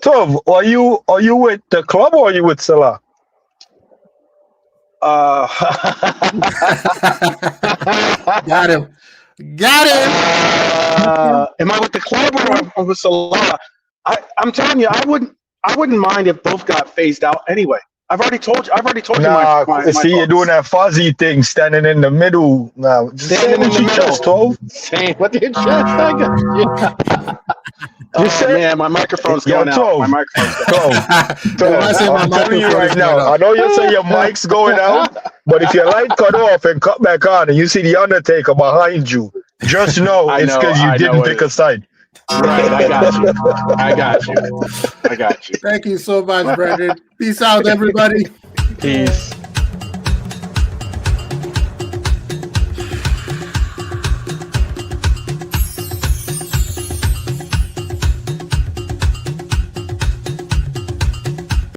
Tov, are you with the club or are you with Salah? Got him. Am I with the club or I'm with Salah? I'm telling you, I wouldn't mind if both got phased out anyway. I've already told you. Nah, my see, you're doing that fuzzy thing, standing in the middle. Now, standing in the middle. Tov. Saying what did you just? I got you. Man, my microphone's going out. My microphone's going out. Tov, I'm telling you right now. I know you say your mic's going out, but if your light cut off and cut back on, and you see the Undertaker behind you, just know it's because you didn't pick a side. Right, I got you. Thank you so much, Brendan. Peace out, everybody. Peace.